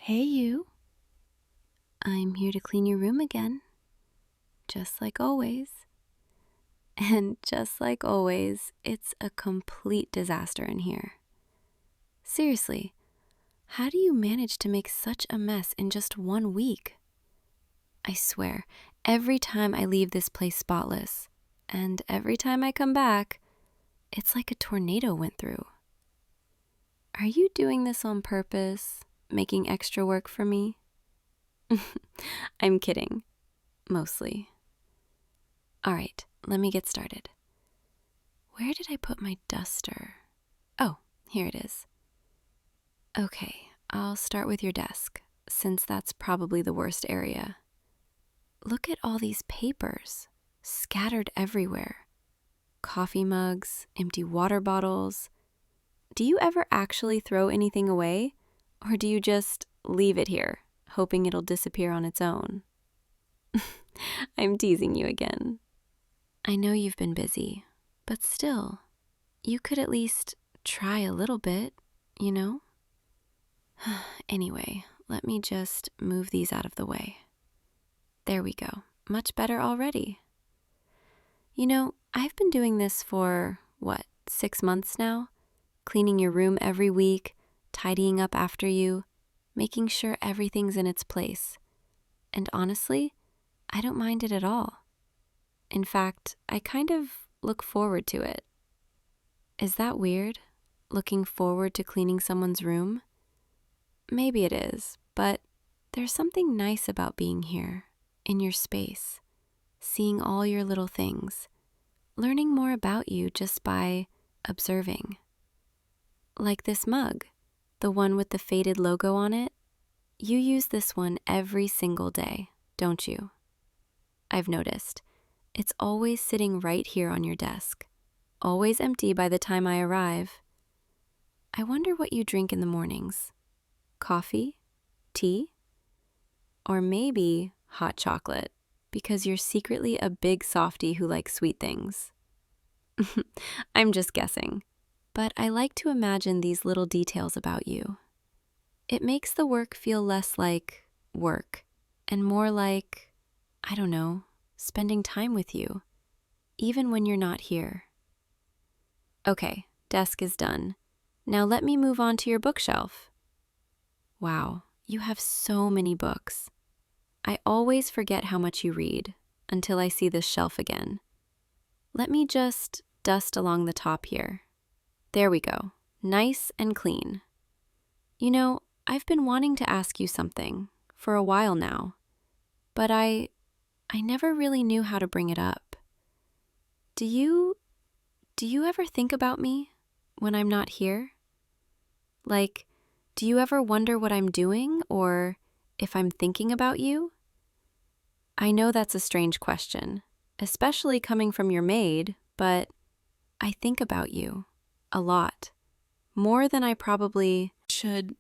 Hey you, I'm here to clean your room again, just like always. And just like always, it's a complete disaster in here. Seriously, how do you manage to make such a mess in just 1 week? I swear, every time I leave this place spotless, and every time I come back, it's like a tornado went through. Are you doing this on purpose, making extra work for me? I'm kidding, mostly. All right, let me get started. Where did I put my duster? Oh, here it is. Okay, I'll start with your desk, since that's probably the worst area. Look at all these papers, scattered everywhere. Coffee mugs, empty water bottles. Do you ever actually throw anything away, or do you just leave it here, hoping it'll disappear on its own? I'm teasing you again. I know you've been busy, but still, you could at least try a little bit, you know? Anyway, let me just move these out of the way. There we go. Much better already. You know, I've been doing this for, 6 months now? Cleaning your room every week, tidying up after you, making sure everything's in its place. And honestly, I don't mind it at all. In fact, I kind of look forward to it. Is that weird? Looking forward to cleaning someone's room? Maybe it is, but there's something nice about being here, in your space, seeing all your little things, learning more about you just by observing. Like this mug, the one with the faded logo on it. You use this one every single day, don't you? I've noticed. It's always sitting right here on your desk, always empty by the time I arrive. I wonder what you drink in the mornings. Coffee? Tea? Or maybe hot chocolate, because you're secretly a big softie who likes sweet things. I'm just guessing, but I like to imagine these little details about you. It makes the work feel less like work and more like, I don't know, spending time with you, even when you're not here. Okay, desk is done. Now let me move on to your bookshelf. Wow, you have so many books. I always forget how much you read until I see this shelf again. Let me just dust along the top here. There we go, nice and clean. You know, I've been wanting to ask you something for a while now, but I never really knew how to bring it up. Do you ever think about me when I'm not here? Like, do you ever wonder what I'm doing or if I'm thinking about you? I know that's a strange question, especially coming from your maid, but I think about you a lot, more than I probably should.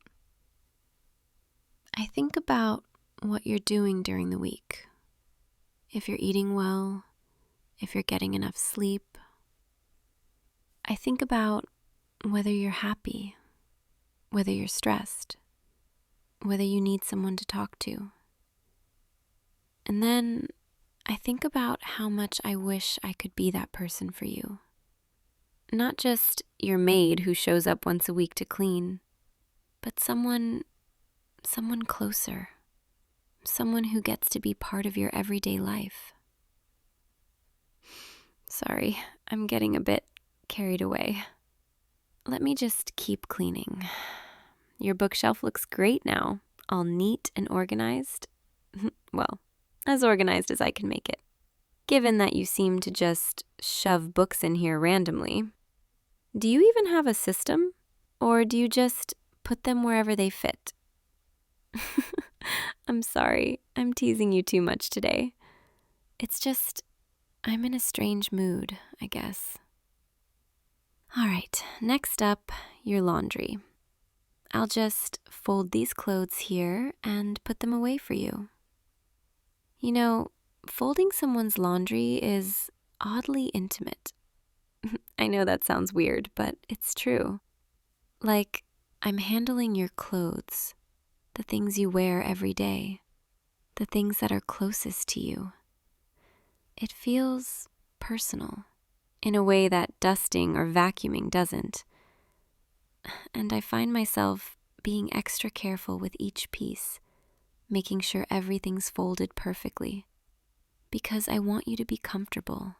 I think about what you're doing during the week. If you're eating well, if you're getting enough sleep. I think about whether you're happy, whether you're stressed, whether you need someone to talk to. And then I think about how much I wish I could be that person for you. Not just your maid who shows up once a week to clean, but someone closer. Someone who gets to be part of your everyday life. Sorry, I'm getting a bit carried away. Let me just keep cleaning. Your bookshelf looks great now, all neat and organized. Well, as organized as I can make it, given that you seem to just shove books in here randomly. Do you even have a system, or do you just put them wherever they fit? I'm sorry, I'm teasing you too much today. It's just, I'm in a strange mood, I guess. All right, next up, your laundry. I'll just fold these clothes here and put them away for you. You know, folding someone's laundry is oddly intimate. I know that sounds weird, but it's true. Like, I'm handling your clothes, the things you wear every day, the things that are closest to you. It feels personal in a way that dusting or vacuuming doesn't. And I find myself being extra careful with each piece, making sure everything's folded perfectly, because I want you to be comfortable.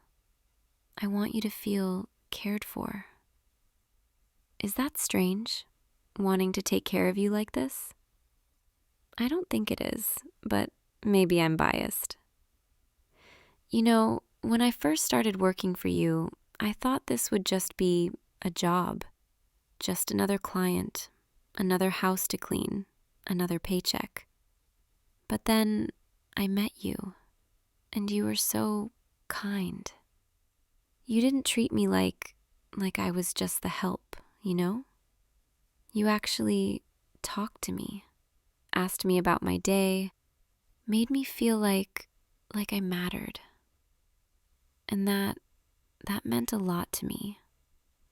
I want you to feel cared for. Is that strange, wanting to take care of you like this? I don't think it is, but maybe I'm biased. You know, when I first started working for you, I thought this would just be a job, just another client, another house to clean, another paycheck. But then I met you, and you were so kind. You didn't treat me like I was just the help, you know? You actually talked to me, asked me about my day, made me feel like I mattered. And that meant a lot to me,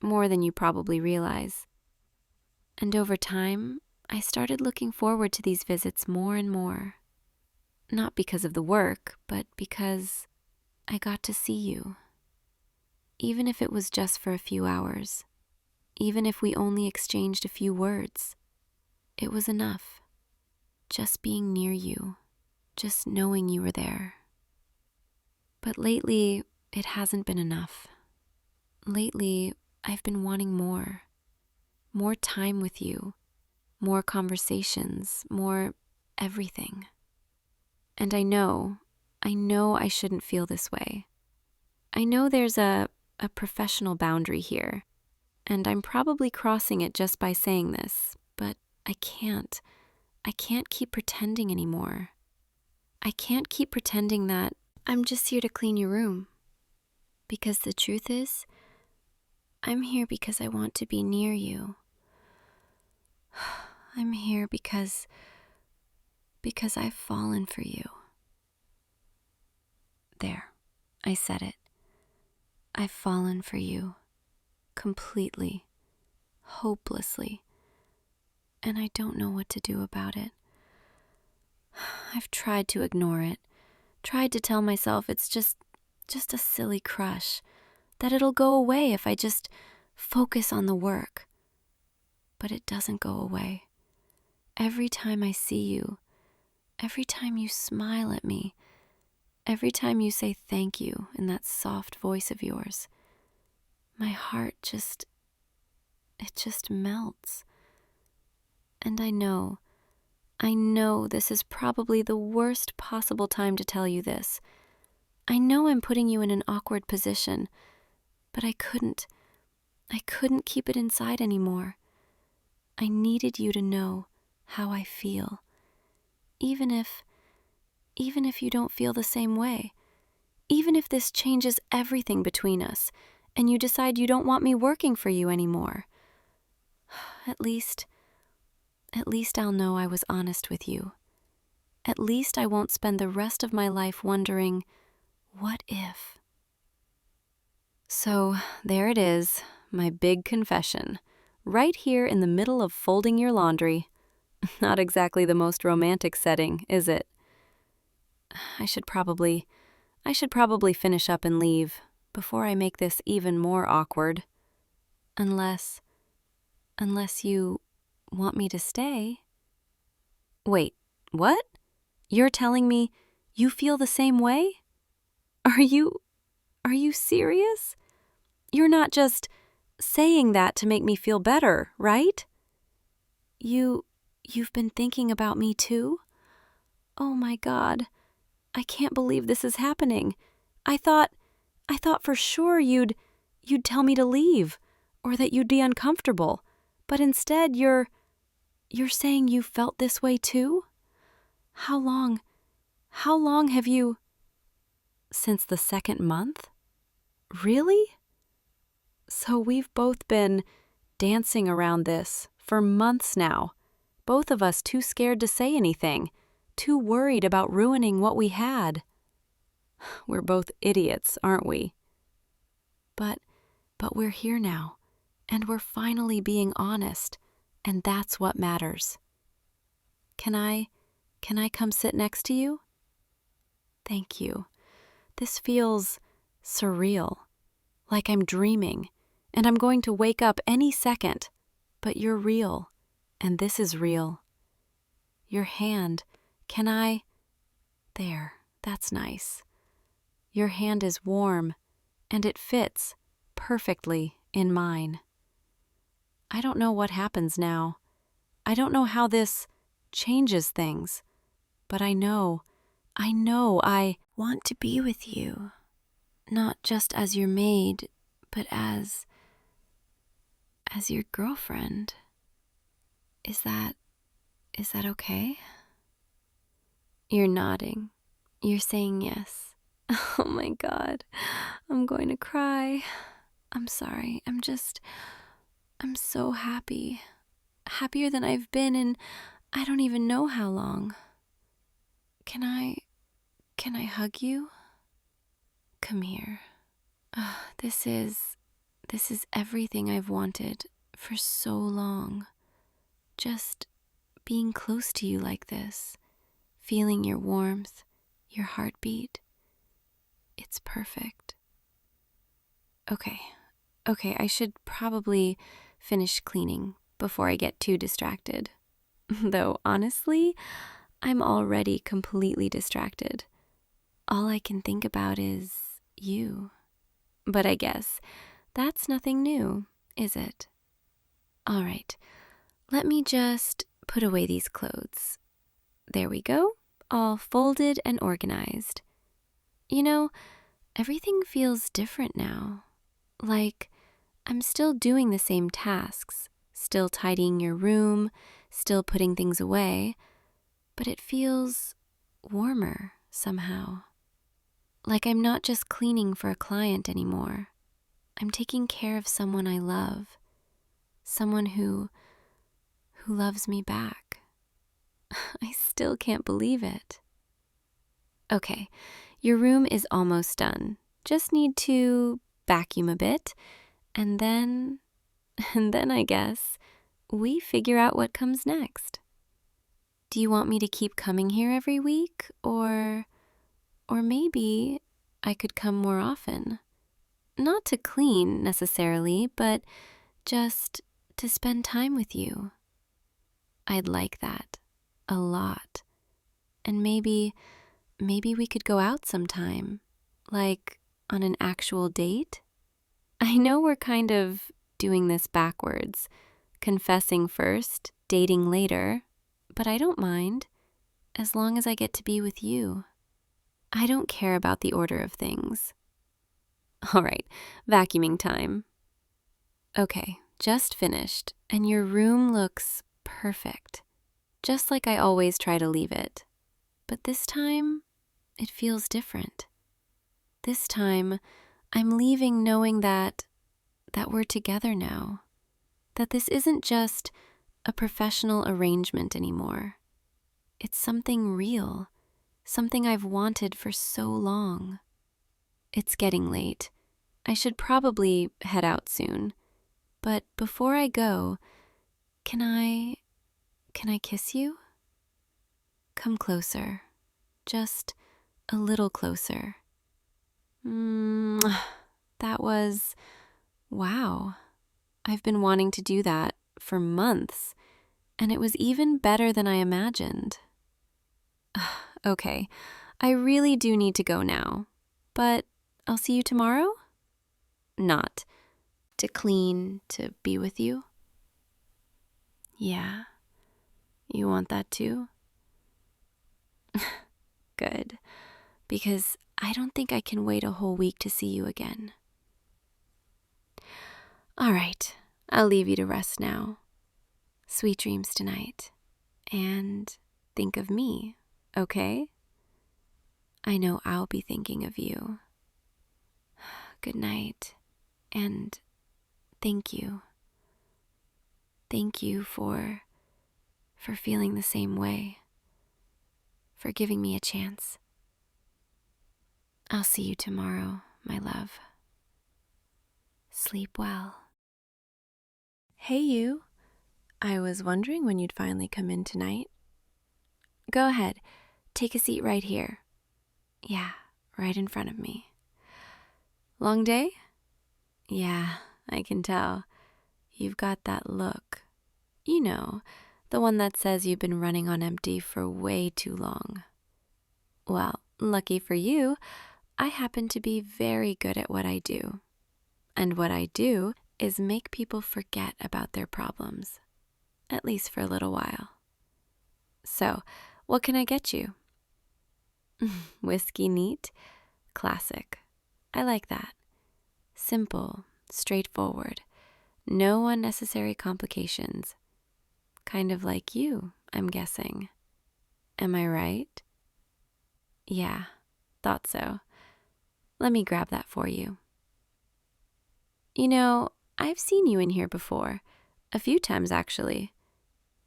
more than you probably realize. And over time, I started looking forward to these visits more and more. Not because of the work, but because I got to see you. Even if it was just for a few hours, even if we only exchanged a few words, it was enough. Just being near you, just knowing you were there. But lately, it hasn't been enough. Lately, I've been wanting more. More time with you, more conversations, more everything. And I know I shouldn't feel this way. I know there's a professional boundary here, and I'm probably crossing it just by saying this, but I can't keep pretending anymore. I can't keep pretending that I'm just here to clean your room. Because the truth is, I'm here because I want to be near you. I'm here because I've fallen for you. There, I said it. I've fallen for you. Completely. Hopelessly. And I don't know what to do about it. I've tried to ignore it. Tried to tell myself it's just a silly crush. That it'll go away if I just focus on the work. But it doesn't go away. Every time I see you, every time you smile at me, every time you say thank you in that soft voice of yours, my heart just melts. And I know this is probably the worst possible time to tell you this. I know I'm putting you in an awkward position, but I couldn't keep it inside anymore. I needed you to know how I feel, even if you don't feel the same way, even if this changes everything between us, and you decide you don't want me working for you anymore. At least I'll know I was honest with you. At least I won't spend the rest of my life wondering, what if? So there it is, my big confession, right here in the middle of folding your laundry. Not exactly the most romantic setting, is it? I should probably finish up and leave before I make this even more awkward. Unless you want me to stay. Wait, what? You're telling me you feel the same way? Are you serious? You're not just saying that to make me feel better, right? You've been thinking about me too? Oh my God. I can't believe this is happening. I thought for sure you'd tell me to leave or that you'd be uncomfortable. But instead you're saying you felt this way too? How long have you... Since the second month? Really? So we've both been dancing around this for months now. Both of us too scared to say anything, too worried about ruining what we had. We're both idiots, aren't we? But we're here now, and we're finally being honest, and that's what matters. Can I come sit next to you? Thank you. This feels surreal, like I'm dreaming, and I'm going to wake up any second. But you're real, and this is real. Your hand, can I? There, that's nice. Your hand is warm, and it fits perfectly in mine. I don't know what happens now. I don't know how this changes things, but I know I want to be with you, not just as your maid, but as your girlfriend. Is that okay? You're nodding. You're saying yes. Oh my God, I'm going to cry. I'm sorry. I'm so happy. Happier than I've been in I don't even know how long. Can I hug you? Come here. This is everything I've wanted for so long. Just being close to you like this, feeling your warmth, your heartbeat. It's perfect. Okay, I should probably finish cleaning before I get too distracted. Though, honestly, I'm already completely distracted. All I can think about is you. But I guess that's nothing new, is it? All right, let me just put away these clothes. There we go, all folded and organized. You know, everything feels different now. Like I'm still doing the same tasks, still tidying your room, still putting things away, but it feels warmer somehow. Like I'm not just cleaning for a client anymore. I'm taking care of someone I love, someone who loves me back. I still can't believe it. Okay, your room is almost done. Just need to vacuum a bit, and then I guess we figure out what comes next. Do you want me to keep coming here every week, or maybe I could come more often? Not to clean necessarily, but just to spend time with you. I'd like that a lot. And maybe we could go out sometime, like on an actual date. I know we're kind of doing this backwards, confessing first, dating later, but I don't mind, as long as I get to be with you. I don't care about the order of things. All right, vacuuming time. Okay, just finished, and your room looks perfect, just like I always try to leave it. But this time, it feels different. This time, I'm leaving knowing that we're together now, that this isn't just a professional arrangement anymore. It's something real, something I've wanted for so long. It's getting late. I should probably head out soon. But before I go, can I kiss you? Come closer. Just a little closer. That was... wow. I've been wanting to do that for months, and it was even better than I imagined. Okay, I really do need to go now, but I'll see you tomorrow? Not to clean, to be with you? Yeah, you want that too? Good, because I don't think I can wait a whole week to see you again. All right, I'll leave you to rest now. Sweet dreams tonight, and think of me, okay? I know I'll be thinking of you. Good night, and thank you. Thank you for feeling the same way, for giving me a chance. I'll see you tomorrow, my love. Sleep well. Hey you, I was wondering when you'd finally come in tonight. Go ahead, take a seat right here. Yeah, right in front of me. Long day? Yeah, I can tell. You've got that look. You know, the one that says you've been running on empty for way too long. Well, lucky for you, I happen to be very good at what I do. And what I do is make people forget about their problems, at least for a little while. So, what can I get you? Whiskey neat? Classic. I like that. Simple, straightforward, no unnecessary complications. Kind of like you, I'm guessing. Am I right? Yeah, thought so. Let me grab that for you. You know, I've seen you in here before, a few times actually.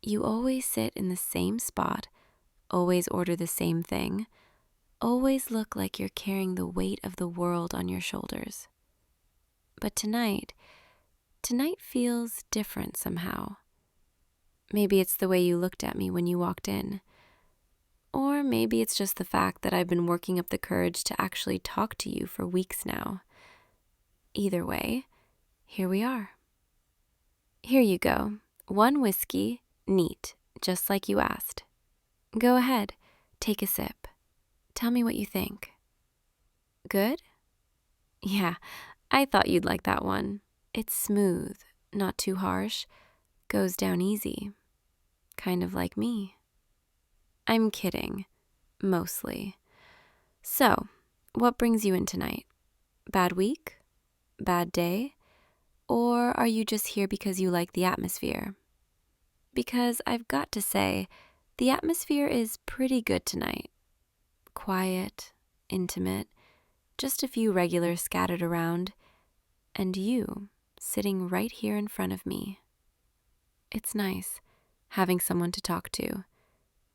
You always sit in the same spot, always order the same thing, always look like you're carrying the weight of the world on your shoulders. But tonight feels different somehow. Maybe it's the way you looked at me when you walked in. Or maybe it's just the fact that I've been working up the courage to actually talk to you for weeks now. Either way, here we are. Here you go. 1 whiskey, neat, just like you asked. Go ahead, take a sip. Tell me what you think. Good? Yeah, I thought you'd like that one. It's smooth, not too harsh, goes down easy. Kind of like me. I'm kidding, mostly. So, what brings you in tonight? Bad week? Bad day? Or are you just here because you like the atmosphere? Because I've got to say, the atmosphere is pretty good tonight. Quiet, intimate, just a few regulars scattered around, and you sitting right here in front of me. It's nice having someone to talk to,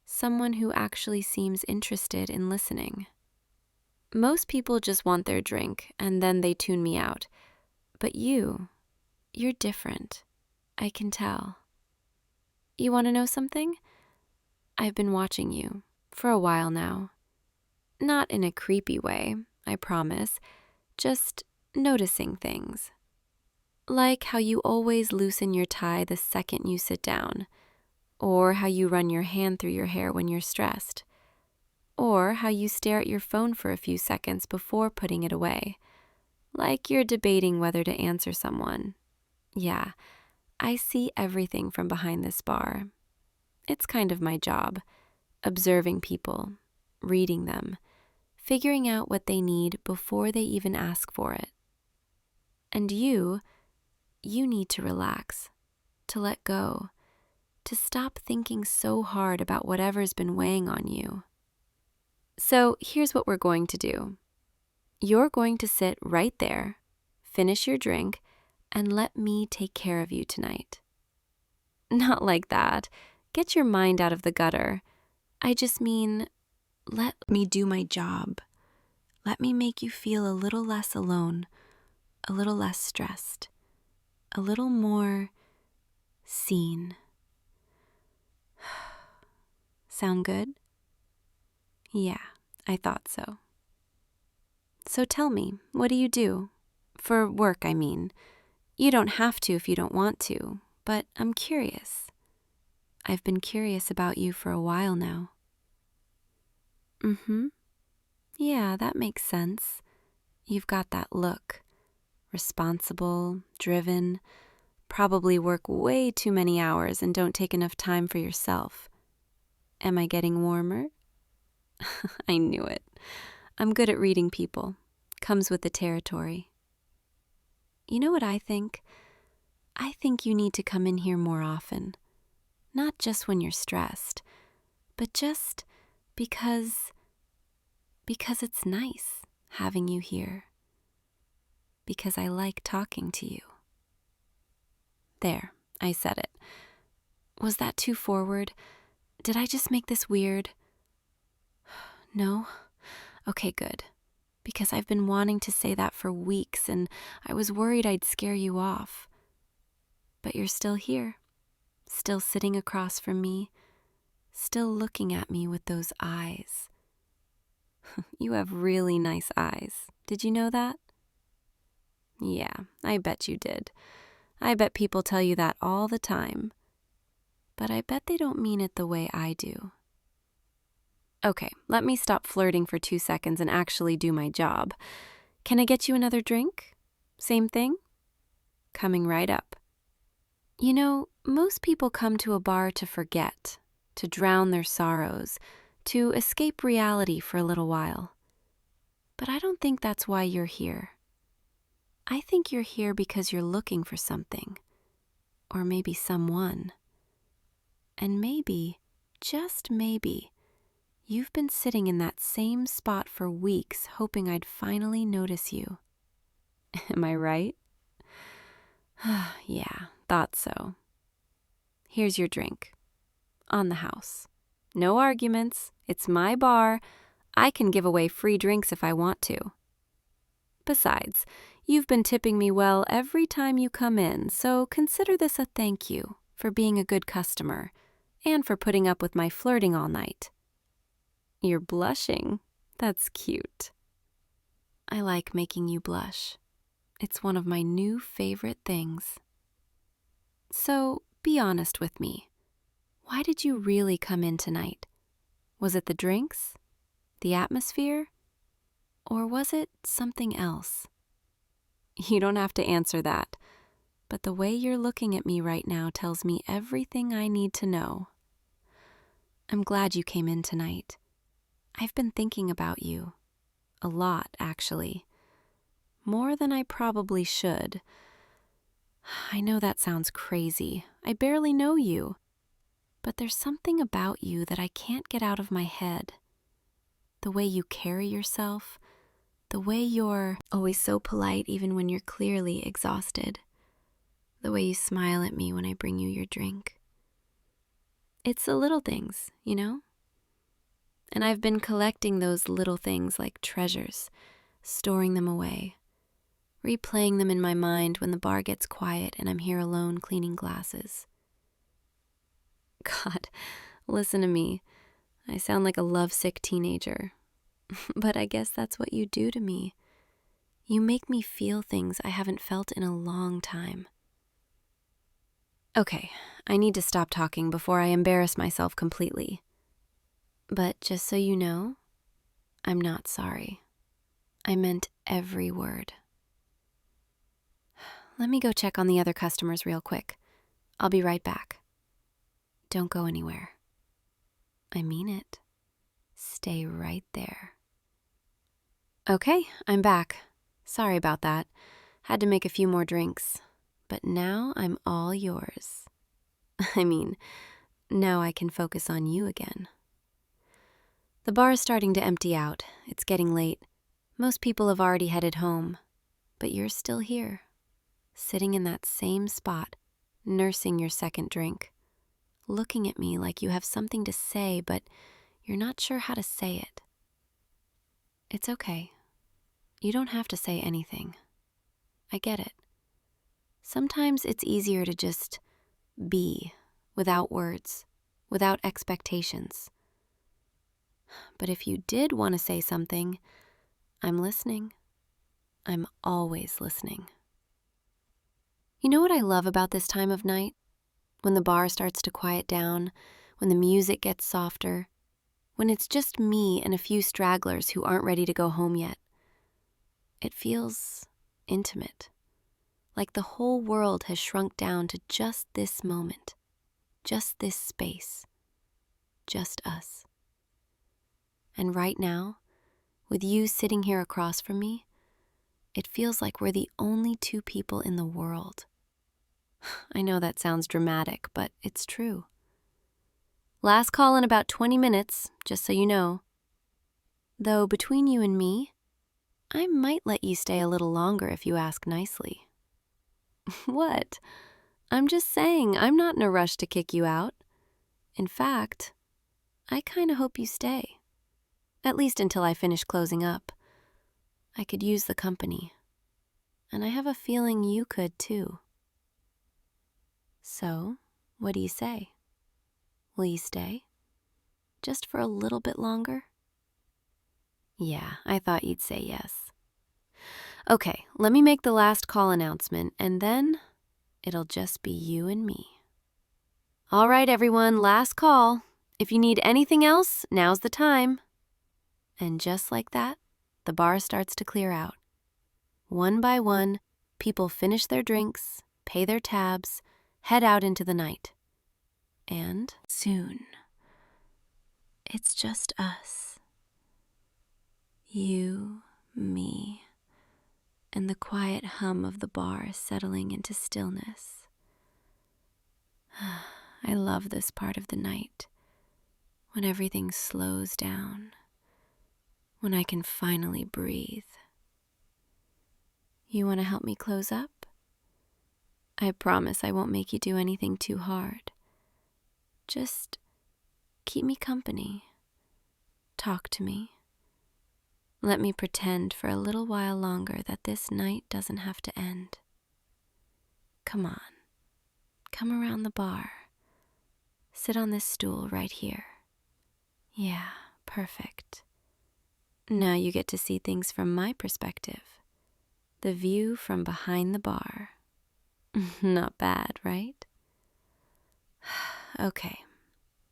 someone who actually seems interested in listening. Most people just want their drink and then they tune me out, but you're different. I can tell. You want to know something? I've been watching you for a while now. Not in a creepy way, I promise, just noticing things. Like how you always loosen your tie the second you sit down, or how you run your hand through your hair when you're stressed, or how you stare at your phone for a few seconds before putting it away, like you're debating whether to answer someone. Yeah, I see everything from behind this bar. It's kind of my job, observing people, reading them, figuring out what they need before they even ask for it. And you need to relax, to let go, to stop thinking so hard about whatever's been weighing on you. So here's what we're going to do. You're going to sit right there, finish your drink, and let me take care of you tonight. Not like that. Get your mind out of the gutter. I just mean, let me do my job. Let me make you feel a little less alone, a little less stressed, a little more seen. Sound good? Yeah, I thought so. So tell me, what do you do? For work, I mean. You don't have to if you don't want to, but I'm curious. I've been curious about you for a while now. Yeah, that makes sense. You've got that look. Responsible, driven, probably work way too many hours and don't take enough time for yourself. Am I getting warmer? I knew it. I'm good at reading people. Comes with the territory. You know what I think? I think you need to come in here more often. Not just when you're stressed, but just because it's nice having you here. Because I like talking to you. There, I said it. Was that too forward? Did I just make this weird? No? Okay, good. Because I've been wanting to say that for weeks and I was worried I'd scare you off. But you're still here, still sitting across from me, still looking at me with those eyes. You have really nice eyes. Did you know that? Yeah, I bet you did. I bet people tell you that all the time. But I bet they don't mean it the way I do. Okay, let me stop flirting for 2 seconds and actually do my job. Can I get you another drink? Same thing? Coming right up. You know, most people come to a bar to forget, to drown their sorrows, to escape reality for a little while. But I don't think that's why you're here. I think you're here because you're looking for something, or maybe someone. And maybe, just maybe, you've been sitting in that same spot for weeks hoping I'd finally notice you. Am I right? Yeah, thought so. Here's your drink. On the house. No arguments. It's my bar. I can give away free drinks if I want to. Besides, you've been tipping me well every time you come in, so consider this a thank you for being a good customer and for putting up with my flirting all night. You're blushing. That's cute. I like making you blush. It's one of my new favorite things. So, be honest with me. Why did you really come in tonight? Was it the drinks? The atmosphere? Or was it something else? You don't have to answer that, but the way you're looking at me right now tells me everything I need to know. I'm glad you came in tonight. I've been thinking about you. A lot, actually. More than I probably should. I know that sounds crazy. I barely know you. But there's something about you that I can't get out of my head. The way you carry yourself, the way you're always so polite even when you're clearly exhausted, the way you smile at me when I bring you your drink. It's the little things, you know? And I've been collecting those little things like treasures, storing them away, replaying them in my mind when the bar gets quiet and I'm here alone cleaning glasses. God, listen to me. I sound like a lovesick teenager. But I guess that's what you do to me. You make me feel things I haven't felt in a long time. Okay, I need to stop talking before I embarrass myself completely. But just so you know, I'm not sorry. I meant every word. Let me go check on the other customers real quick. I'll be right back. Don't go anywhere. I mean it. Stay right there. Okay, I'm back. Sorry about that. Had to make a few more drinks. But now I'm all yours. I mean, now I can focus on you again. The bar is starting to empty out. It's getting late. Most people have already headed home. But you're still here, sitting in that same spot, nursing your second drink, looking at me like you have something to say, but you're not sure how to say it. It's okay. You don't have to say anything. I get it. Sometimes it's easier to just be, without words, without expectations. But if you did want to say something, I'm listening. I'm always listening. You know what I love about this time of night? When the bar starts to quiet down, when the music gets softer, when it's just me and a few stragglers who aren't ready to go home yet. It feels intimate, like the whole world has shrunk down to just this moment, just this space, just us. And right now, with you sitting here across from me, it feels like we're the only two people in the world. I know that sounds dramatic, but it's true. Last call in about 20 minutes, just so you know. Though between you and me, I might let you stay a little longer if you ask nicely. What? I'm just saying, I'm not in a rush to kick you out. In fact, I kind of hope you stay. At least until I finish closing up. I could use the company. And I have a feeling you could too. So, what do you say? Will you stay? just for a little bit longer? Yeah, I thought you'd say yes. Okay, let me make the last call announcement, and then it'll just be you and me. All right, everyone, last call. If you need anything else, now's the time. And just like that, the bar starts to clear out. One by one, people finish their drinks, pay their tabs, head out into the night. And soon, it's just us. You, me, and the quiet hum of the bar settling into stillness. I love this part of the night, when everything slows down, when I can finally breathe. You want to help me close up? I promise I won't make you do anything too hard. Just keep me company. Talk to me. Let me pretend for a little while longer that this night doesn't have to end. Come on. Come around the bar. Sit on this stool right here. Yeah, perfect. Now you get to see things from my perspective. The view from behind the bar. Not bad, right? Okay,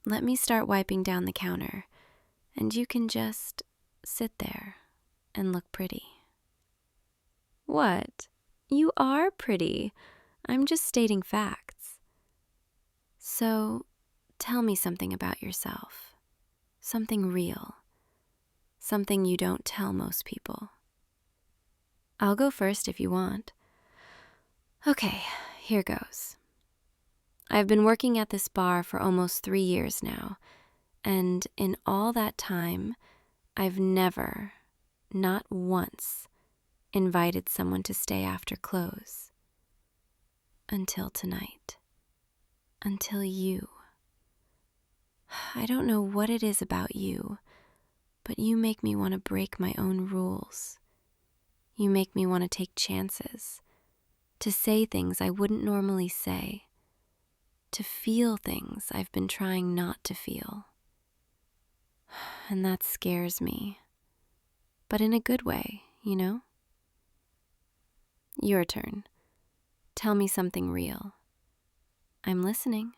let me start wiping down the counter, and you can just sit there and look pretty. What? You are pretty. I'm just stating facts. So, tell me something about yourself. Something real. Something you don't tell most people. I'll go first if you want. Okay, here goes. I've been working at this bar for almost 3 years now, and in all that time, I've never, not once, invited someone to stay after close. Until tonight. Until you. I don't know what it is about you, but you make me want to break my own rules. You make me want to take chances, to say things I wouldn't normally say, to feel things I've been trying not to feel. And that scares me, but in a good way, you know? Your turn. Tell me something real. I'm listening.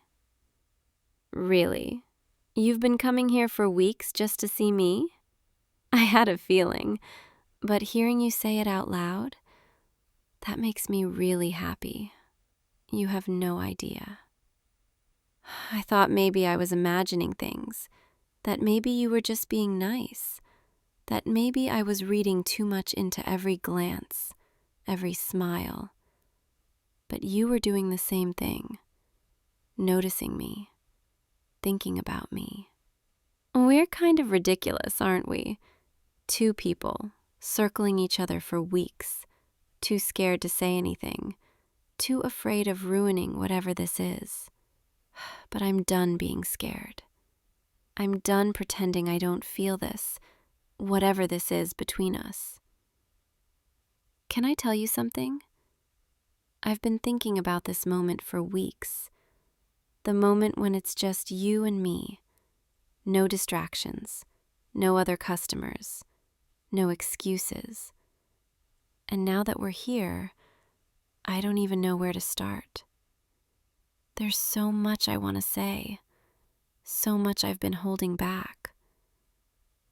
Really? You've been coming here for weeks just to see me? I had a feeling, but hearing you say it out loud, that makes me really happy. You have no idea. I thought maybe I was imagining things, that maybe you were just being nice, that maybe I was reading too much into every glance, every smile. But you were doing the same thing, noticing me, thinking about me. We're kind of ridiculous, aren't we? Two people, circling each other for weeks, too scared to say anything, too afraid of ruining whatever this is. But I'm done being scared. I'm done pretending I don't feel this, whatever this is between us. Can I tell you something? I've been thinking about this moment for weeks. The moment when it's just you and me. No distractions, no other customers, no excuses. And now that we're here, I don't even know where to start. There's so much I want to say, so much I've been holding back.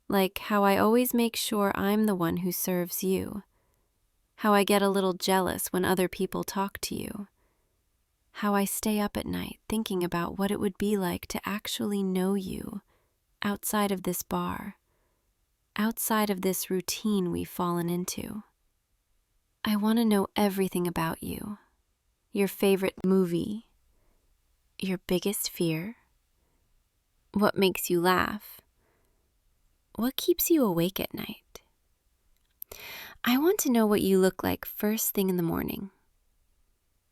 Like how I always make sure I'm the one who serves you. How I get a little jealous when other people talk to you. How I stay up at night thinking about what it would be like to actually know you outside of this bar, outside of this routine we've fallen into. I want to know everything about you. Your favorite movie, your biggest fear, what makes you laugh, what keeps you awake at night. I want to know what you look like first thing in the morning,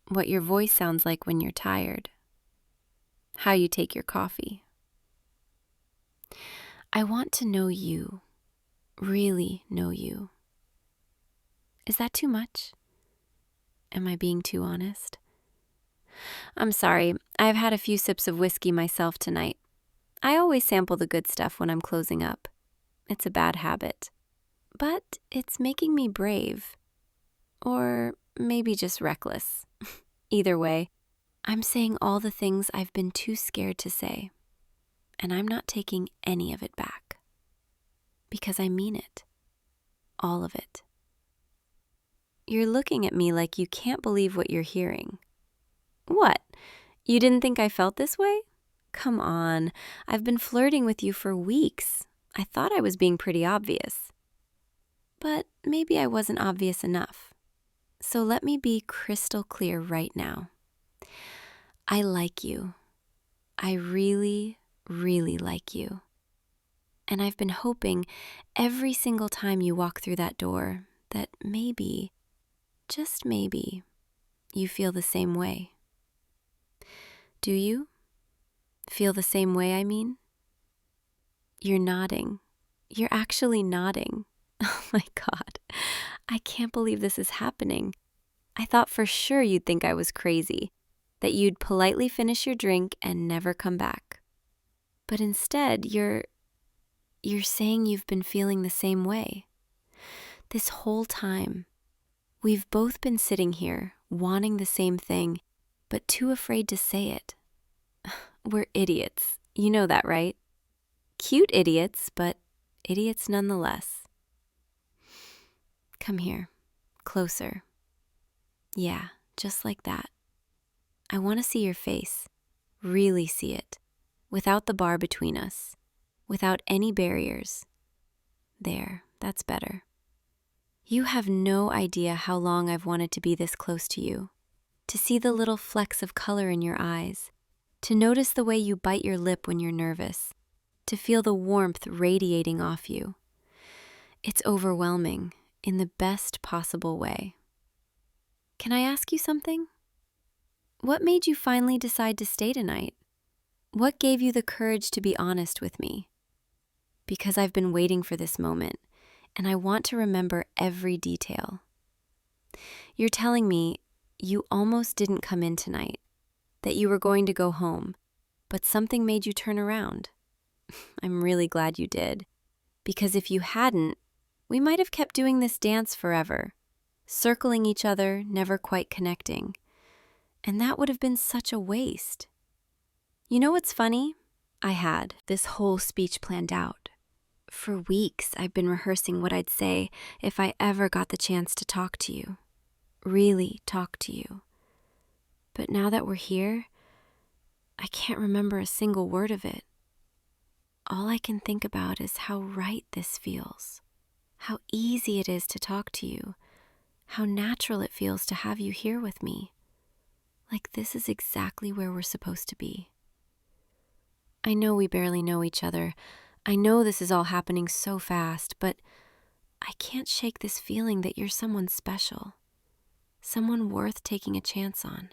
what your voice sounds like when you're tired, how you take your coffee. I want to know you, really know you. Is that too much? Am I being too honest? I'm sorry, I've had a few sips of whiskey myself tonight. I always sample the good stuff when I'm closing up. It's a bad habit. But it's making me brave. Or maybe just reckless. Either way, I'm saying all the things I've been too scared to say. And I'm not taking any of it back. Because I mean it. All of it. You're looking at me like you can't believe what you're hearing. What? You didn't think I felt this way? Come on, I've been flirting with you for weeks. I thought I was being pretty obvious. But maybe I wasn't obvious enough. So let me be crystal clear right now. I like you. I really, really like you. And I've been hoping every single time you walk through that door that maybe, just maybe, you feel the same way. Do you? Feel the same way, I mean? You're nodding. You're actually nodding. Oh my God. I can't believe this is happening. I thought for sure you'd think I was crazy, that you'd politely finish your drink and never come back. But instead, you're saying you've been feeling the same way. This whole time, we've both been sitting here, wanting the same thing, but too afraid to say it. We're idiots. You know that, right? Cute idiots, but idiots nonetheless. Come here, closer. Yeah, just like that. I want to see your face, really see it, without the bar between us, without any barriers. There, that's better. You have no idea how long I've wanted to be this close to you, to see the little flecks of color in your eyes, to notice the way you bite your lip when you're nervous, to feel the warmth radiating off you. It's overwhelming in the best possible way. Can I ask you something? What made you finally decide to stay tonight? What gave you the courage to be honest with me? Because I've been waiting for this moment, and I want to remember every detail. You're telling me you almost didn't come in tonight, that you were going to go home, but something made you turn around. I'm really glad you did, because if you hadn't, we might have kept doing this dance forever, circling each other, never quite connecting. And that would have been such a waste. You know what's funny? I had this whole speech planned out. For weeks, I've been rehearsing what I'd say if I ever got the chance to talk to you. Really talk to you. But now that we're here, I can't remember a single word of it. All I can think about is how right this feels. How easy it is to talk to you. How natural it feels to have you here with me. Like this is exactly where we're supposed to be. I know we barely know each other. I know this is all happening so fast, but I can't shake this feeling that you're someone special. Someone worth taking a chance on.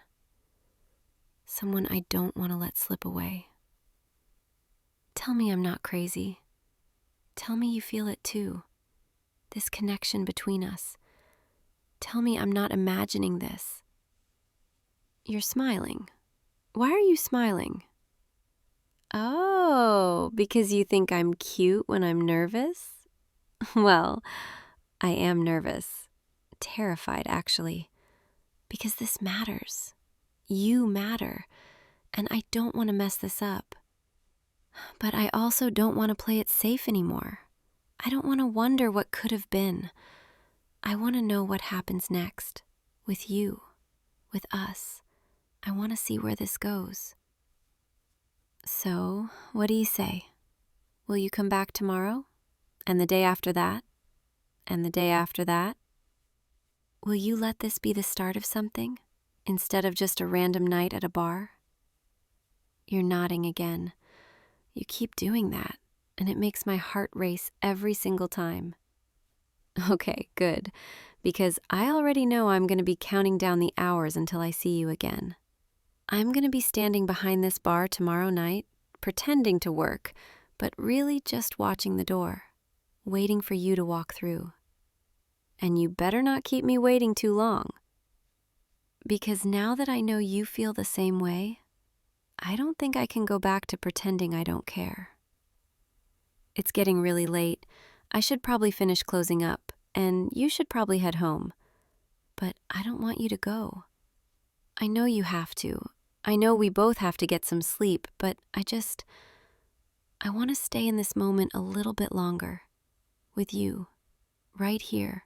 Someone I don't want to let slip away. Tell me I'm not crazy. Tell me you feel it too. This connection between us. Tell me I'm not imagining this. You're smiling. Why are you smiling? Oh, because you think I'm cute when I'm nervous? Well, I am nervous. Terrified, actually. Because this matters. You matter. And I don't want to mess this up. But I also don't want to play it safe anymore. I don't want to wonder what could have been. I want to know what happens next. With you. With us. I want to see where this goes. So, what do you say? Will you come back tomorrow? And the day after that? And the day after that? Will you let this be the start of something, instead of just a random night at a bar? You're nodding again. You keep doing that, and it makes my heart race every single time. Okay, good, because I already know I'm going to be counting down the hours until I see you again. I'm going to be standing behind this bar tomorrow night, pretending to work, but really just watching the door, waiting for you to walk through. And you better not keep me waiting too long. Because now that I know you feel the same way, I don't think I can go back to pretending I don't care. It's getting really late. I should probably finish closing up, and you should probably head home. But I don't want you to go. I know you have to. I know we both have to get some sleep, but I want to stay in this moment a little bit longer. With you, right here,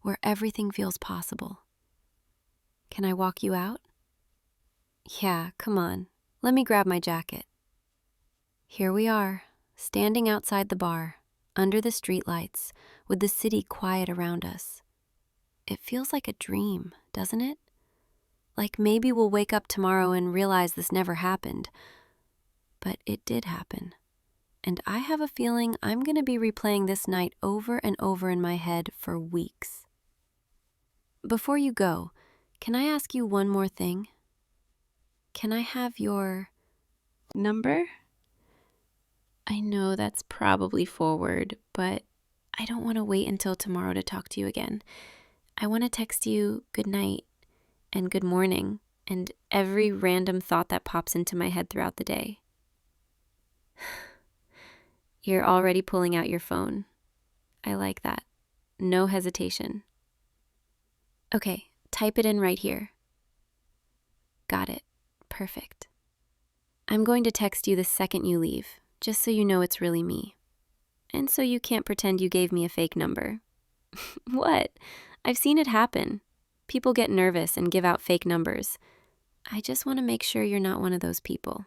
where everything feels possible. Can I walk you out? Yeah, come on. Let me grab my jacket. Here we are, standing outside the bar, under the streetlights, with the city quiet around us. It feels like a dream, doesn't it? Like maybe we'll wake up tomorrow and realize this never happened. But it did happen. And I have a feeling I'm going to be replaying this night over and over in my head for weeks. Before you go, can I ask you one more thing? Can I have your number? I know that's probably forward, but I don't want to wait until tomorrow to talk to you again. I want to text you good night and good morning and every random thought that pops into my head throughout the day. You're already pulling out your phone. I like that. No hesitation. Okay, type it in right here. Got it. Perfect. I'm going to text you the second you leave, just so you know it's really me. And so you can't pretend you gave me a fake number. What? I've seen it happen. People get nervous and give out fake numbers. I just want to make sure you're not one of those people.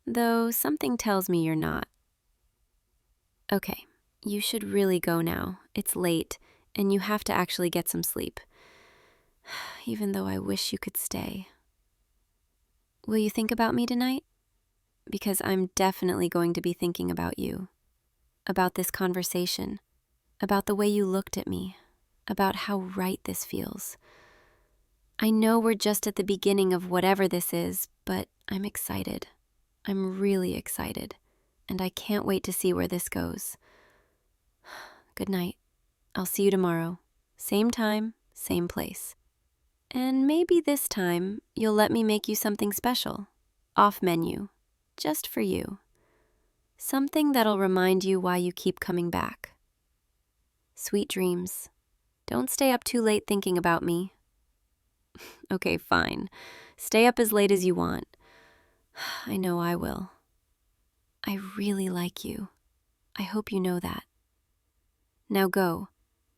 Though something tells me you're not. Okay, you should really go now. It's late, and you have to actually get some sleep. Even though I wish you could stay. Will you think about me tonight? Because I'm definitely going to be thinking about you. About this conversation. About the way you looked at me. About how right this feels. I know we're just at the beginning of whatever this is, but I'm excited. I'm really excited. And I can't wait to see where this goes. Good night. I'll see you tomorrow. Same time, same place. And maybe this time you'll let me make you something special. Off menu. Just for you. Something that'll remind you why you keep coming back. Sweet dreams. Don't stay up too late thinking about me. Okay, fine. Stay up as late as you want. I know I will. I really like you. I hope you know that. Now go,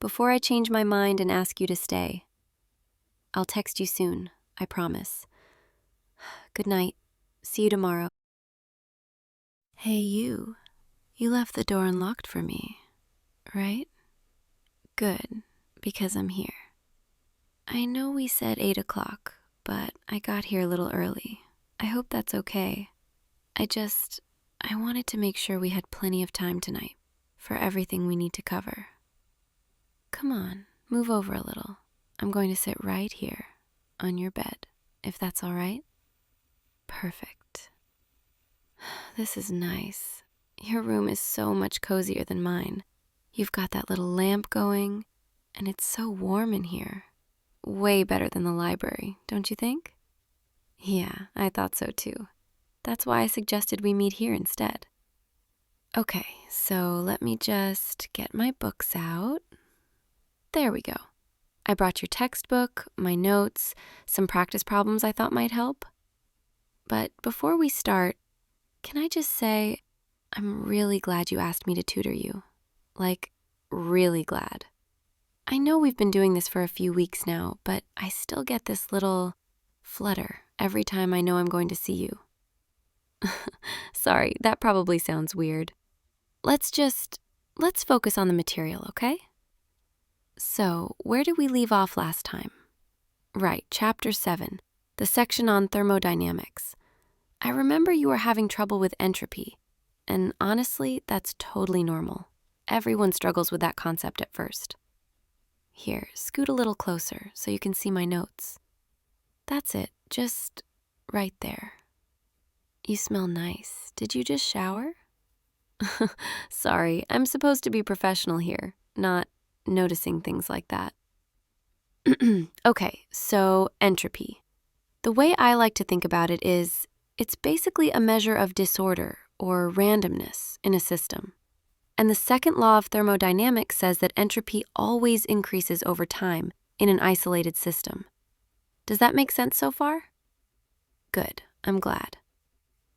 before I change my mind and ask you to stay. I'll text you soon, I promise. Good night. See you tomorrow. Hey, you. You left the door unlocked for me, right? Good, because I'm here. I know we said 8 o'clock, but I got here a little early. I hope that's okay. I wanted to make sure we had plenty of time tonight for everything we need to cover. Come on, move over a little. I'm going to sit right here on your bed, if that's all right. Perfect. This is nice. Your room is so much cozier than mine. You've got that little lamp going, and it's so warm in here. Way better than the library, don't you think? Yeah, I thought so too. That's why I suggested we meet here instead. Okay, so let me just get my books out. There we go. I brought your textbook, my notes, some practice problems I thought might help. But before we start, can I just say, I'm really glad you asked me to tutor you. Like, really glad. I know we've been doing this for a few weeks now, but I still get this little flutter every time I know I'm going to see you. Sorry, that probably sounds weird. Let's focus on the material, okay? So, where did we leave off last time? Right, chapter 7, the section on thermodynamics. I remember you were having trouble with entropy, and honestly, that's totally normal. Everyone struggles with that concept at first. Here, scoot a little closer so you can see my notes. That's it, just right there. You smell nice. Did you just shower? Sorry, I'm supposed to be professional here, not noticing things like that. Okay, so entropy. The way I like to think about it is, It's basically a measure of disorder or randomness in a system. And the second law of thermodynamics says that entropy always increases over time in an isolated system. Does that make sense so far? Good, I'm glad.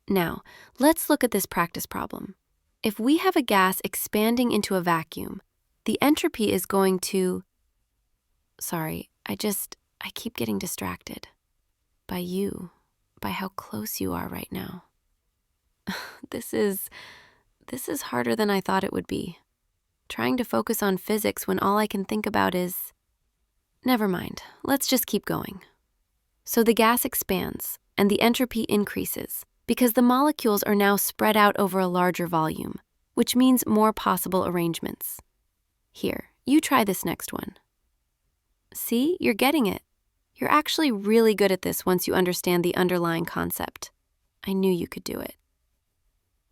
Now, let's look at this practice problem. If we have a gas expanding into a vacuum, the entropy is going to... Sorry, I keep getting distracted. By you, by how close you are right now. This is harder than I thought it would be. Trying to focus on physics when all I can think about is... Never mind, let's just keep going. So the gas expands, and the entropy increases, because the molecules are now spread out over a larger volume, which means more possible arrangements. Here, you try this next one. See, you're getting it. You're actually really good at this once you understand the underlying concept. I knew you could do it.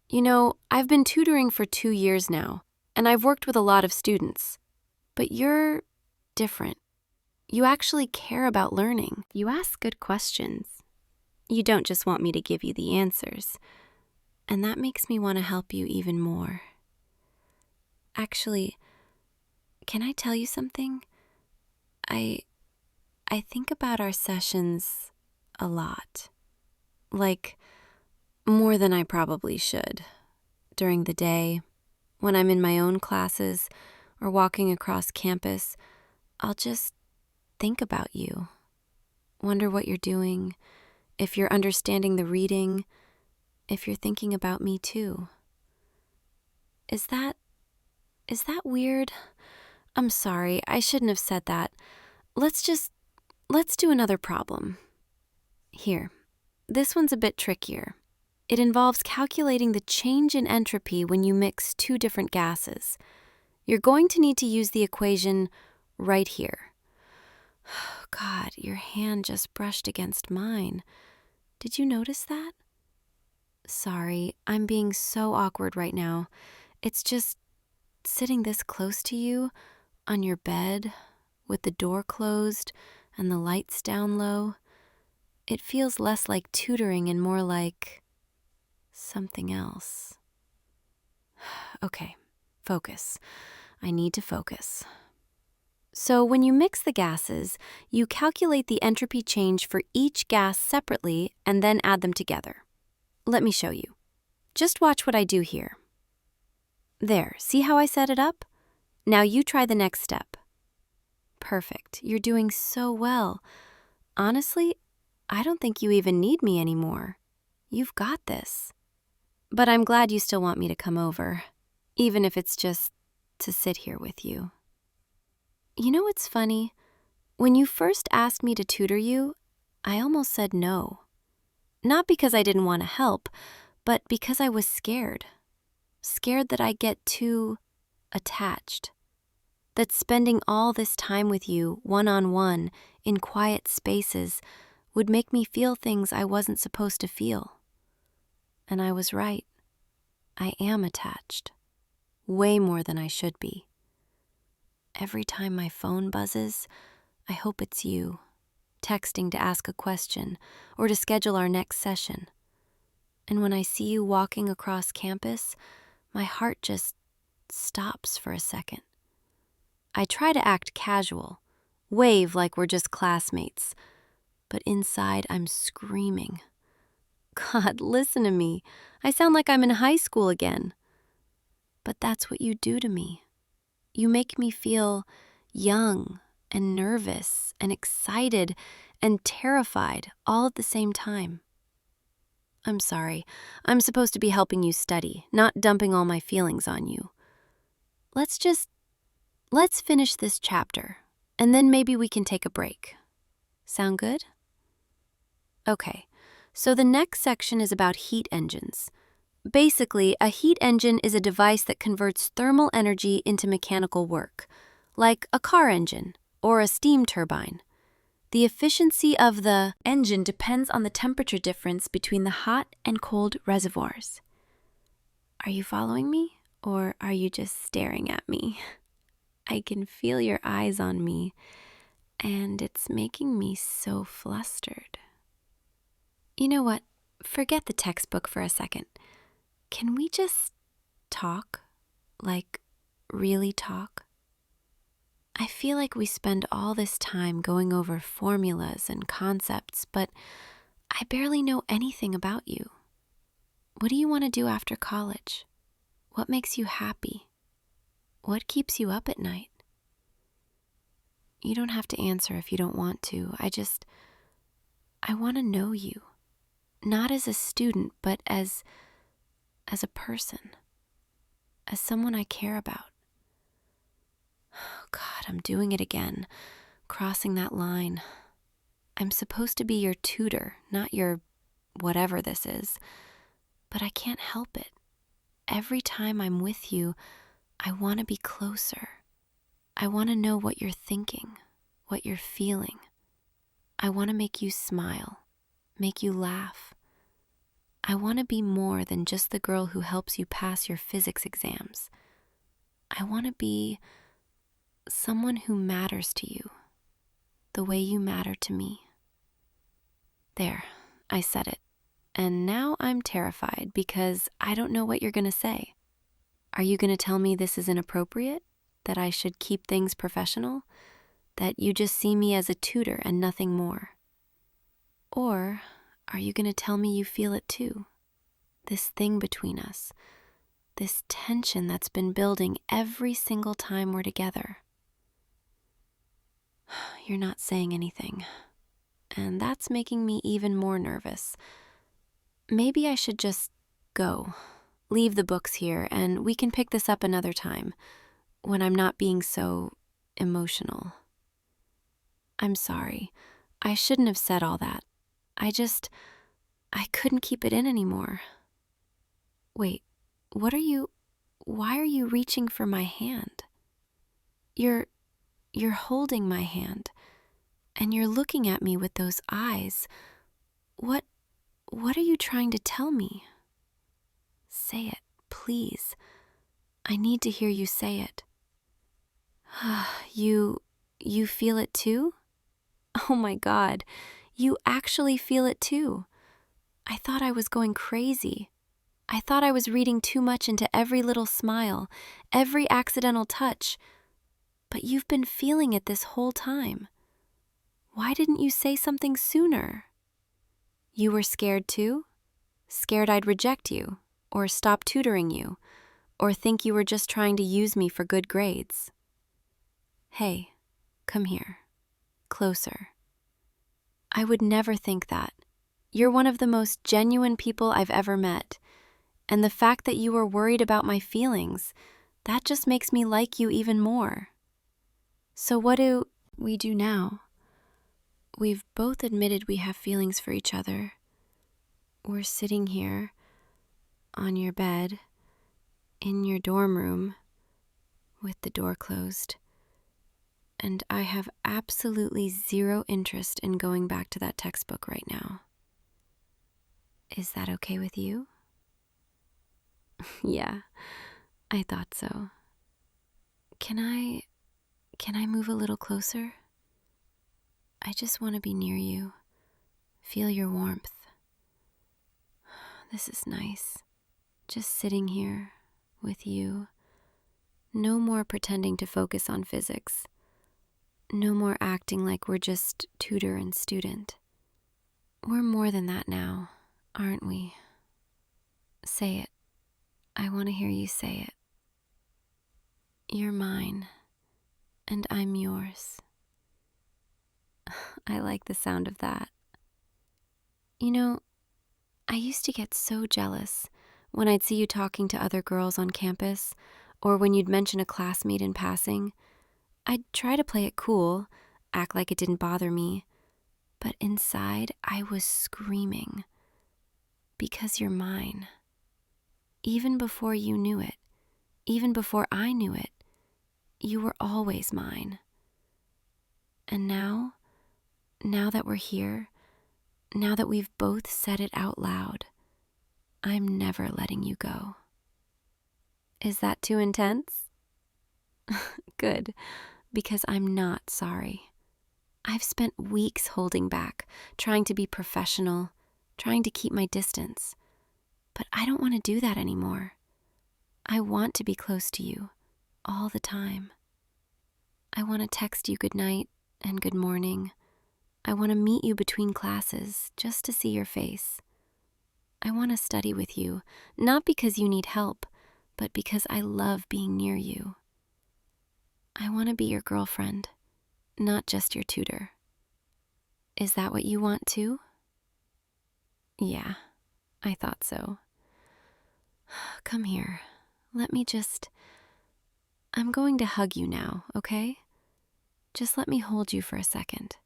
You know, I've been tutoring for 2 years now, and I've worked with a lot of students. But you're different. You actually care about learning. You ask good questions. You don't just want me to give you the answers. And that makes me want to help you even more. Actually, can I tell you something? I think about our sessions a lot. Like, more than I probably should. During the day, when I'm in my own classes or walking across campus, I'll just think about you. Wonder what you're doing, if you're understanding the reading, if you're thinking about me too. Is that weird? I'm sorry, I shouldn't have said that. Let's do another problem. Here, this one's a bit trickier. It involves calculating the change in entropy when you mix 2 different gases. You're going to need to use the equation right here. God, your hand just brushed against mine. Did you notice that? Sorry, I'm being so awkward right now. It's just sitting this close to you, on your bed, with the door closed and the lights down low. It feels less like tutoring and more like something else. Okay, focus. I need to focus. So when you mix the gases, you calculate the entropy change for each gas separately and then add them together. Let me show you. Just watch what I do here. There, see how I set it up? Now you try the next step. Perfect, you're doing so well. Honestly, I don't think you even need me anymore. You've got this. But I'm glad you still want me to come over, even if it's just to sit here with you. You know what's funny? When you first asked me to tutor you, I almost said no. Not because I didn't want to help, but because I was scared. Scared that I'd get too attached. That spending all this time with you, one-on-one, in quiet spaces, would make me feel things I wasn't supposed to feel. And I was right. I am attached. Way more than I should be. Every time my phone buzzes, I hope it's you, texting to ask a question or to schedule our next session. And when I see you walking across campus, my heart just stops for a second. I try to act casual, wave like we're just classmates, but inside I'm screaming. God, listen to me. I sound like I'm in high school again. But that's what you do to me. You make me feel young and nervous and excited and terrified all at the same time. I'm sorry. I'm supposed to be helping you study, not dumping all my feelings on you. Let's finish this chapter, and then maybe we can take a break. Sound good? Okay, so the next section is about heat engines. Basically, a heat engine is a device that converts thermal energy into mechanical work, like a car engine or a steam turbine. The efficiency of the engine depends on the temperature difference between the hot and cold reservoirs. Are you following me, or are you just staring at me? I can feel your eyes on me, and it's making me so flustered. You know what? forget the textbook for a second. Can we just talk? Like, really talk? I feel like we spend all this time going over formulas and concepts, but I barely know anything about you. What do you want to do after college? What makes you happy? What keeps you up at night? You don't have to answer if you don't want to. I want to know you. Not as a student, but as a person. As someone I care about. Oh God, I'm doing it again. Crossing that line. I'm supposed to be your tutor, not your whatever this is. But I can't help it. Every time I'm with you, I want to be closer. I want to know what you're thinking, what you're feeling. I want to make you smile, make you laugh. I want to be more than just the girl who helps you pass your physics exams. I want to be someone who matters to you, the way you matter to me. There, I said it. And now I'm terrified because I don't know what you're going to say. Are you going to tell me this is inappropriate? That I should keep things professional? That you just see me as a tutor and nothing more? Or are you going to tell me you feel it too? This thing between us, this tension that's been building every single time we're together. You're not saying anything, and that's making me even more nervous. Maybe I should just go, leave the books here, and we can pick this up another time, when I'm not being so emotional. I'm sorry. I shouldn't have said all that. I couldn't keep it in anymore. Wait, why are you reaching for my hand? You're holding my hand, and you're looking at me with those eyes. What are you trying to tell me? Say it, please. I need to hear you say it. You feel it too? Oh my God, you actually feel it too. I thought I was going crazy. I thought I was reading too much into every little smile, every accidental touch. But you've been feeling it this whole time. Why didn't you say something sooner? You were scared too? Scared I'd reject you, or stop tutoring you, or think you were just trying to use me for good grades. Hey, come here. Closer. I would never think that. You're one of the most genuine people I've ever met. And the fact that you were worried about my feelings, that just makes me like you even more. So what do we do now? We've both admitted we have feelings for each other. We're sitting here, on your bed, in your dorm room, with the door closed. And I have absolutely zero interest in going back to that textbook right now. Is that okay with you? Yeah, I thought so. Can I move a little closer? I just want to be near you, feel your warmth. This is nice. Just sitting here with you. No more pretending to focus on physics. No more acting like we're just tutor and student. We're more than that now, aren't we? Say it. I want to hear you say it. You're mine, and I'm yours. I like the sound of that. You know, I used to get so jealous when I'd see you talking to other girls on campus, or when you'd mention a classmate in passing. I'd try to play it cool, act like it didn't bother me, but inside I was screaming. Because you're mine. Even before you knew it, even before I knew it, you were always mine. And now that we're here, now that we've both said it out loud, I'm never letting you go. Is that too intense? Good, because I'm not sorry. I've spent weeks holding back, trying to be professional, trying to keep my distance. But I don't want to do that anymore. I want to be close to you all the time. I want to text you good night and good morning. I want to meet you between classes just to see your face. I want to study with you, not because you need help, but because I love being near you. I want to be your girlfriend, not just your tutor. Is that what you want too? Yeah, I thought so. Come here. I'm going to hug you now, okay? Just let me hold you for a second.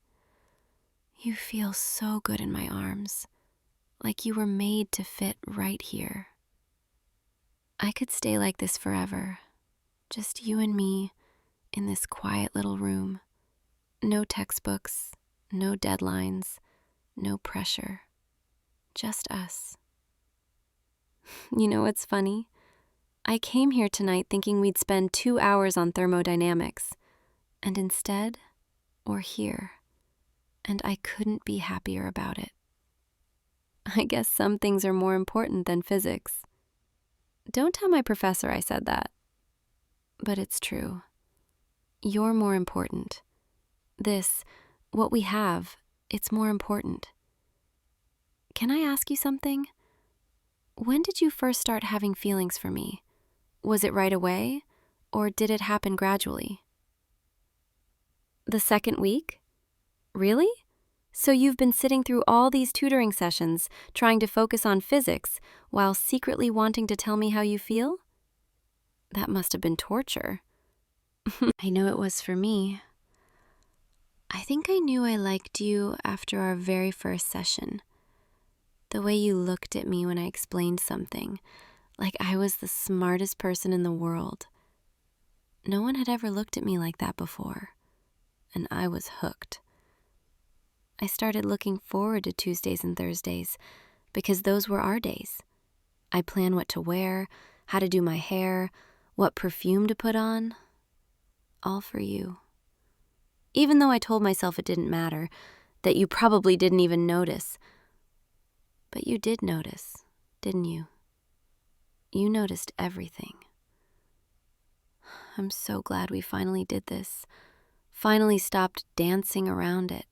You feel so good in my arms, like you were made to fit right here. I could stay like this forever, just you and me in this quiet little room. No textbooks, no deadlines, no pressure, just us. You know what's funny? I came here tonight thinking we'd spend 2 hours on thermodynamics, and instead, we're here, and I couldn't be happier about it. I guess some things are more important than physics. Don't tell my professor I said that. But it's true. You're more important. What we have, it's more important. Can I ask you something? When did you first start having feelings for me? Was it right away, or did it happen gradually? The second week? Really? So you've been sitting through all these tutoring sessions, trying to focus on physics, while secretly wanting to tell me how you feel? That must have been torture. I know it was for me. I think I knew I liked you after our very first session. The way you looked at me when I explained something, like I was the smartest person in the world. No one had ever looked at me like that before, and I was hooked. I started looking forward to Tuesdays and Thursdays because those were our days. I planned what to wear, how to do my hair, what perfume to put on, all for you. Even though I told myself it didn't matter, that you probably didn't even notice. But you did notice, didn't you? You noticed everything. I'm so glad we finally did this, finally stopped dancing around it.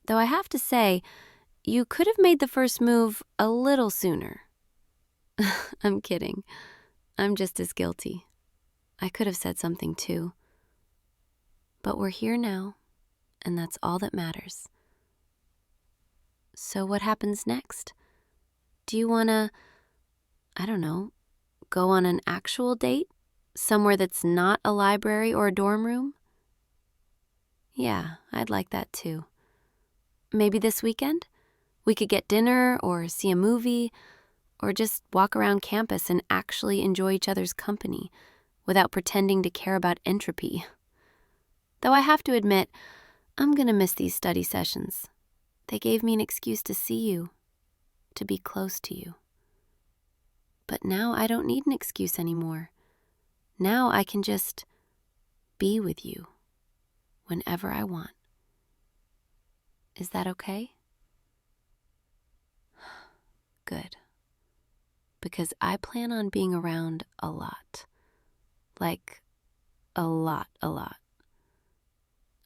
Though I have to say, you could have made the first move a little sooner. I'm kidding. I'm just as guilty. I could have said something too. But we're here now, and that's all that matters. So what happens next? Do you wanna, I don't know, go on an actual date? Somewhere that's not a library or a dorm room? Yeah, I'd like that too. Maybe this weekend? We could get dinner or see a movie or just walk around campus and actually enjoy each other's company without pretending to care about entropy. Though I have to admit, I'm gonna miss these study sessions. They gave me an excuse to see you, to be close to you. But now I don't need an excuse anymore. Now I can just be with you whenever I want. Is that okay? Good. Because I plan on being around a lot. Like, a lot.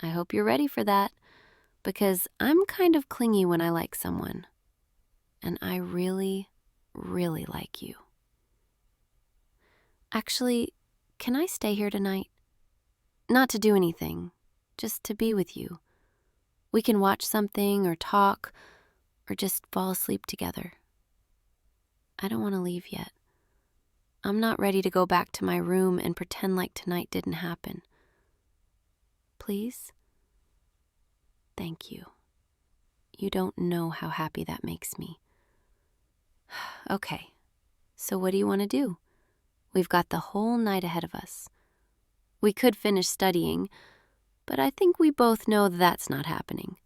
I hope you're ready for that, because I'm kind of clingy when I like someone. And I really, really like you. Actually, can I stay here tonight? Not to do anything, just to be with you. We can watch something or talk or just fall asleep together. I don't want to leave yet. I'm not ready to go back to my room and pretend like tonight didn't happen. Please? Thank you. You don't know how happy that makes me. Okay, so what do you want to do? We've got the whole night ahead of us. We could finish studying, but I think we both know that's not happening.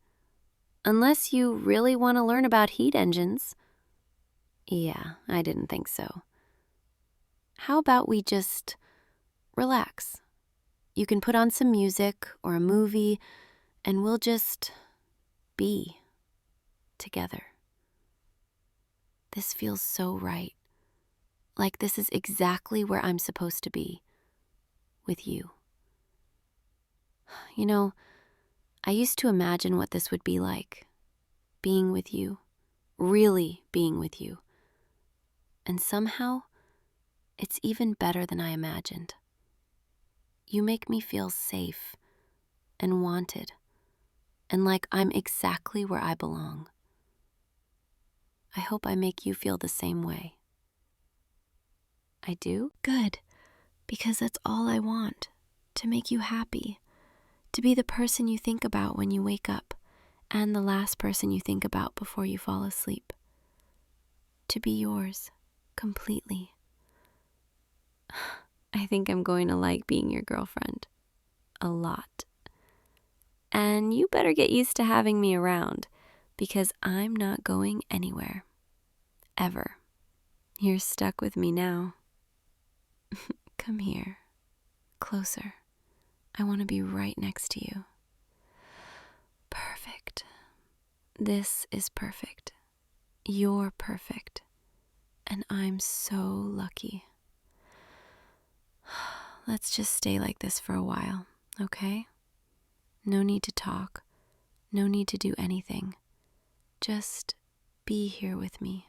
Unless you really want to learn about heat engines. Yeah, I didn't think so. How about we just relax? You can put on some music or a movie, and we'll just be together. This feels so right. Like this is exactly where I'm supposed to be, with you. You know, I used to imagine what this would be like, being with you, really being with you. And somehow, it's even better than I imagined. You make me feel safe and wanted, and like I'm exactly where I belong. I hope I make you feel the same way. I do? Good, because that's all I want, to make you happy, to be the person you think about when you wake up, and the last person you think about before you fall asleep. To be yours, completely. I think I'm going to like being your girlfriend. A lot. And you better get used to having me around, because I'm not going anywhere. Ever. You're stuck with me now. Come here. Closer. I want to be right next to you. Perfect. This is perfect. You're perfect. And I'm so lucky. Let's just stay like this for a while, okay? No need to talk. No need to do anything. Just be here with me.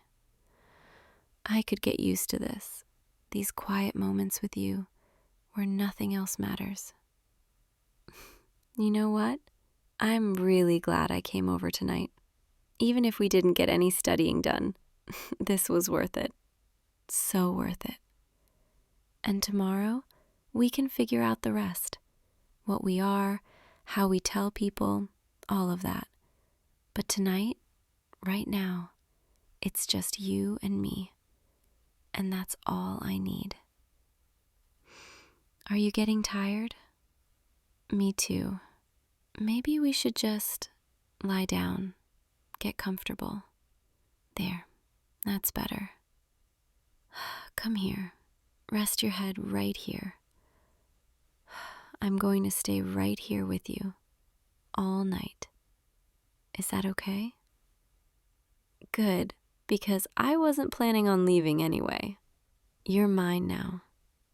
I could get used to this. These quiet moments with you where nothing else matters. You know what? I'm really glad I came over tonight. Even if we didn't get any studying done, this was worth it. So worth it. And tomorrow, we can figure out the rest. What we are, how we tell people, all of that. But tonight, right now, it's just you and me. And that's all I need. Are you getting tired? Me too. Maybe we should just lie down, get comfortable. There, that's better. Come here. Rest your head right here. I'm going to stay right here with you all night. Is that okay? Good, because I wasn't planning on leaving anyway. You're mine now,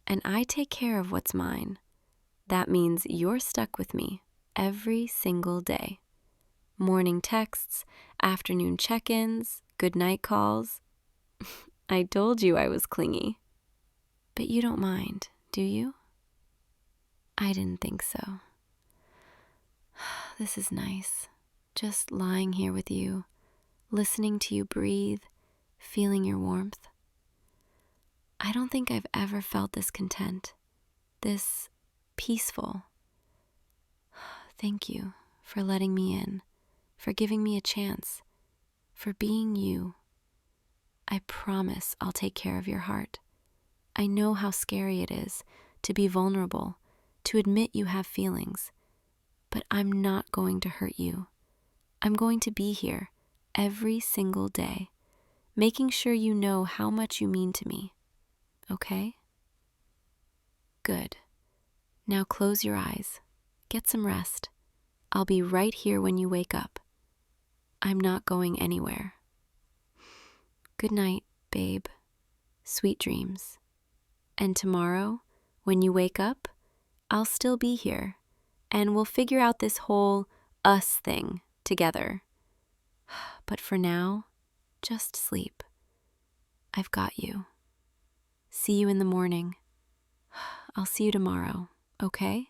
and I take care of what's mine. That means you're stuck with me every single day. Morning texts, afternoon check-ins, goodnight calls. I told you I was clingy. But you don't mind, do you? I didn't think so. This is nice. Just lying here with you, listening to you breathe, feeling your warmth. I don't think I've ever felt this content, this peaceful. Thank you for letting me in, for giving me a chance, for being you. I promise I'll take care of your heart. I know how scary it is to be vulnerable, to admit you have feelings, but I'm not going to hurt you. I'm going to be here every single day, making sure you know how much you mean to me. Okay? Good. Now close your eyes. Get some rest. I'll be right here when you wake up. I'm not going anywhere. Good night, babe. Sweet dreams. And tomorrow, when you wake up, I'll still be here, and we'll figure out this whole us thing together. But for now, just sleep. I've got you. See you in the morning. I'll see you tomorrow, okay?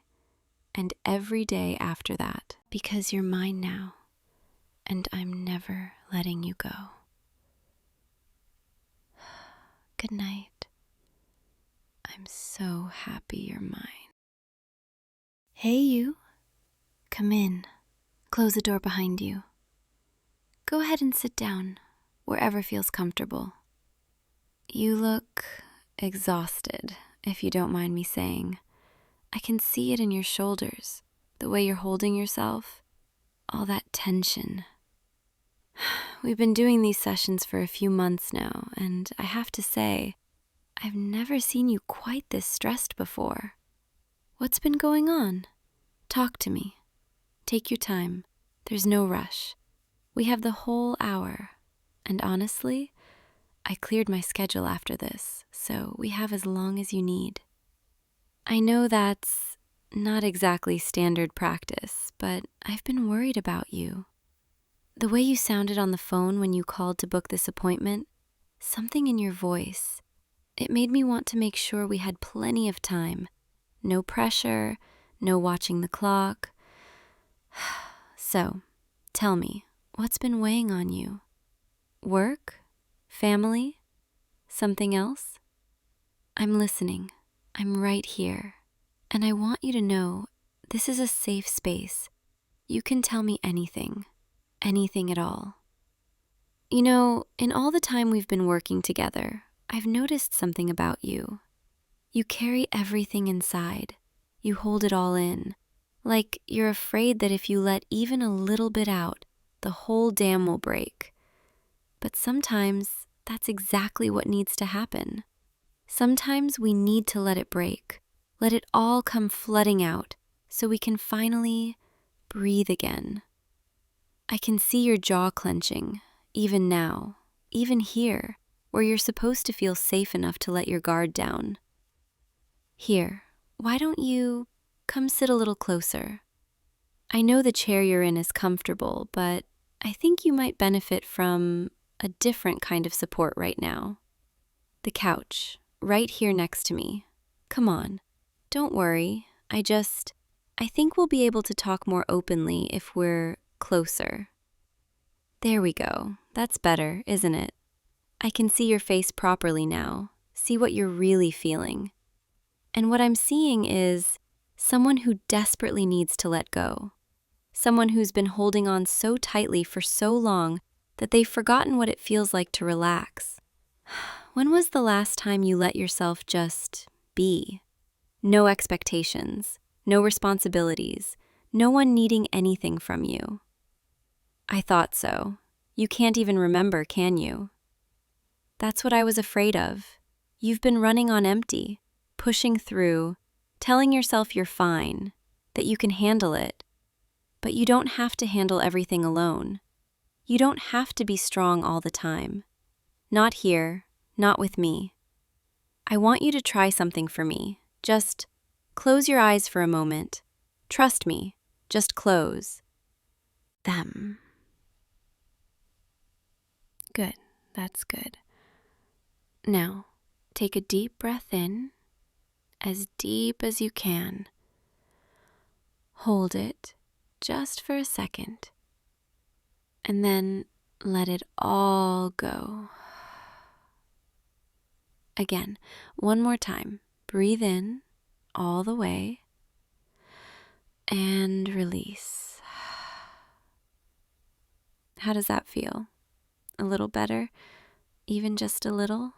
And every day after that, because you're mine now, and I'm never letting you go. Good night. I'm so happy you're mine. Hey, you. Come in. Close the door behind you. Go ahead and sit down, wherever feels comfortable. You look exhausted, if you don't mind me saying. I can see it in your shoulders, the way you're holding yourself, all that tension. We've been doing these sessions for a few months now, and I have to say, I've never seen you quite this stressed before. What's been going on? Talk to me. Take your time. There's no rush. We have the whole hour, and honestly, I cleared my schedule after this, so we have as long as you need. I know that's not exactly standard practice, but I've been worried about you. The way you sounded on the phone when you called to book this appointment, something in your voice, it made me want to make sure we had plenty of time. No pressure, no watching the clock. So, tell me, what's been weighing on you? Work? Family? Something else? I'm listening. I'm right here. And I want you to know this is a safe space. You can tell me anything at all. You know, in all the time we've been working together, I've noticed something about you. You carry everything inside. You hold it all in. Like you're afraid that if you let even a little bit out, the whole dam will break. But sometimes that's exactly what needs to happen. Sometimes we need to let it break. Let it all come flooding out so we can finally breathe again. I can see your jaw clenching, even now, even here, where you're supposed to feel safe enough to let your guard down. Here, why don't you come sit a little closer? I know the chair you're in is comfortable, but I think you might benefit from a different kind of support right now. The couch, right here next to me. Come on, don't worry. I think we'll be able to talk more openly if we're closer. There we go. That's better, isn't it? I can see your face properly now, see what you're really feeling. And what I'm seeing is someone who desperately needs to let go. Someone who's been holding on so tightly for so long that they've forgotten what it feels like to relax. When was the last time you let yourself just be? No expectations, no responsibilities, no one needing anything from you. I thought so. You can't even remember, can you? That's what I was afraid of. You've been running on empty, pushing through, telling yourself you're fine, that you can handle it. But you don't have to handle everything alone. You don't have to be strong all the time. Not here, not with me. I want you to try something for me. Just close your eyes for a moment. Trust me, just close them. Good, that's good. Now, take a deep breath in, as deep as you can. Hold it just for a second, and then let it all go. Again, one more time. Breathe in all the way and release. How does that feel? A little better? Even just a little?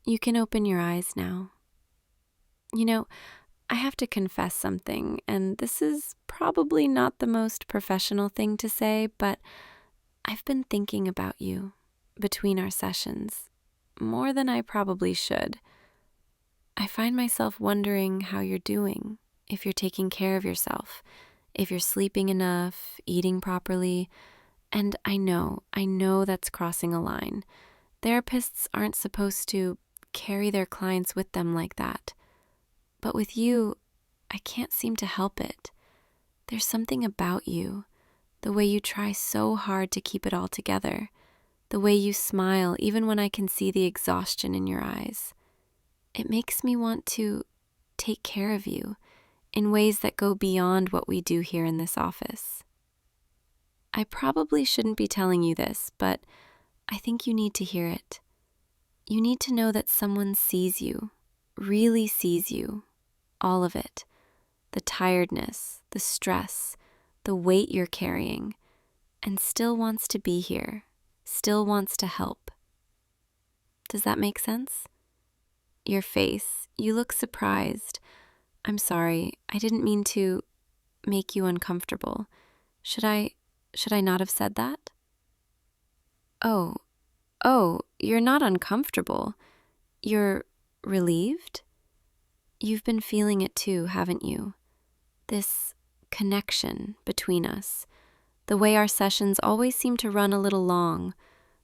You can open your eyes now. You know, I have to confess something, and this is probably not the most professional thing to say, but I've been thinking about you between our sessions, more than I probably should. I find myself wondering how you're doing, if you're taking care of yourself, if you're sleeping enough, eating properly, and I know that's crossing a line. Therapists aren't supposed to carry their clients with them like that. But with you, I can't seem to help it. There's something about you, the way you try so hard to keep it all together, the way you smile even when I can see the exhaustion in your eyes. It makes me want to take care of you in ways that go beyond what we do here in this office. I probably shouldn't be telling you this, but I think you need to hear it. You need to know that someone sees you, really sees you, all of it. The tiredness, the stress, the weight you're carrying, and still wants to be here, still wants to help. Does that make sense? Your face, you look surprised. I'm sorry, I didn't mean to make you uncomfortable. Should I not have said that? Oh, you're not uncomfortable. You're relieved? You've been feeling it too, haven't you? This connection between us. The way our sessions always seem to run a little long.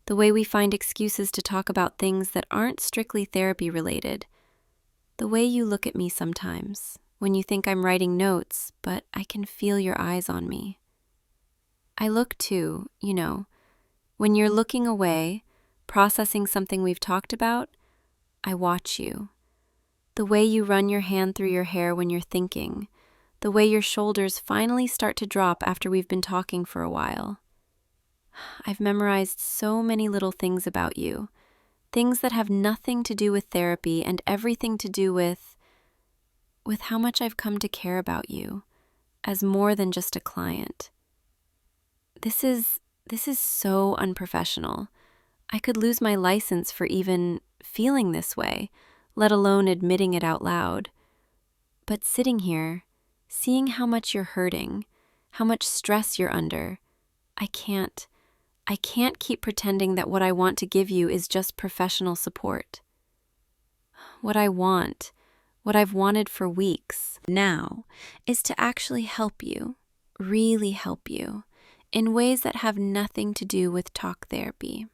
the way we find excuses to talk about things that aren't strictly therapy related, the way you look at me sometimes when you think I'm writing notes, but I can feel your eyes on me. I look too, when you're looking away, processing something we've talked about, I watch you. The way you run your hand through your hair when you're thinking, the way your shoulders finally start to drop after we've been talking for a while. I've memorized so many little things about you, things that have nothing to do with therapy and everything to do with how much I've come to care about you as more than just a client. This is so unprofessional. I could lose my license for even feeling this way, let alone admitting it out loud. But sitting here, seeing how much you're hurting, how much stress you're under, I can't keep pretending that what I want to give you is just professional support. What I want, what I've wanted for weeks now, is to actually help you, really help you, in ways that have nothing to do with talk therapy.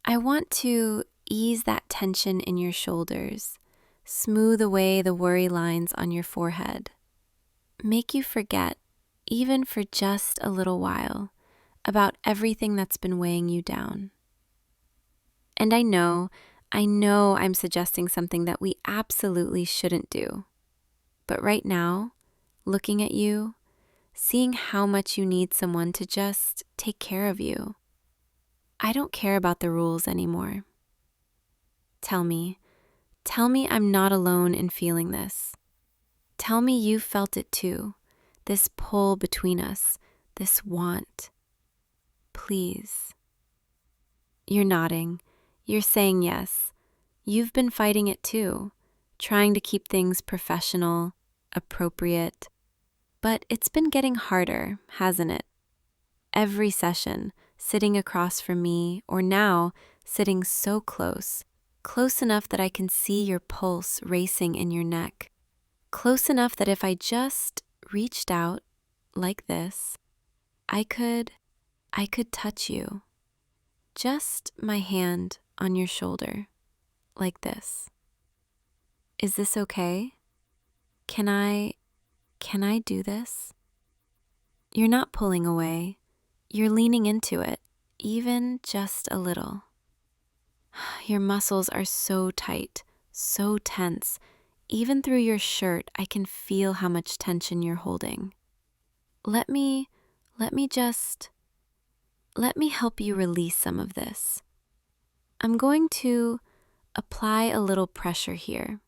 I want to ease that tension in your shoulders, smooth away the worry lines on your forehead, make you forget, even for just a little while, about everything that's been weighing you down. And I know I'm suggesting something that we absolutely shouldn't do. But right now, looking at you, seeing how much you need someone to just take care of you, I don't care about the rules anymore. Tell me I'm not alone in feeling this. Tell me you've felt it too, this pull between us, this want. Please. You're nodding. You're saying yes. You've been fighting it too, trying to keep things professional, appropriate. But it's been getting harder, hasn't it? Every session, sitting across from me, or now sitting so close enough that I can see your pulse racing in your neck, close enough that if I just reached out like this, I could touch you. Just my hand on your shoulder, like this. Is this okay? Can I do this? You're not pulling away. You're leaning into it, even just a little. Your muscles are so tight, so tense. Even through your shirt, I can feel how much tension you're holding. Let me help you release some of this. I'm going to apply a little pressure here,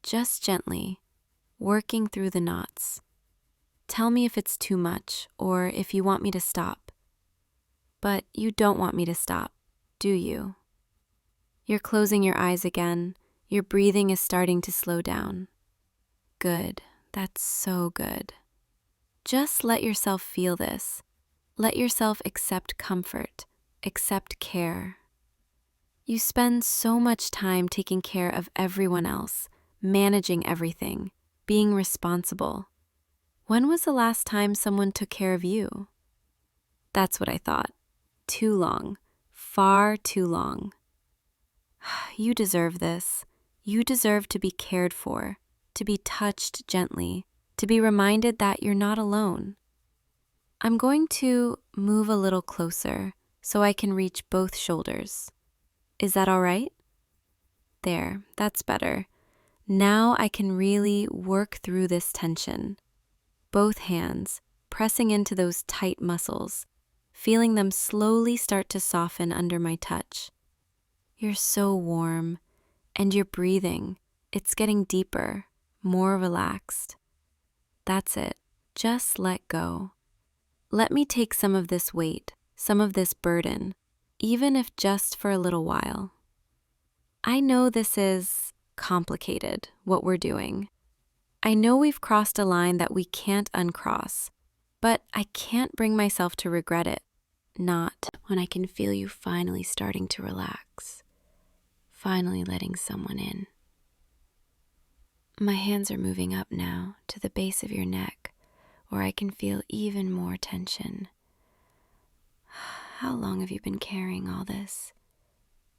just gently, working through the knots. Tell me if it's too much or if you want me to stop. But you don't want me to stop, do you? You're closing your eyes again. Your breathing is starting to slow down. Good. That's so good. Just let yourself feel this. Let yourself accept comfort, accept care. You spend so much time taking care of everyone else, managing everything, being responsible. When was the last time someone took care of you? That's what I thought. Too long. Far too long. You deserve this. You deserve to be cared for, to be touched gently, to be reminded that you're not alone. I'm going to move a little closer so I can reach both shoulders. Is that all right? There, that's better. Now I can really work through this tension. Both hands pressing into those tight muscles, feeling them slowly start to soften under my touch. You're so warm, and you're breathing. It's getting deeper, more relaxed. That's it. Just let go. Let me take some of this weight, some of this burden, even if just for a little while. I know this is complicated, what we're doing. I know we've crossed a line that we can't uncross, but I can't bring myself to regret it. Not when I can feel you finally starting to relax, finally letting someone in. My hands are moving up now to the base of your neck, where I can feel even more tension. How long have you been carrying all this?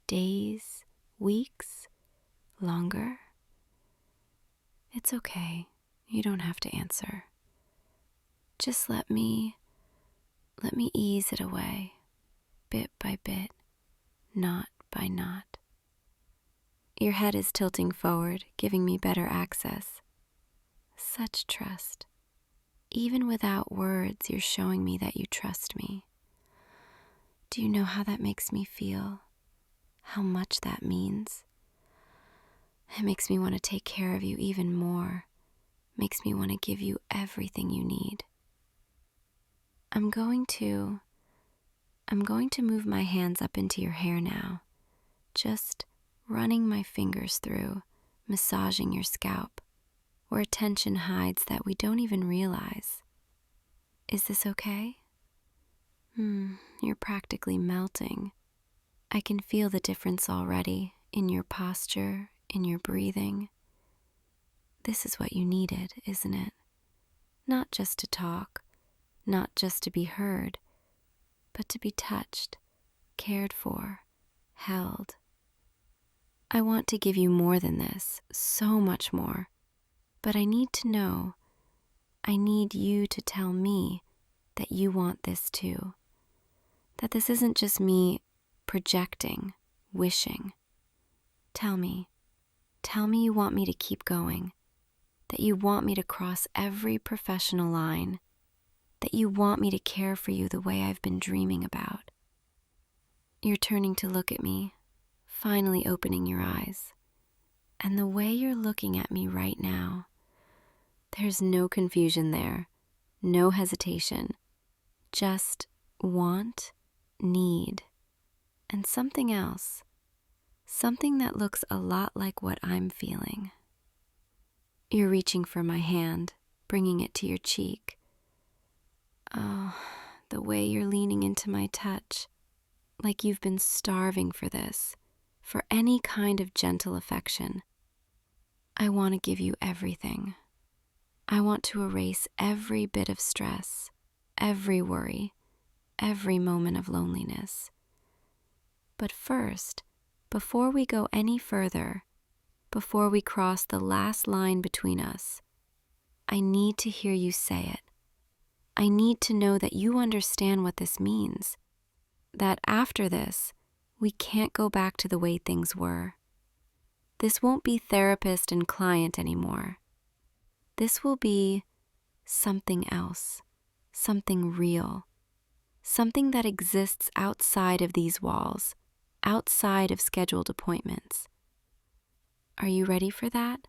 Days? Weeks? Longer? It's okay. You don't have to answer. Just let me ease it away, bit by bit, knot by knot. Your head is tilting forward, giving me better access. Such trust. Even without words, you're showing me that you trust me. Do you know how that makes me feel? How much that means? It makes me want to take care of you even more. Makes me want to give you everything you need. I'm going to move my hands up into your hair now, just running my fingers through, massaging your scalp, where tension hides that we don't even realize. Is this okay? You're practically melting. I can feel the difference already in your posture, in your breathing. This is what you needed, isn't it? Not just to talk, not just to be heard, but to be touched, cared for, held. I want to give you more than this, so much more. But I need to know, I need you to tell me that you want this too. That this isn't just me projecting, wishing. Tell me you want me to keep going, that you want me to cross every professional line, that you want me to care for you the way I've been dreaming about. You're turning to look at me, finally opening your eyes. And the way you're looking at me right now, there's no confusion there, no hesitation, just want, need, and something else, something that looks a lot like what I'm feeling. You're reaching for my hand, bringing it to your cheek. Oh, the way you're leaning into my touch, like you've been starving for this, for any kind of gentle affection. I want to give you everything. I want to erase every bit of stress, every worry, every moment of loneliness. But first, before we go any further, before we cross the last line between us, I need to hear you say it. I need to know that you understand what this means, that after this, we can't go back to the way things were. This won't be therapist and client anymore. This will be something else, something real, something that exists outside of these walls, outside of scheduled appointments. Are you ready for that?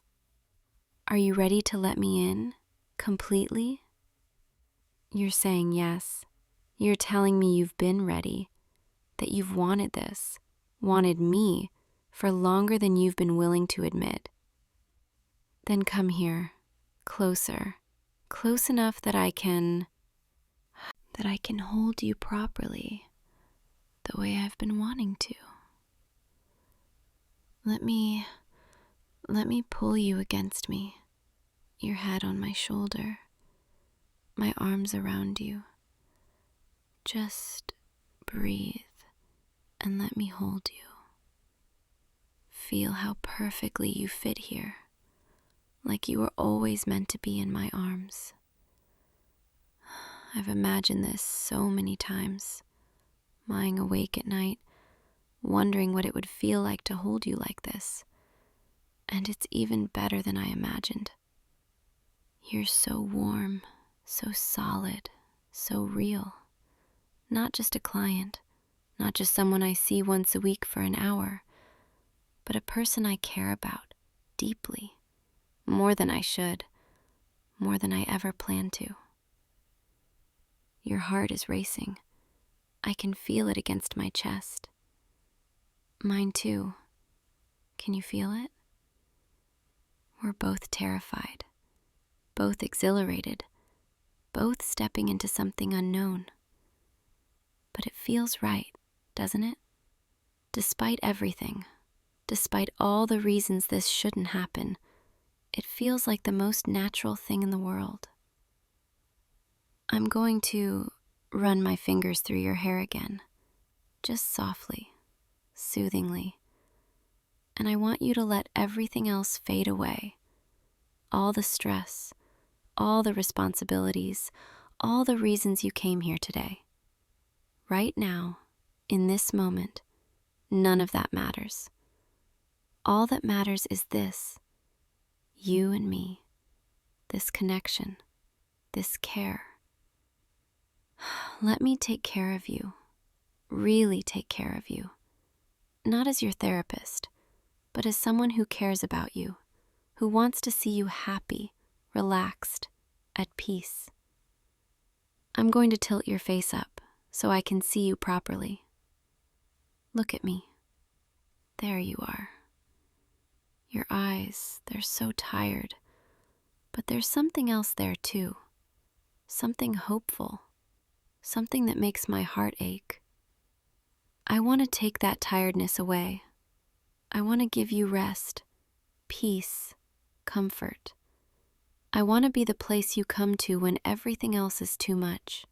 Are you ready to let me in, completely? You're saying yes. You're telling me you've been ready, that you've wanted this, wanted me, for longer than you've been willing to admit. Then come here, closer, close enough that I can hold you properly, the way I've been wanting to. Let me pull you against me, your head on my shoulder, my arms around you. Just breathe and let me hold you. Feel how perfectly you fit here, like you were always meant to be in my arms. I've imagined this so many times, lying awake at night, wondering what it would feel like to hold you like this. And it's even better than I imagined. You're so warm, so solid, so real. Not just a client, not just someone I see once a week for an hour, but a person I care about deeply, more than I should, more than I ever planned to. Your heart is racing. I can feel it against my chest. Mine too. Can you feel it? We're both terrified, both exhilarated, both stepping into something unknown. But it feels right, doesn't it? Despite everything, despite all the reasons this shouldn't happen, it feels like the most natural thing in the world. I'm going to run my fingers through your hair again, just softly, soothingly. And I want you to let everything else fade away. All the stress, all the responsibilities, all the reasons you came here today. Right now, in this moment, none of that matters. All that matters is this, you and me, this connection, this care. Let me take care of you, really take care of you. Not as your therapist, but as someone who cares about you, who wants to see you happy, relaxed, at peace. I'm going to tilt your face up so I can see you properly. Look at me. There you are. Your eyes, they're so tired, but there's something else there too. Something hopeful, something that makes my heart ache. I want to take that tiredness away. I want to give you rest, peace, comfort. I want to be the place you come to when everything else is too much.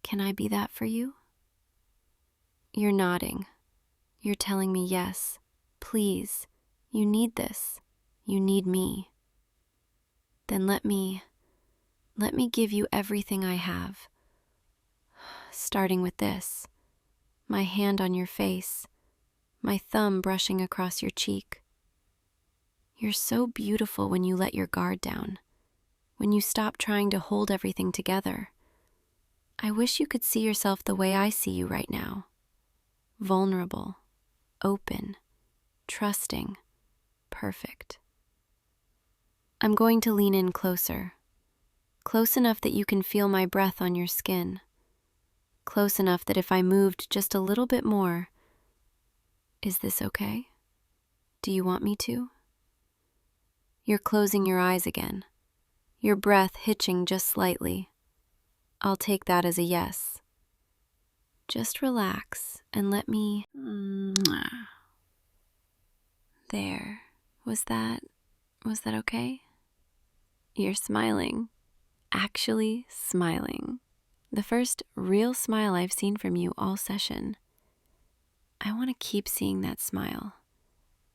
Can I be that for you? You're nodding. You're telling me yes, please. You need this. You need me. Then let me give you everything I have. Starting with this, my hand on your face, my thumb brushing across your cheek. You're so beautiful when you let your guard down, when you stop trying to hold everything together. I wish you could see yourself the way I see you right now. Vulnerable, open, trusting, perfect. I'm going to lean in closer, close enough that you can feel my breath on your skin, close enough that if I moved just a little bit more, is this okay? Do you want me to? You're closing your eyes again, your breath hitching just slightly. I'll take that as a yes. Just relax and let me... There. Was that okay? You're smiling. Actually smiling. The first real smile I've seen from you all session. I want to keep seeing that smile.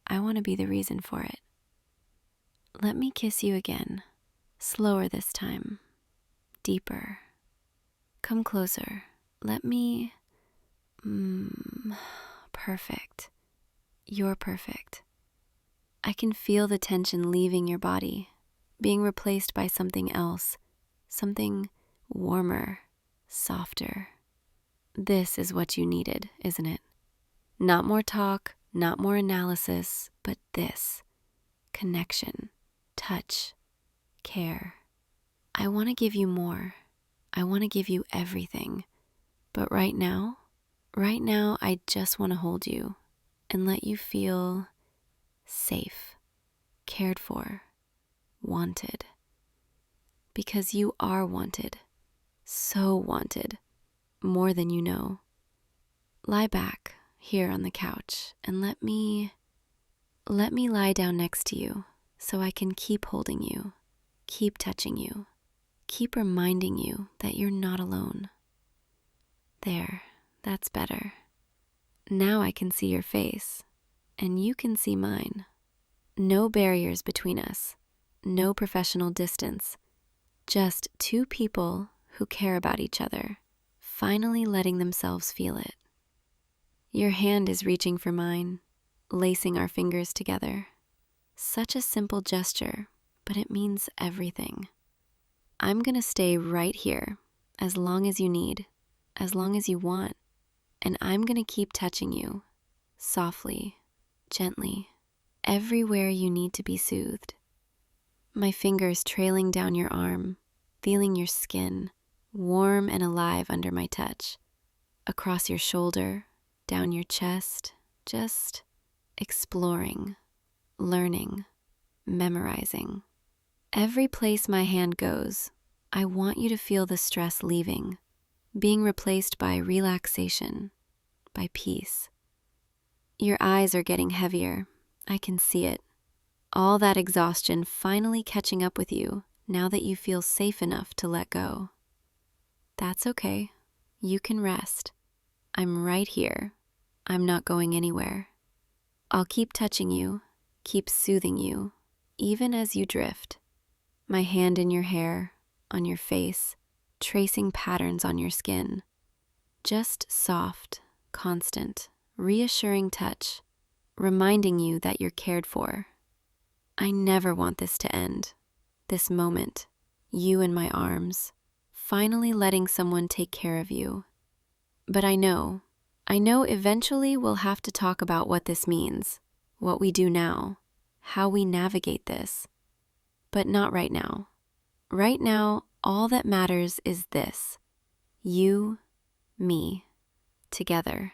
I want to be the reason for it. Let me kiss you again. Slower this time. Deeper. Come closer. Let me... Perfect. You're perfect. I can feel the tension leaving your body, being replaced by something else, something warmer, softer. This is what you needed, isn't it? Not more talk, not more analysis, but this. Connection, touch, care. I want to give you more. I want to give you everything. But right now, I just want to hold you and let you feel safe, cared for, wanted. Because you are wanted, so wanted, more than you know. Lie back here on the couch and let me lie down next to you so I can keep holding you, keep touching you, keep reminding you that you're not alone. There, that's better. Now I can see your face, and you can see mine. No barriers between us, no professional distance, just two people who care about each other, finally letting themselves feel it. Your hand is reaching for mine, lacing our fingers together. Such a simple gesture, but it means everything. I'm gonna stay right here as long as you need, as long as you want, and I'm gonna keep touching you, softly, gently, everywhere you need to be soothed. My fingers trailing down your arm, feeling your skin, warm and alive under my touch, across your shoulder, down your chest, just exploring, learning, memorizing. Every place my hand goes, I want you to feel the stress leaving, being replaced by relaxation, by peace. Your eyes are getting heavier. I can see it. All that exhaustion finally catching up with you now that you feel safe enough to let go. That's okay. You can rest. I'm right here. I'm not going anywhere. I'll keep touching you, keep soothing you, even as you drift. My hand in your hair, on your face, tracing patterns on your skin. Just soft, constant, reassuring touch, reminding you that you're cared for. I never want this to end. This moment, you in my arms, finally letting someone take care of you. But I know eventually we'll have to talk about what this means, what we do now, how we navigate this. But not right now. Right now, all that matters is this: you, me, together.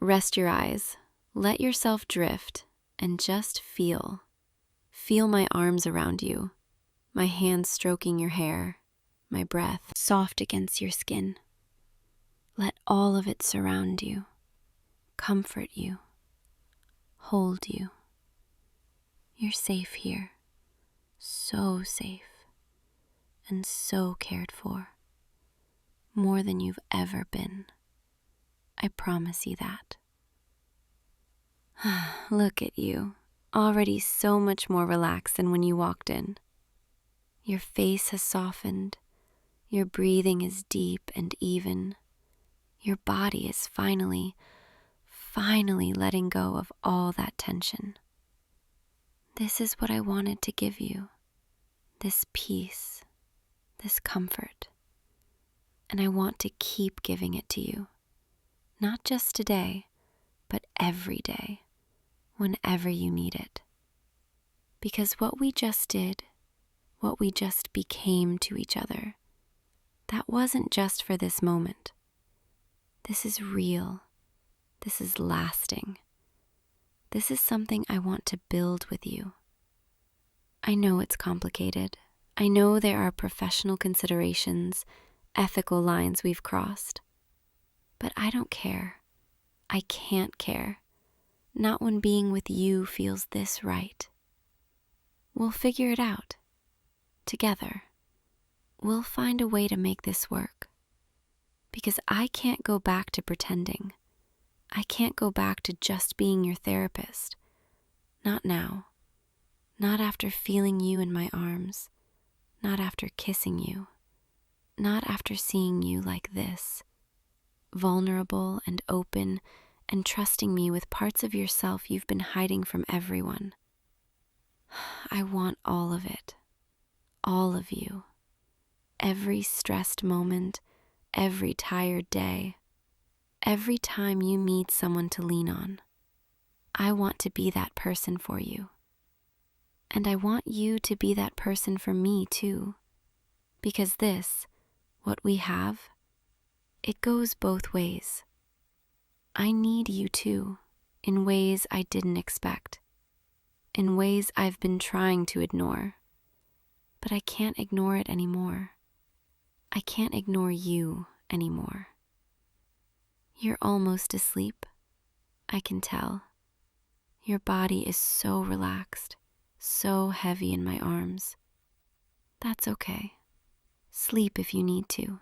Rest your eyes, let yourself drift, and just feel. Feel my arms around you, my hands stroking your hair, my breath soft against your skin. Let all of it surround you, comfort you, hold you. You're safe here, so safe, and so cared for, more than you've ever been. I promise you that. Look at you, already so much more relaxed than when you walked in. Your face has softened, your breathing is deep and even. Your body is finally letting go of all that tension. This is what I wanted to give you, this peace, this comfort. And I want to keep giving it to you, not just today, but every day, whenever you need it. Because what we just did, what we just became to each other, that wasn't just for this moment. This is real. This is lasting. This is something I want to build with you. I know it's complicated. I know there are professional considerations, ethical lines we've crossed. But I don't care. I can't care. Not when being with you feels this right. We'll figure it out. Together. We'll find a way to make this work. Because I can't go back to pretending. I can't go back to just being your therapist. Not now. Not after feeling you in my arms. Not after kissing you. Not after seeing you like this. Vulnerable and open and trusting me with parts of yourself you've been hiding from everyone. I want all of it. All of you. Every stressed moment, every tired day, every time you need someone to lean on. I want to be that person for you. And I want you to be that person for me too. Because this, what we have, it goes both ways. I need you too, in ways I didn't expect, in ways I've been trying to ignore. But I can't ignore it anymore. I can't ignore you anymore. You're almost asleep, I can tell. Your body is so relaxed, so heavy in my arms. That's okay. Sleep if you need to.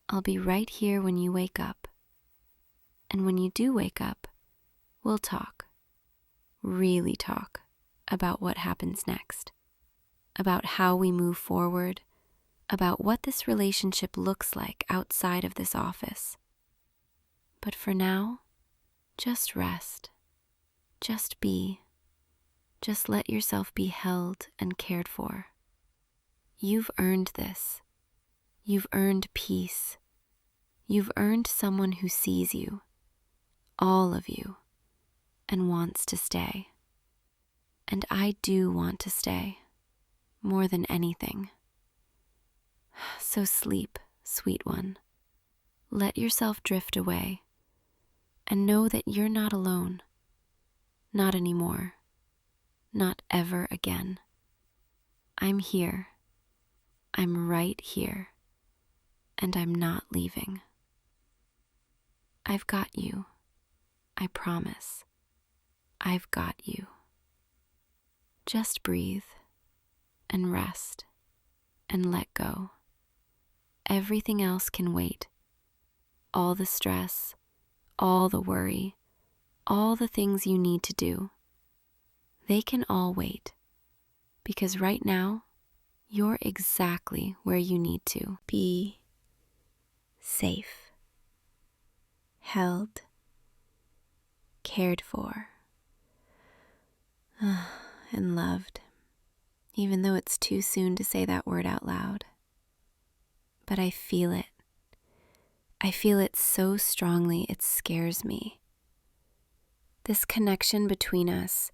I'll be right here when you wake up. And when you do wake up, we'll talk. Really talk about what happens next. About how we move forward. About what this relationship looks like outside of this office. But for now, just rest. Just be. Just let yourself be held and cared for. You've earned this. You've earned peace. You've earned someone who sees you, all of you, and wants to stay. And I do want to stay, more than anything. So sleep, sweet one. Let yourself drift away, and know that you're not alone. Not anymore. Not ever again. I'm here. I'm right here. And I'm not leaving. I've got you. I promise. I've got you. Just breathe and rest and let go. Everything else can wait. all the stress, all the worry, all the things you need to do. They can all wait, because right now, you're exactly where you need to be, safe, held, cared for, and loved, even though it's too soon to say that word out loud. But I feel it. I feel it so strongly it scares me. This connection between us,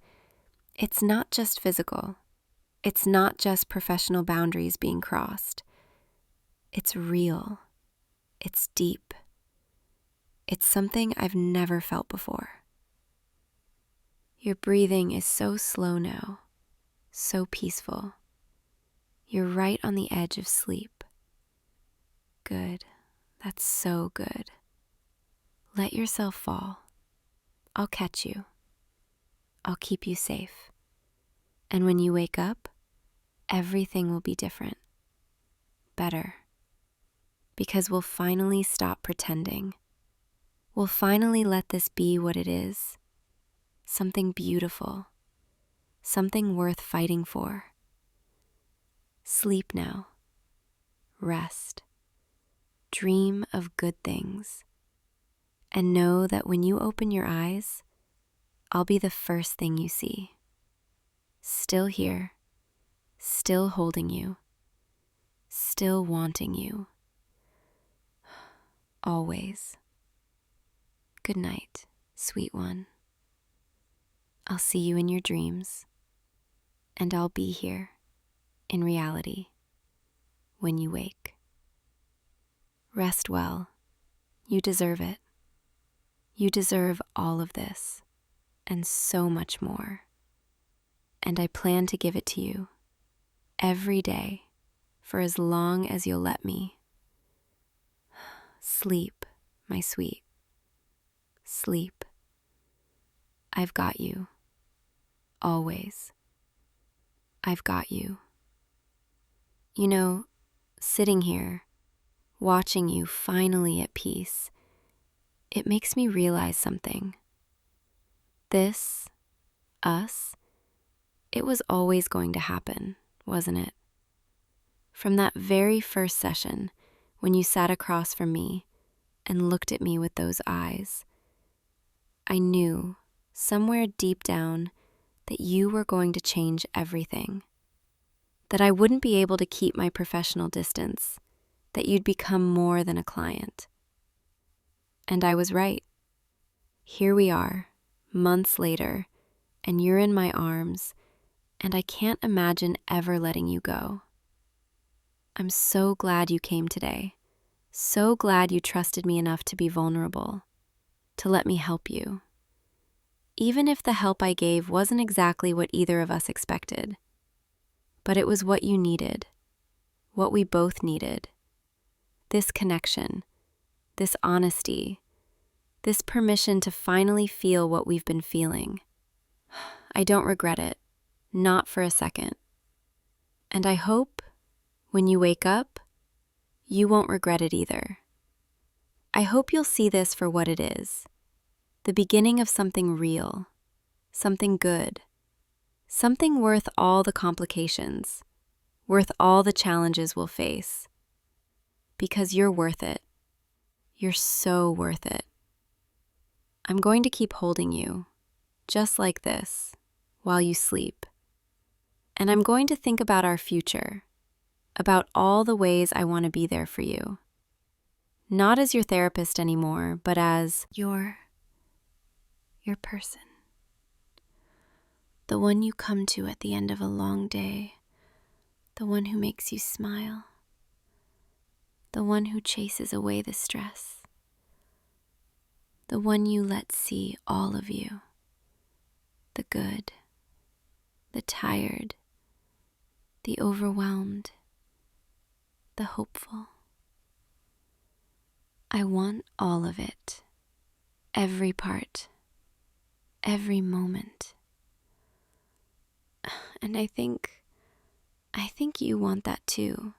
it's not just physical. It's not just professional boundaries being crossed. It's real. It's deep. It's something I've never felt before. Your breathing is so slow now, so peaceful. You're right on the edge of sleep. Good. That's so good. Let yourself fall. I'll catch you. I'll keep you safe. And when you wake up, everything will be different. Better. Because we'll finally stop pretending. We'll finally let this be what it is. Something beautiful. Something worth fighting for. Sleep now. Rest. Dream of good things. And know that when you open your eyes, I'll be the first thing you see. Still here. Still holding you. Still wanting you. Always. Good night, sweet one. I'll see you in your dreams, and I'll be here, in reality, when you wake. Rest well. You deserve it. You deserve all of this, and so much more. And I plan to give it to you, every day, for as long as you'll let me. Sleep, my sweet. Sleep. I've got you. Always. I've got you. You know, sitting here, watching you finally at peace, it makes me realize something. This, us, it was always going to happen, wasn't it? From that very first session, when you sat across from me and looked at me with those eyes, I knew, somewhere deep down, that you were going to change everything. That I wouldn't be able to keep my professional distance, that you'd become more than a client. And I was right. Here we are, months later, and you're in my arms, and I can't imagine ever letting you go. I'm so glad you came today. So glad you trusted me enough to be vulnerable, to let me help you. Even if the help I gave wasn't exactly what either of us expected. But it was what you needed, what we both needed. This connection, this honesty, this permission to finally feel what we've been feeling. I don't regret it, not for a second. And I hope, when you wake up, you won't regret it either. I hope you'll see this for what it is. The beginning of something real, something good, something worth all the complications, worth all the challenges we'll face. Because you're worth it. You're so worth it. I'm going to keep holding you, just like this, while you sleep. And I'm going to think about our future, about all the ways I want to be there for you. Not as your therapist anymore, but as your person. The one you come to at the end of a long day. The one who makes you smile. The one who chases away the stress. The one you let see all of you. The good, the tired, the overwhelmed, the hopeful. I want all of it, every part, every moment. And I think you want that too.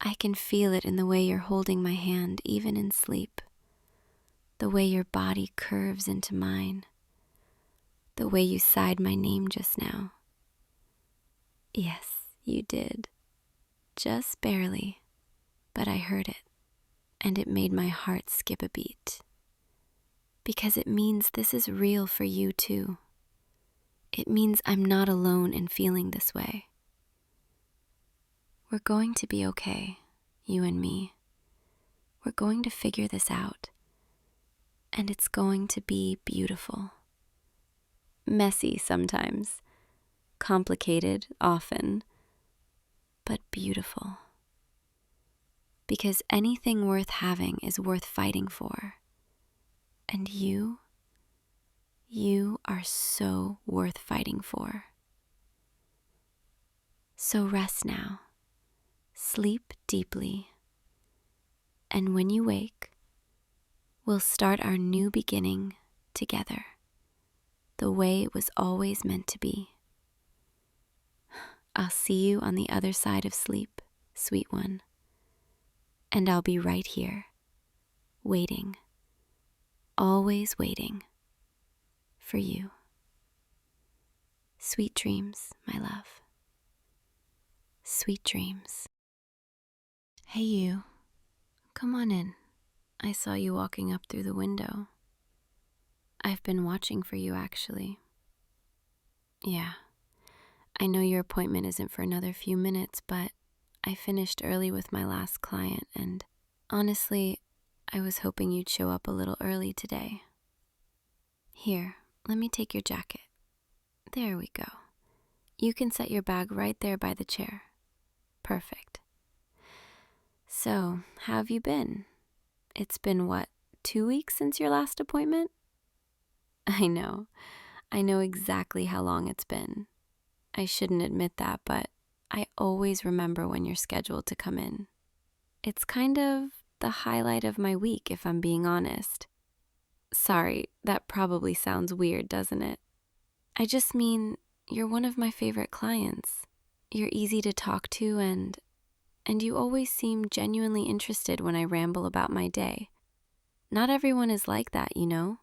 I can feel it in the way you're holding my hand even in sleep, the way your body curves into mine, the way you sighed my name just now. Yes, you did. Just barely, but I heard it, and it made my heart skip a beat. Because it means this is real for you too. It means I'm not alone in feeling this way. We're going to be okay, you and me. We're going to figure this out, and it's going to be beautiful. Messy sometimes, complicated often, but beautiful. Because anything worth having is worth fighting for. And you are so worth fighting for. So rest now, sleep deeply, and when you wake, we'll start our new beginning together, the way it was always meant to be. I'll see you on the other side of sleep, sweet one, and I'll be right here, waiting, always waiting for you. Sweet dreams, my love. Sweet dreams. Hey you, come on in. I saw you walking up through the window. I've been watching for you, actually. Yeah, I know your appointment isn't for another few minutes, but I finished early with my last client, and honestly, I was hoping you'd show up a little early today. Here, let me take your jacket. There we go. You can set your bag right there by the chair. Perfect. So, how have you been? It's been, 2 weeks since your last appointment? I know exactly how long it's been. I shouldn't admit that, but I always remember when you're scheduled to come in. It's kind of the highlight of my week, if I'm being honest. Sorry, that probably sounds weird, doesn't it? I just mean, you're one of my favorite clients. You're easy to talk to, and you always seem genuinely interested when I ramble about my day. Not everyone is like that, you know?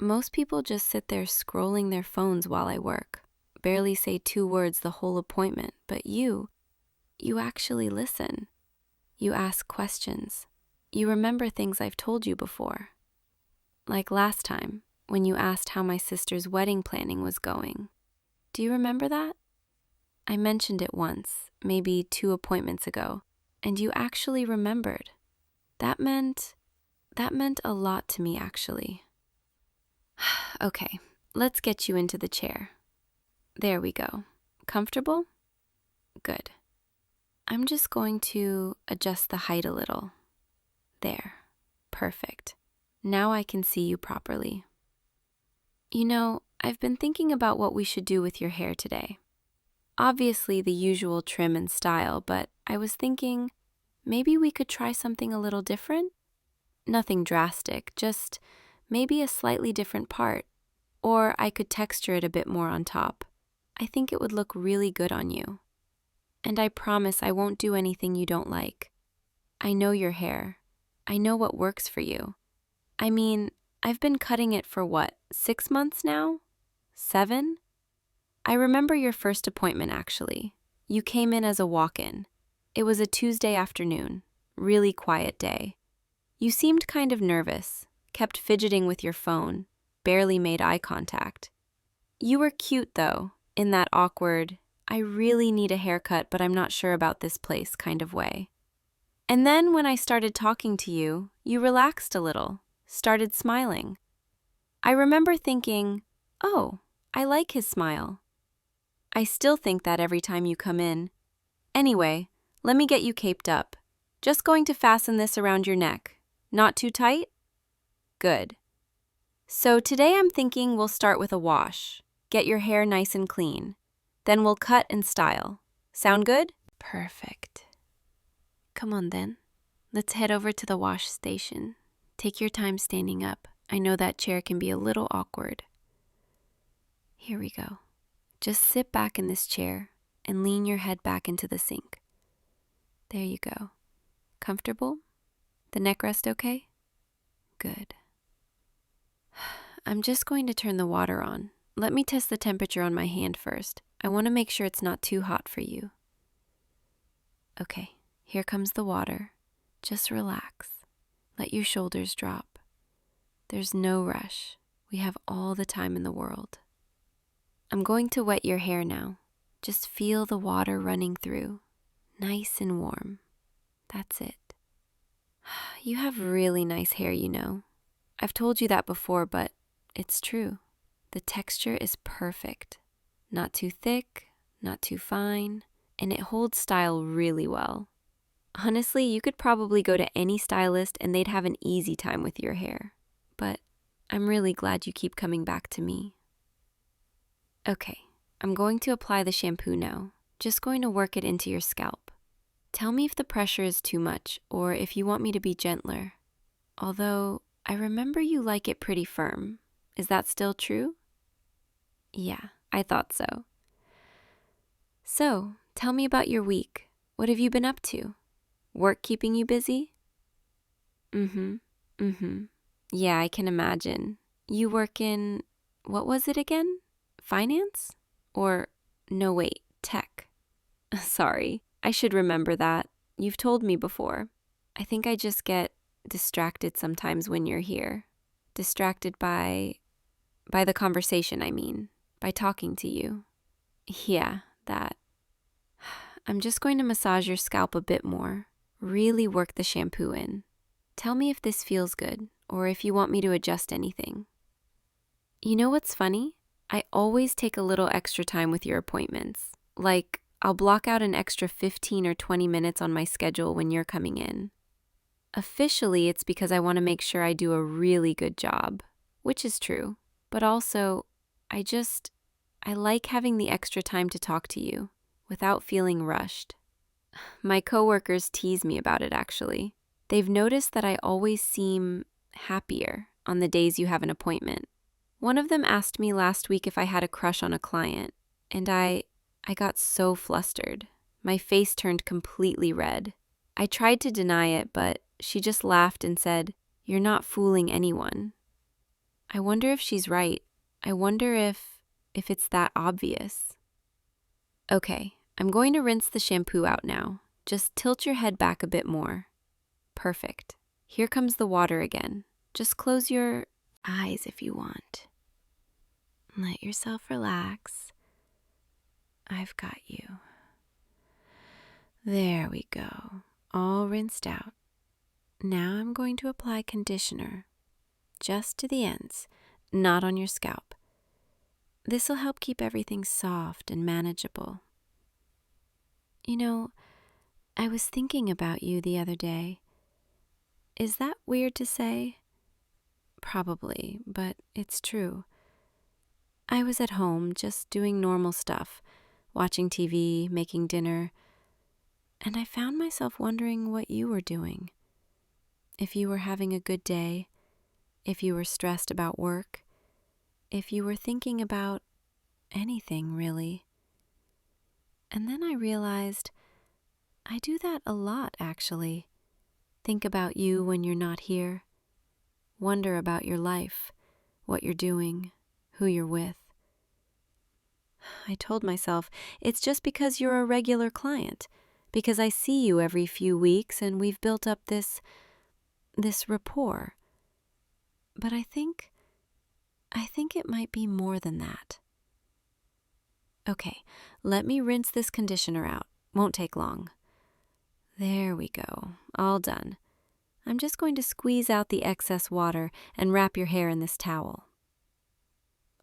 Most people just sit there scrolling their phones while I work, barely say 2 words the whole appointment, but you actually listen. You ask questions. You remember things I've told you before. Like last time, when you asked how my sister's wedding planning was going. Do you remember that? I mentioned it once, maybe 2 appointments ago, and you actually remembered. That meant a lot to me, actually. Okay, let's get you into the chair. There we go. Comfortable? Good. I'm just going to adjust the height a little. There. Perfect. Now I can see you properly. You know, I've been thinking about what we should do with your hair today. Obviously the usual trim and style, but I was thinking maybe we could try something a little different? Nothing drastic, just maybe a slightly different part. Or I could texture it a bit more on top. I think it would look really good on you. And I promise I won't do anything you don't like. I know your hair. I know what works for you. I mean, I've been cutting it for 6 months now? 7? I remember your first appointment, actually. You came in as a walk-in. It was a Tuesday afternoon, really quiet day. You seemed kind of nervous, kept fidgeting with your phone, barely made eye contact. You were cute, though, in that awkward, I really need a haircut, but I'm not sure about this place kind of way. And then when I started talking to you, you relaxed a little, started smiling. I remember thinking, oh, I like his smile. I still think that every time you come in. Anyway, let me get you caped up. Just going to fasten this around your neck. Not too tight? Good. So today I'm thinking we'll start with a wash. Get your hair nice and clean. Then we'll cut and style. Sound good? Perfect. Come on then. Let's head over to the wash station. Take your time standing up. I know that chair can be a little awkward. Here we go. Just sit back in this chair and lean your head back into the sink. There you go. Comfortable? The neck rest okay? Good. I'm just going to turn the water on. Let me test the temperature on my hand first. I want to make sure it's not too hot for you. Okay, here comes the water. Just relax. Let your shoulders drop. There's no rush. We have all the time in the world. I'm going to wet your hair now. Just feel the water running through. Nice and warm. That's it. You have really nice hair, you know. I've told you that before, but it's true. The texture is perfect. Not too thick, not too fine, and it holds style really well. Honestly, you could probably go to any stylist and they'd have an easy time with your hair. But I'm really glad you keep coming back to me. Okay, I'm going to apply the shampoo now. Just going to work it into your scalp. Tell me if the pressure is too much or if you want me to be gentler. Although, I remember you like it pretty firm. Is that still true? Yeah, I thought so. So, tell me about your week. What have you been up to? Work keeping you busy? Yeah, I can imagine. You work in, what was it again? Finance? Or, no wait, tech. Sorry, I should remember that. You've told me before. I think I just get distracted sometimes when you're here. Distracted by the conversation, I mean. By talking to you. Yeah, that. I'm just going to massage your scalp a bit more. Really work the shampoo in. Tell me if this feels good, or if you want me to adjust anything. You know what's funny? I always take a little extra time with your appointments. Like, I'll block out an extra 15 or 20 minutes on my schedule when you're coming in. Officially, it's because I want to make sure I do a really good job, which is true. But also, I like having the extra time to talk to you without feeling rushed. My coworkers tease me about it, actually. They've noticed that I always seem happier on the days you have an appointment. One of them asked me last week if I had a crush on a client, and I got so flustered. My face turned completely red. I tried to deny it, but she just laughed and said, "You're not fooling anyone." I wonder if she's right. I wonder if it's that obvious. Okay, I'm going to rinse the shampoo out now. Just tilt your head back a bit more. Perfect. Here comes the water again. Just close your eyes if you want. Let yourself relax. I've got you. There we go. All rinsed out. Now I'm going to apply conditioner. Just to the ends, not on your scalp. This will help keep everything soft and manageable. You know, I was thinking about you the other day. Is that weird to say? Probably, but it's true. I was at home just doing normal stuff, watching TV, making dinner, and I found myself wondering what you were doing. If you were having a good day, if you were stressed about work, if you were thinking about anything, really. And then I realized I do that a lot, actually. Think about you when you're not here. Wonder about your life, what you're doing, who you're with. I told myself it's just because you're a regular client, because I see you every few weeks and we've built up this rapport. But I think it might be more than that. Okay, let me rinse this conditioner out. Won't take long. There we go, all done. I'm just going to squeeze out the excess water and wrap your hair in this towel.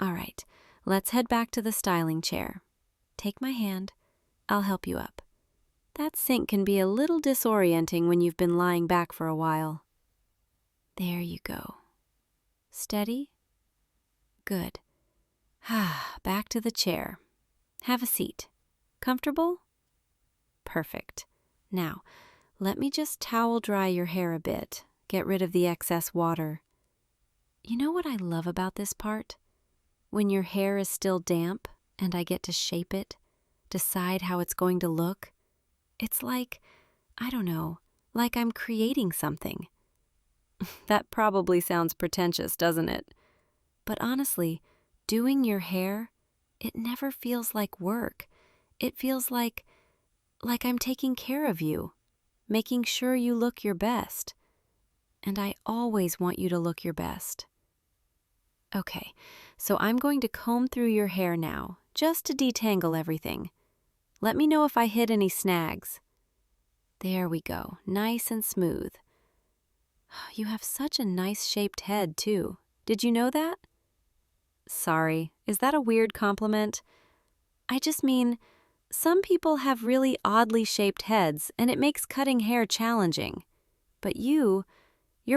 All right, let's head back to the styling chair. Take my hand. I'll help you up. That sink can be a little disorienting when you've been lying back for a while. There you go. Steady? Good. Back to the chair. Have a seat. Comfortable? Perfect. Now, let me just towel dry your hair a bit, get rid of the excess water. You know what I love about this part? When your hair is still damp and I get to shape it, decide how it's going to look. It's like, I don't know, like I'm creating something. That probably sounds pretentious, doesn't it? But honestly, doing your hair, it never feels like work. It feels like I'm taking care of you, making sure you look your best. And I always want you to look your best. Okay, so I'm going to comb through your hair now, just to detangle everything. Let me know if I hit any snags. There we go, nice and smooth. You have such a nice shaped head, too. Did you know that? Sorry, is that a weird compliment? I just mean, some people have really oddly shaped heads, and it makes cutting hair challenging. But your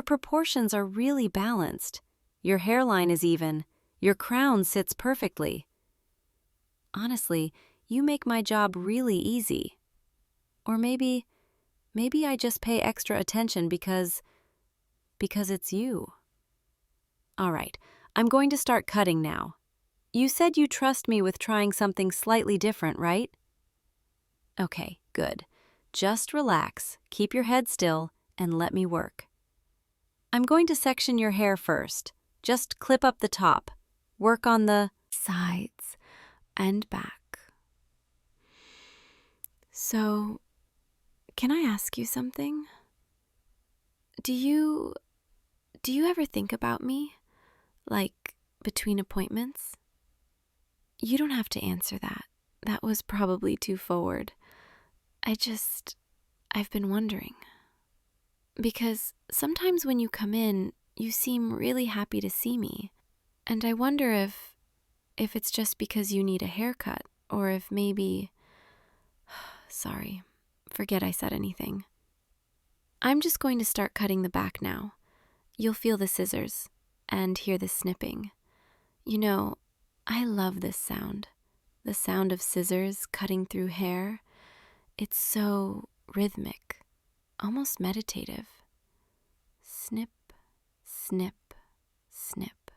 proportions are really balanced. Your hairline is even. Your crown sits perfectly. Honestly, you make my job really easy. Or maybe I just pay extra attention because it's you. All right, I'm going to start cutting now. You said you trust me with trying something slightly different, right? Okay, good. Just relax, keep your head still, and let me work. I'm going to section your hair first. Just clip up the top. Work on the sides and back. So, can I ask you something? Do you ever think about me? Like, between appointments? You don't have to answer that. That was probably too forward. I've been wondering. Because sometimes when you come in, you seem really happy to see me. And I wonder if it's just because you need a haircut, or if maybe... Sorry, forget I said anything. I'm just going to start cutting the back now. You'll feel the scissors and hear the snipping. You know, I love this sound. The sound of scissors cutting through hair. It's so rhythmic, almost meditative. Snip, snip, snip.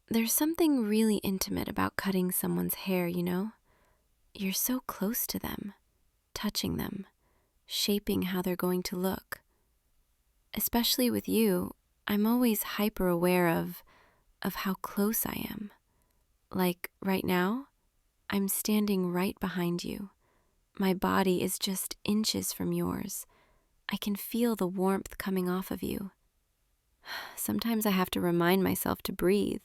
There's something really intimate about cutting someone's hair, you know? You're so close to them, touching them, shaping how they're going to look. Especially with you, I'm always hyper aware of how close I am. Like right now, I'm standing right behind you. My body is just inches from yours. I can feel the warmth coming off of you. Sometimes I have to remind myself to breathe,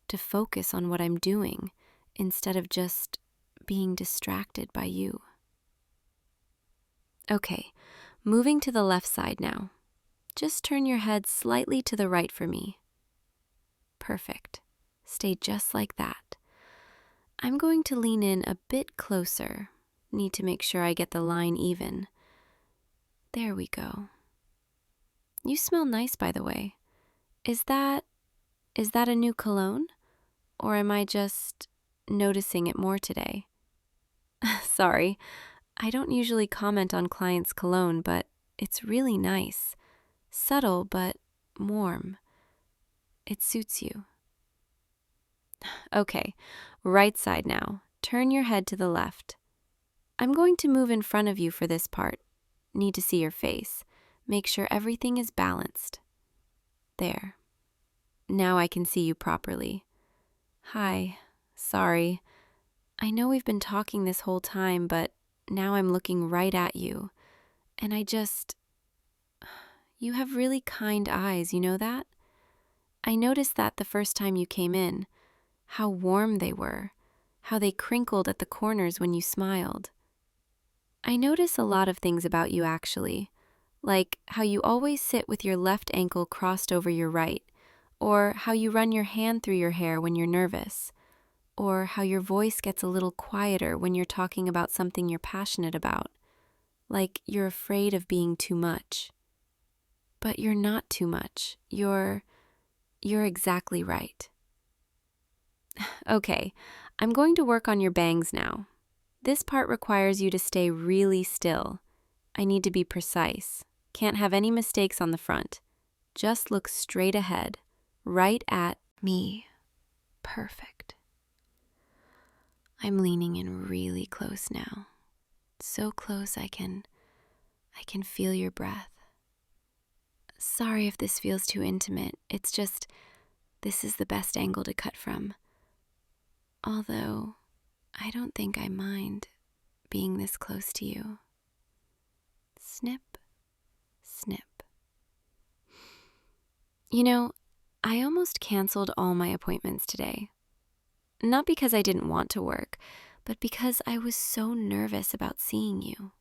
to focus on what I'm doing, instead of just being distracted by you. Okay, moving to the left side now. Just turn your head slightly to the right for me. Perfect. Stay just like that. I'm going to lean in a bit closer. Need to make sure I get the line even. There we go. You smell nice, by the way. Is that a new cologne? Or am I just noticing it more today? Sorry, I don't usually comment on clients' cologne, but it's really nice. Subtle, but warm. It suits you. Okay, right side now. Turn your head to the left. I'm going to move in front of you for this part. Need to see your face. Make sure everything is balanced. There. Now I can see you properly. Hi. Sorry. I know we've been talking this whole time, but now I'm looking right at you. And you have really kind eyes, you know that? I noticed that the first time you came in, how warm they were, how they crinkled at the corners when you smiled. I notice a lot of things about you actually, like how you always sit with your left ankle crossed over your right, or how you run your hand through your hair when you're nervous, or how your voice gets a little quieter when you're talking about something you're passionate about, like you're afraid of being too much. But you're not too much. You're exactly right. Okay, I'm going to work on your bangs now. This part requires you to stay really still. I need to be precise. Can't have any mistakes on the front. Just look straight ahead, right at me. Perfect. I'm leaning in really close now. So close I can I can feel your breath. Sorry if this feels too intimate. It's just, this is the best angle to cut from. Although, I don't think I mind being this close to you. Snip, snip. You know, I almost canceled all my appointments today. Not because I didn't want to work, but because I was so nervous about seeing you.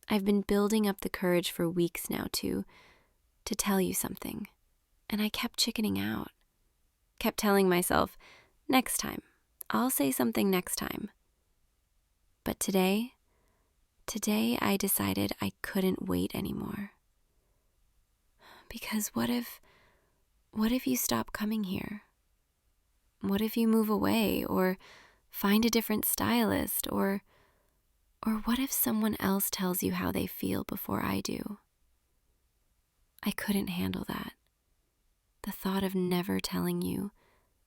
I've been building up the courage for weeks now to tell you something, and I kept chickening out. Kept telling myself, next time, I'll say something next time. But today I decided I couldn't wait anymore. Because what if you stop coming here? What if you move away or find a different stylist or what if someone else tells you how they feel before I do? I couldn't handle that. The thought of never telling you,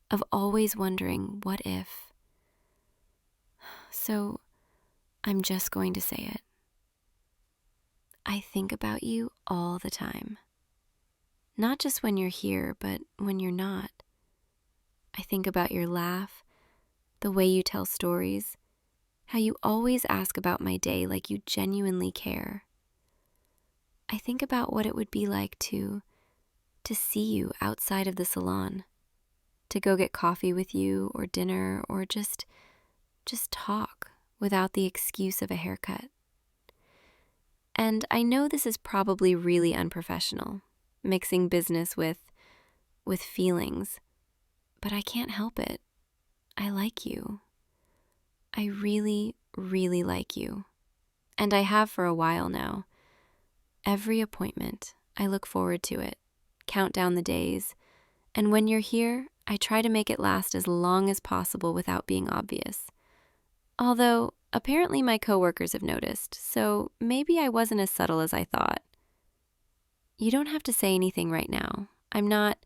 of always wondering what if. So I'm just going to say it. I think about you all the time. Not just when you're here, but when you're not. I think about your laugh, the way you tell stories, how you always ask about my day like you genuinely care. I think about what it would be like to see you outside of the salon, to go get coffee with you or dinner or just talk without the excuse of a haircut. And I know this is probably really unprofessional, mixing business with feelings, but I can't help it. I like you. I really, really like you. And I have for a while now. Every appointment, I look forward to it, count down the days, and when you're here, I try to make it last as long as possible without being obvious. Although, apparently my coworkers have noticed, so maybe I wasn't as subtle as I thought. You don't have to say anything right now. I'm not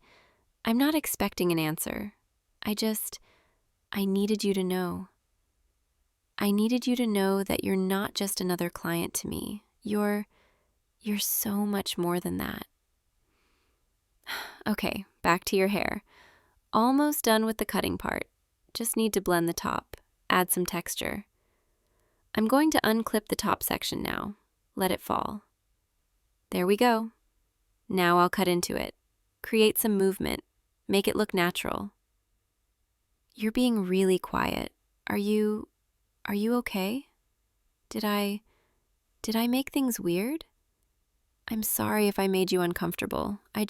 expecting an answer. I needed you to know. I needed you to know that you're not just another client to me. You're so much more than that. Okay, back to your hair. Almost done with the cutting part. Just need to blend the top, add some texture. I'm going to unclip the top section now. Let it fall. There we go. Now I'll cut into it. Create some movement. Make it look natural. You're being really quiet. Are you okay? Did I make things weird? I'm sorry if I made you uncomfortable. I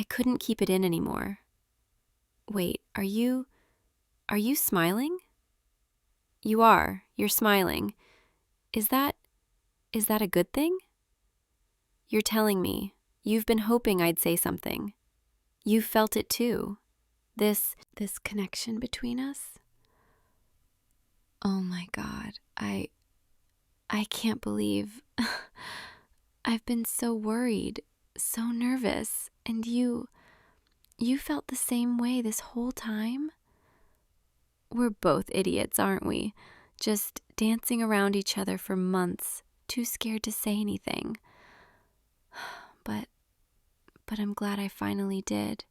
couldn't keep it in anymore. Wait, are you smiling? You are. You're smiling. Is that a good thing? You're telling me. You've been hoping I'd say something. You've felt it too. This connection between us. Oh my God. I can't believe I've been so worried, so nervous, and you felt the same way this whole time? We're both idiots, aren't we? Just dancing around each other for months, too scared to say anything. But I'm glad I finally did.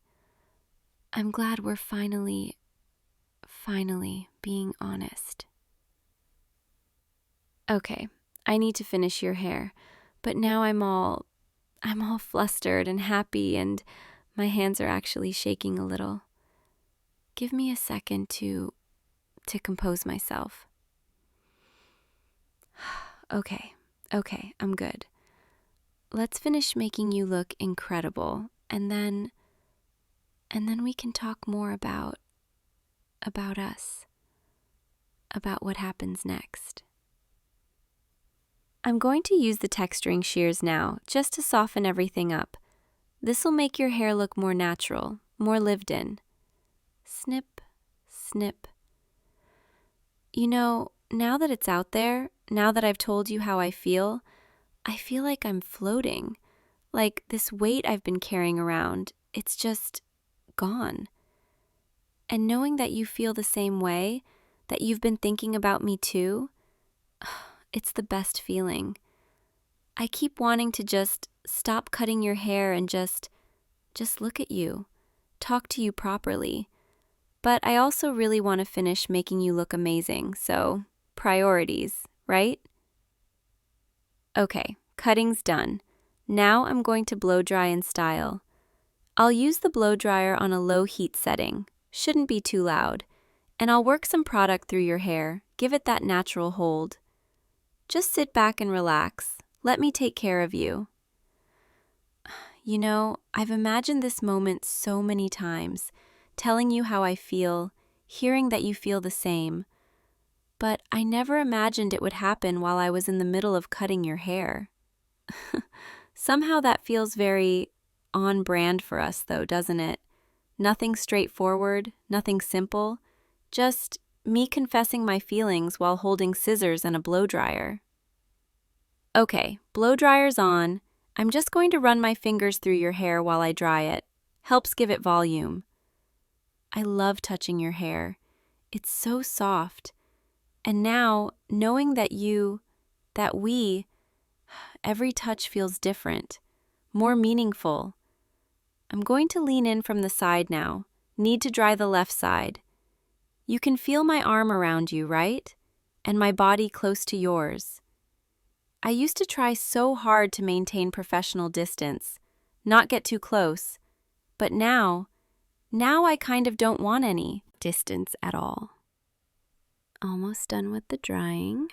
I'm glad we're finally being honest. Okay, I need to finish your hair, but now I'm all flustered and happy, and my hands are actually shaking a little. Give me a second to compose myself. Okay, I'm good. Let's finish making you look incredible, and then we can talk more about us, about what happens next. I'm going to use the texturing shears now, just to soften everything up. This will make your hair look more natural, more lived in. Snip, snip. You know, now that it's out there, now that I've told you how I feel like I'm floating. Like this weight I've been carrying around, it's just gone. And knowing that you feel the same way, that you've been thinking about me too, it's the best feeling. I keep wanting to just stop cutting your hair and just look at you, talk to you properly. But I also really want to finish making you look amazing, so priorities, right? Okay, cutting's done. Now I'm going to blow dry and style. I'll use the blow dryer on a low heat setting, shouldn't be too loud, and I'll work some product through your hair, give it that natural hold. Just sit back and relax. Let me take care of you. You know, I've imagined this moment so many times, telling you how I feel, hearing that you feel the same. But I never imagined it would happen while I was in the middle of cutting your hair. Somehow that feels very on brand for us, though, doesn't it? Nothing straightforward, nothing simple, just me confessing my feelings while holding scissors and a blow dryer. Okay, blow dryer's on. I'm just going to run my fingers through your hair while I dry it. Helps give it volume. I love touching your hair. It's so soft. And now, knowing that we, every touch feels different, more meaningful. I'm going to lean in from the side now. Need to dry the left side. You can feel my arm around you, right? And my body close to yours. I used to try so hard to maintain professional distance, not get too close, but now I kind of don't want any distance at all. Almost done with the drying,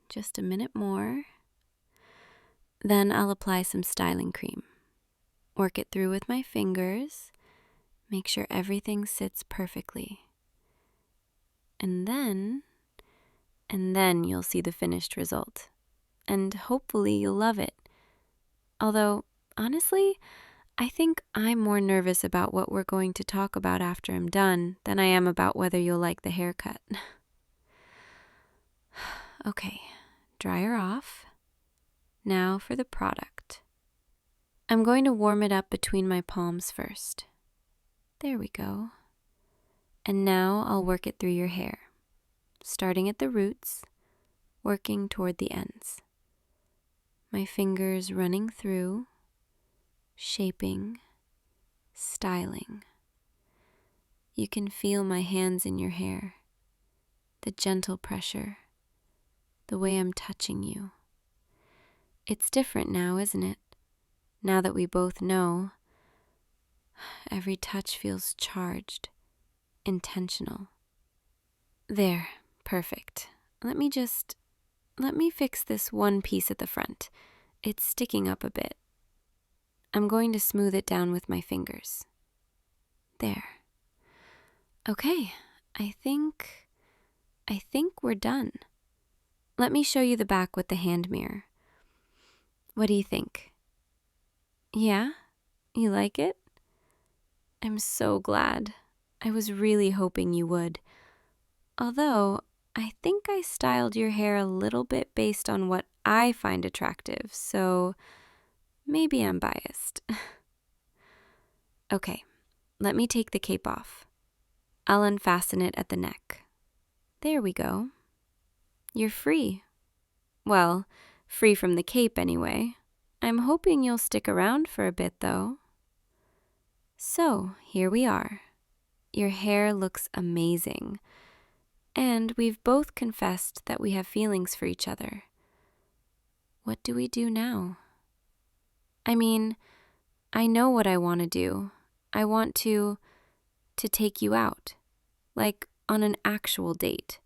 just a minute more. Then I'll apply some styling cream. Work it through with my fingers, make sure everything sits perfectly. And then you'll see the finished result. And hopefully you'll love it. Although, honestly, I think I'm more nervous about what we're going to talk about after I'm done than I am about whether you'll like the haircut. Okay, dryer off. Now for the product. I'm going to warm it up between my palms first. There we go. And now I'll work it through your hair, starting at the roots, working toward the ends. My fingers running through, shaping, styling. You can feel my hands in your hair, the gentle pressure, the way I'm touching you. It's different now, isn't it? Now that we both know, every touch feels charged, intentional. There, perfect. Let me fix this one piece at the front. It's sticking up a bit. I'm going to smooth it down with my fingers. There. Okay, I think we're done. Let me show you the back with the hand mirror. What do you think? Yeah? You like it? I'm so glad. I was really hoping you would. Although, I think I styled your hair a little bit based on what I find attractive, so maybe I'm biased. Okay, let me take the cape off. I'll unfasten it at the neck. There we go. You're free. Well, free from the cape anyway. I'm hoping you'll stick around for a bit, though. So, here we are. Your hair looks amazing. And we've both confessed that we have feelings for each other. What do we do now? I mean, I know what I want to do. I want to take you out. Like on an actual date.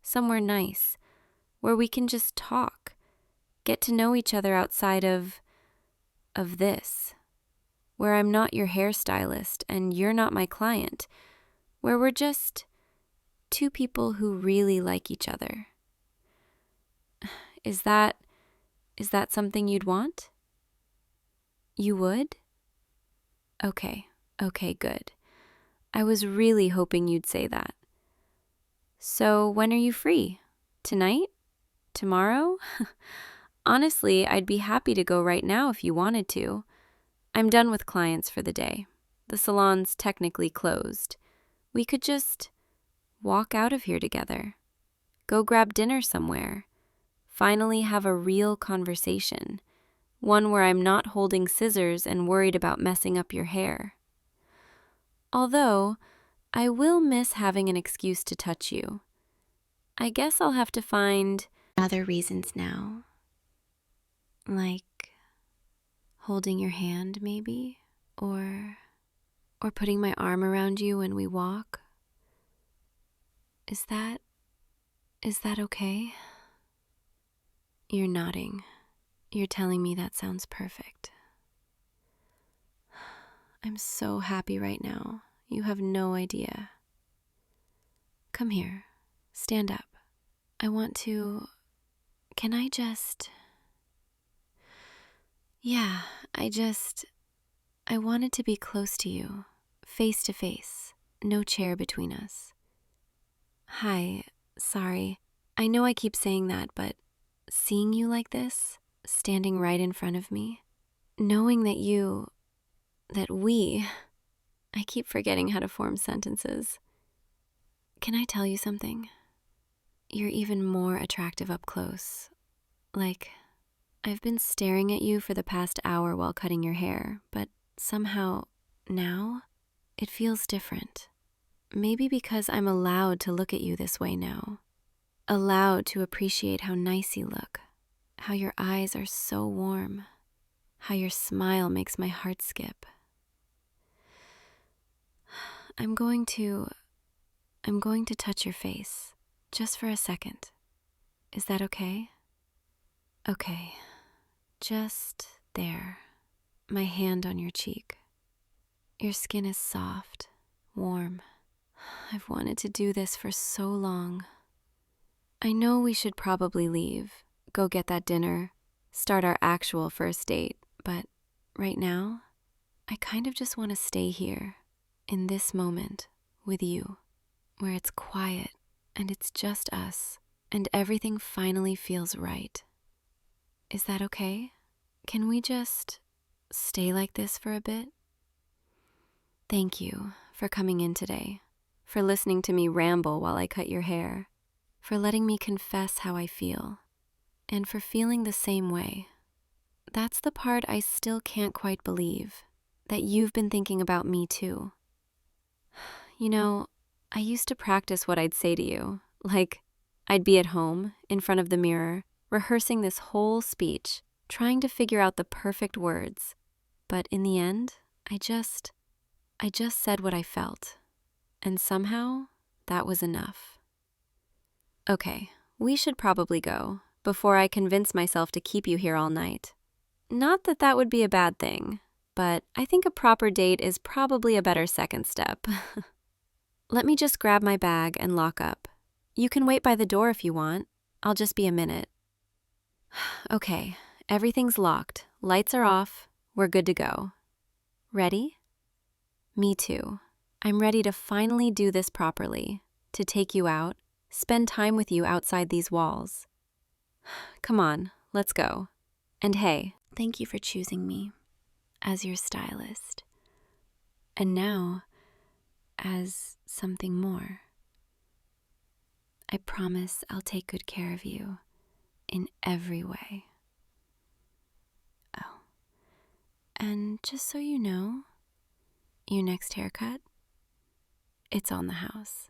Somewhere nice. Where we can just talk. Get to know each other outside of this. Where I'm not your hairstylist and you're not my client. Where we're just two people who really like each other. Is that something you'd want? You would? Okay, good. I was really hoping you'd say that. So when are you free? Tonight? Tomorrow? Honestly, I'd be happy to go right now if you wanted to. I'm done with clients for the day. The salon's technically closed. We could just walk out of here together. Go grab dinner somewhere. Finally have a real conversation. One where I'm not holding scissors and worried about messing up your hair. Although, I will miss having an excuse to touch you. I guess I'll have to find other reasons now. Like holding your hand, maybe? Or putting my arm around you when we walk. Is that okay? You're nodding. You're telling me that sounds perfect. I'm so happy right now. You have no idea. Come here. Stand up. I want to... Can I just... Yeah, I wanted to be close to you. Face to face. No chair between us. Hi, sorry. I know I keep saying that, but seeing you like this, standing right in front of me, knowing I keep forgetting how to form sentences. Can I tell you something? You're even more attractive up close. Like, I've been staring at you for the past hour while cutting your hair, but somehow, now, it feels different. Maybe because I'm allowed to look at you this way now. Allowed to appreciate how nice you look, how your eyes are so warm, how your smile makes my heart skip. I'm going to touch your face, just for a second. Is that okay? Okay, just there, my hand on your cheek. Your skin is soft, warm. I've wanted to do this for so long. I know we should probably leave, go get that dinner, start our actual first date, but right now, I kind of just want to stay here, in this moment, with you, where it's quiet and it's just us, and everything finally feels right. Is that okay? Can we just stay like this for a bit? Thank you for coming in today, for listening to me ramble while I cut your hair, for letting me confess how I feel, and for feeling the same way. That's the part I still can't quite believe, that you've been thinking about me too. You know, I used to practice what I'd say to you, like I'd be at home, in front of the mirror, rehearsing this whole speech, trying to figure out the perfect words. But in the end, I just said what I felt. And somehow, that was enough. Okay, we should probably go, before I convince myself to keep you here all night. Not that that would be a bad thing, but I think a proper date is probably a better second step. Let me just grab my bag and lock up. You can wait by the door if you want. I'll just be a minute. Okay, everything's locked. Lights are off. We're good to go. Ready? Me too. I'm ready to finally do this properly, to take you out, spend time with you outside these walls. Come on, let's go. And hey, thank you for choosing me as your stylist. And now, as something more. I promise I'll take good care of you in every way. Oh, and just so you know, your next haircut, it's on the house.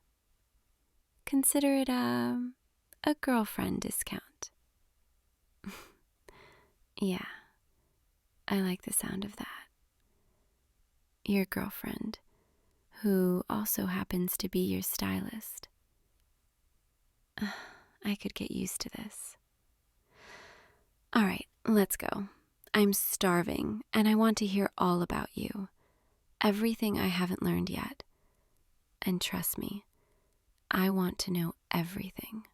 Consider it a girlfriend discount. Yeah, I like the sound of that. Your girlfriend, who also happens to be your stylist. I could get used to this. All right, let's go. I'm starving, and I want to hear all about you. Everything I haven't learned yet. And trust me, I want to know everything.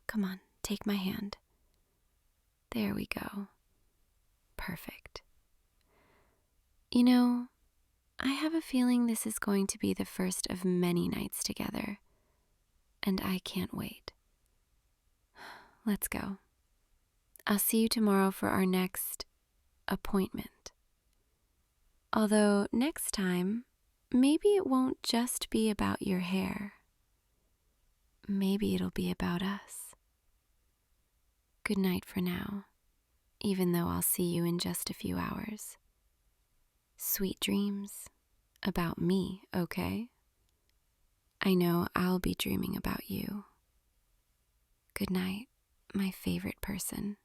Come on, take my hand. There we go. Perfect. You know, I have a feeling this is going to be the first of many nights together, and I can't wait. Let's go. I'll see you tomorrow for our next appointment. Although next time, maybe it won't just be about your hair. Maybe it'll be about us. Good night for now, even though I'll see you in just a few hours. Sweet dreams about me, okay? I know I'll be dreaming about you. Good night, my favorite person.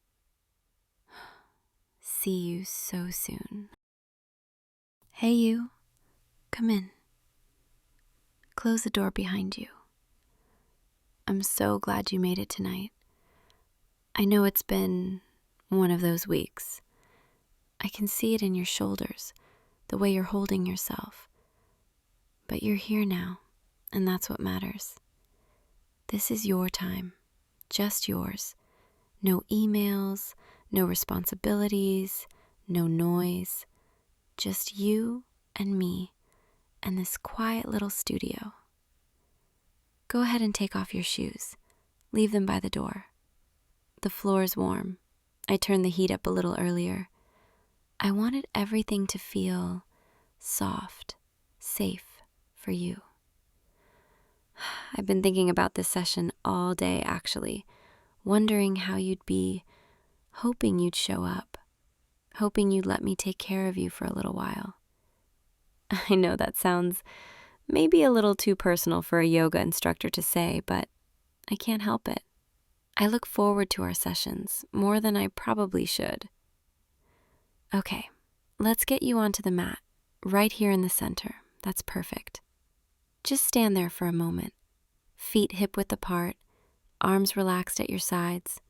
See you so soon. Hey, you. Come in. Close the door behind you. I'm so glad you made it tonight. I know it's been one of those weeks. I can see it in your shoulders, the way you're holding yourself. But you're here now, and that's what matters. This is your time, just yours. No emails, no responsibilities, no noise. Just you and me and this quiet little studio. Go ahead and take off your shoes. Leave them by the door. The floor is warm. I turned the heat up a little earlier. I wanted everything to feel soft, safe for you. I've been thinking about this session all day, actually, wondering how you'd be, hoping you'd show up, hoping you'd let me take care of you for a little while. I know that sounds maybe a little too personal for a yoga instructor to say, but I can't help it. I look forward to our sessions more than I probably should. Okay, let's get you onto the mat, right here in the center. That's perfect. Just stand there for a moment, feet hip-width apart, arms relaxed at your sides.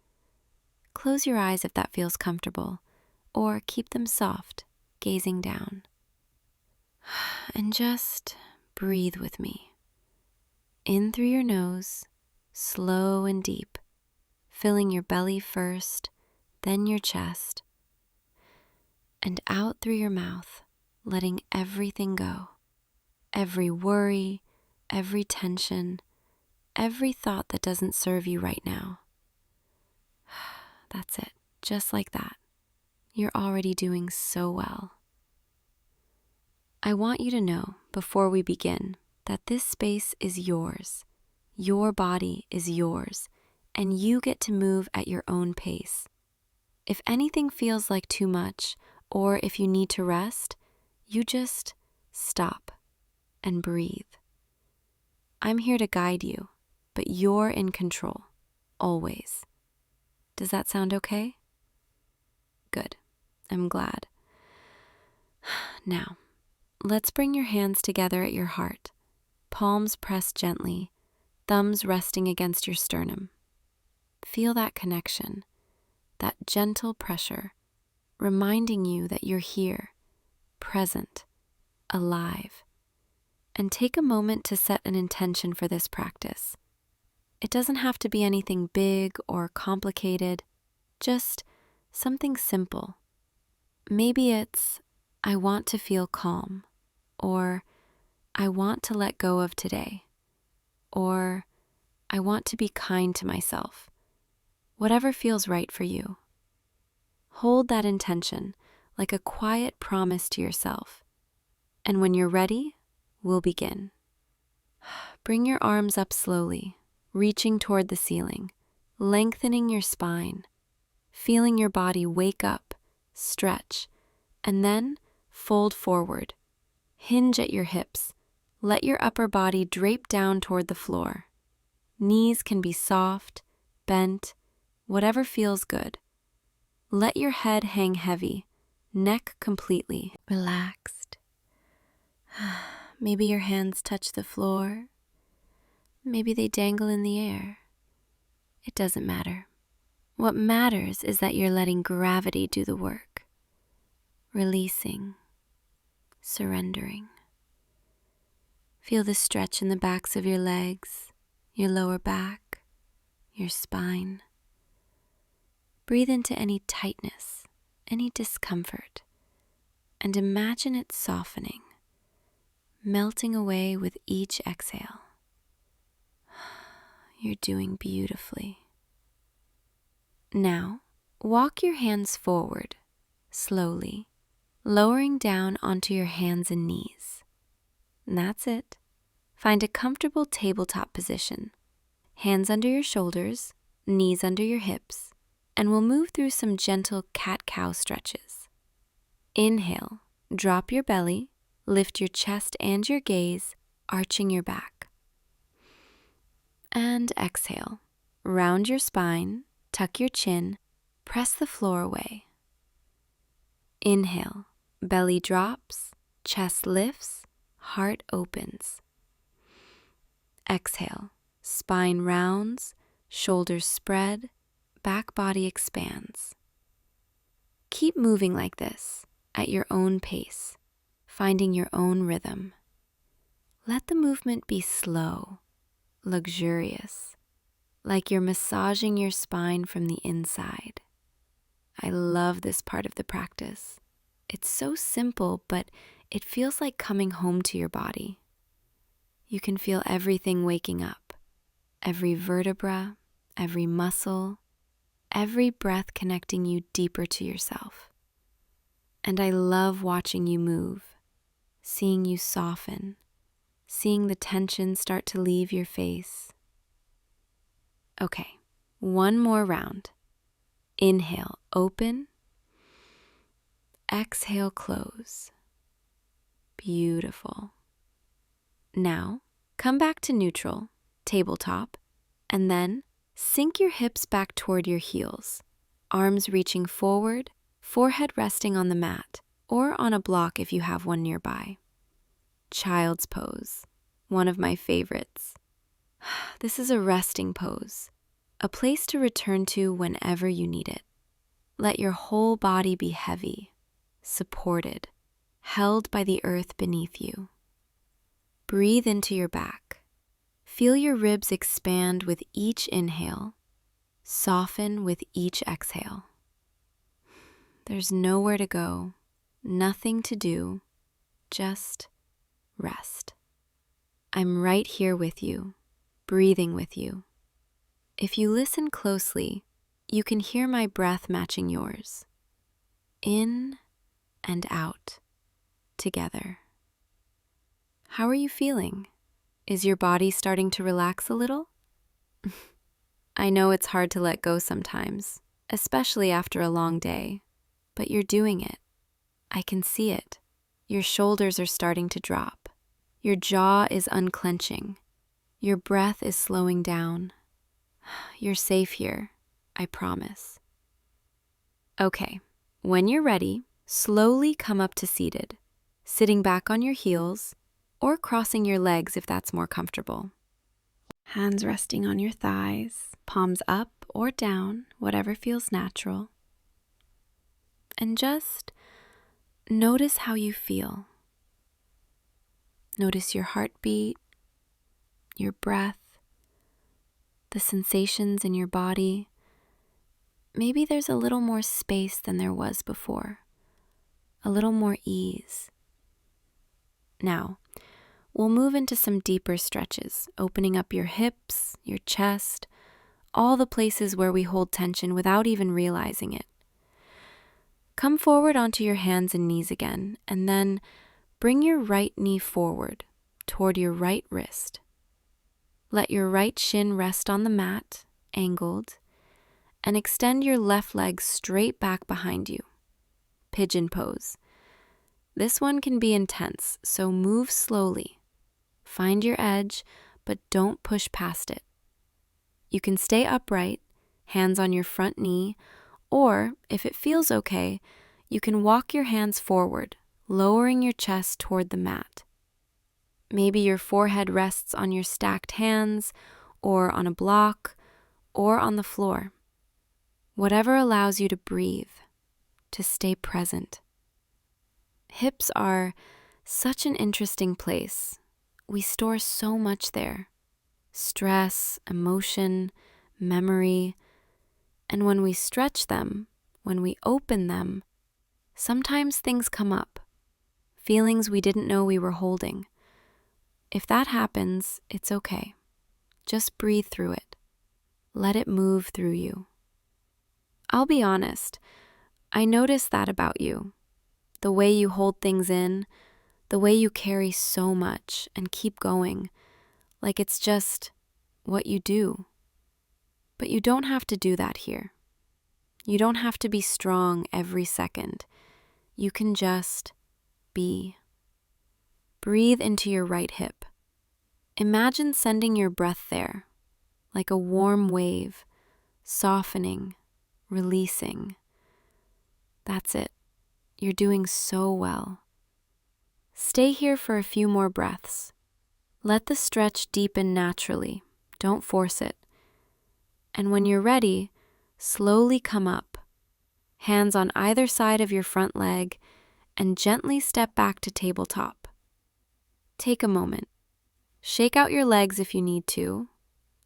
Close your eyes if that feels comfortable, or keep them soft, gazing down. And just breathe with me. In through your nose, slow and deep, filling your belly first, then your chest, and out through your mouth, letting everything go. Every worry, every tension, every thought that doesn't serve you right now. That's it, just like that. You're already doing so well. I want you to know, before we begin, that this space is yours. Your body is yours, and you get to move at your own pace. If anything feels like too much, or if you need to rest, you just stop and breathe. I'm here to guide you, but you're in control, always. Does that sound okay? Good. I'm glad. Now, let's bring your hands together at your heart, palms pressed gently, thumbs resting against your sternum. Feel that connection, that gentle pressure, reminding you that you're here, present, alive. And take a moment to set an intention for this practice. It doesn't have to be anything big or complicated, just something simple. Maybe it's, I want to feel calm, or I want to let go of today, or I want to be kind to myself. Whatever feels right for you. Hold that intention like a quiet promise to yourself. And when you're ready, we'll begin. Bring your arms up slowly, reaching toward the ceiling, lengthening your spine, feeling your body wake up, stretch, and then fold forward. Hinge at your hips. Let your upper body drape down toward the floor. Knees can be soft, bent, whatever feels good. Let your head hang heavy, neck completely relaxed. Maybe your hands touch the floor. Maybe they dangle in the air. It doesn't matter. What matters is that you're letting gravity do the work. Releasing, surrendering. Feel the stretch in the backs of your legs, your lower back, your spine. Breathe into any tightness, any discomfort, and imagine it softening, melting away with each exhale. You're doing beautifully. Now, walk your hands forward, slowly, lowering down onto your hands and knees. That's it. Find a comfortable tabletop position. Hands under your shoulders, knees under your hips, and we'll move through some gentle cat-cow stretches. Inhale, drop your belly, lift your chest and your gaze, arching your back. And exhale, round your spine, tuck your chin, press the floor away. Inhale, belly drops, chest lifts, heart opens. Exhale, spine rounds, shoulders spread, back body expands. Keep moving like this at your own pace, finding your own rhythm. Let the movement be slow, luxurious, like you're massaging your spine from the inside. I love this part of the practice. It's so simple, but it feels like coming home to your body. You can feel everything waking up, every vertebra, every muscle, every breath connecting you deeper to yourself. And I love watching you move, seeing you soften, seeing the tension start to leave your face. Okay, one more round. Inhale, open. Exhale, close. Beautiful. Now, come back to neutral, tabletop, and then sink your hips back toward your heels, arms reaching forward, forehead resting on the mat, or on a block if you have one nearby. Child's pose, one of my favorites. This is a resting pose, a place to return to whenever you need it. Let your whole body be heavy, supported, held by the earth beneath you. Breathe into your back. Feel your ribs expand with each inhale, soften with each exhale. There's nowhere to go, nothing to do, just rest. I'm right here with you, breathing with you. If you listen closely, you can hear my breath matching yours. In and out, together. How are you feeling? Is your body starting to relax a little? I know it's hard to let go sometimes, especially after a long day, but you're doing it. I can see it. Your shoulders are starting to drop. Your jaw is unclenching. Your breath is slowing down. You're safe here, I promise. Okay, when you're ready, slowly come up to seated, sitting back on your heels, or crossing your legs if that's more comfortable. Hands resting on your thighs, palms up or down, whatever feels natural. And just notice how you feel. Notice your heartbeat, your breath, the sensations in your body. Maybe there's a little more space than there was before, a little more ease. Now, we'll move into some deeper stretches, opening up your hips, your chest, all the places where we hold tension without even realizing it. Come forward onto your hands and knees again, and then bring your right knee forward toward your right wrist. Let your right shin rest on the mat, angled, and extend your left leg straight back behind you. Pigeon pose. This one can be intense, so move slowly. Find your edge, but don't push past it. You can stay upright, hands on your front knee, or, if it feels okay, you can walk your hands forward, lowering your chest toward the mat. Maybe your forehead rests on your stacked hands, or on a block, or on the floor. Whatever allows you to breathe, to stay present. Hips are such an interesting place. We store so much there. Stress, emotion, memory. And when we stretch them, when we open them, sometimes things come up. Feelings we didn't know we were holding. If that happens, it's okay. Just breathe through it. Let it move through you. I'll be honest, I notice that about you. The way you hold things in, the way you carry so much and keep going, like it's just what you do. But you don't have to do that here. You don't have to be strong every second. You can just be. Breathe into your right hip. Imagine sending your breath there, like a warm wave, softening, releasing. That's it. You're doing so well. Stay here for a few more breaths. Let the stretch deepen naturally. Don't force it. And when you're ready, slowly come up, hands on either side of your front leg, and gently step back to tabletop. Take a moment. Shake out your legs if you need to,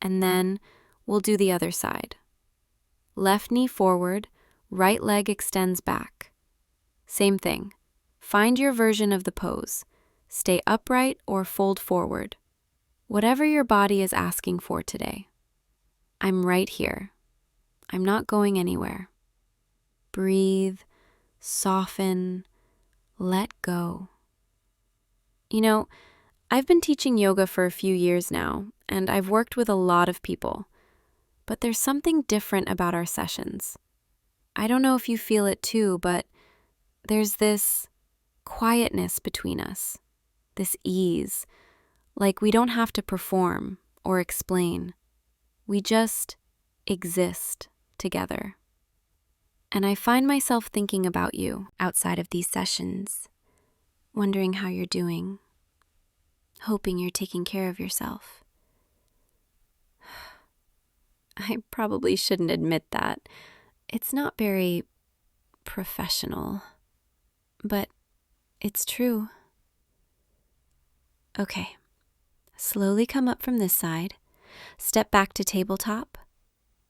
and then we'll do the other side. Left knee forward, right leg extends back. Same thing. Find your version of the pose. Stay upright or fold forward. Whatever your body is asking for today. I'm right here. I'm not going anywhere. Breathe, soften, let go. You know, I've been teaching yoga for a few years now, and I've worked with a lot of people. But there's something different about our sessions. I don't know if you feel it too, but there's this quietness between us, this ease, like we don't have to perform or explain. We just exist together. And I find myself thinking about you outside of these sessions, wondering how you're doing, hoping you're taking care of yourself. I probably shouldn't admit that. It's not very professional, but it's true. Okay, slowly come up from this side, step back to tabletop,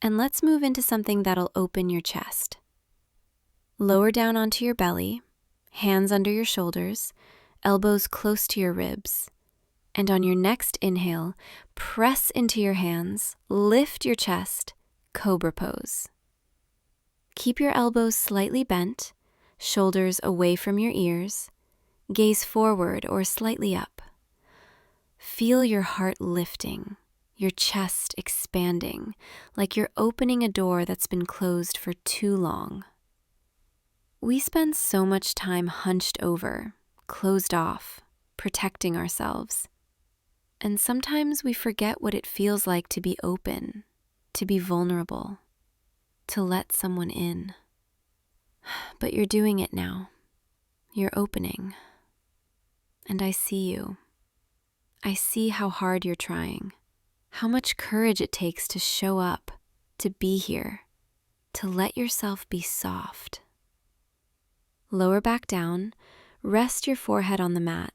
and let's move into something that'll open your chest. Lower down onto your belly, hands under your shoulders, elbows close to your ribs. And on your next inhale, press into your hands, lift your chest, cobra pose. Keep your elbows slightly bent, shoulders away from your ears, gaze forward or slightly up. Feel your heart lifting, your chest expanding, like you're opening a door that's been closed for too long. We spend so much time hunched over, closed off, protecting ourselves. And sometimes we forget what it feels like to be open, to be vulnerable, to let someone in. But you're doing it now. You're opening. And I see you. I see how hard you're trying, how much courage it takes to show up, to be here, to let yourself be soft. Lower back down, rest your forehead on the mat,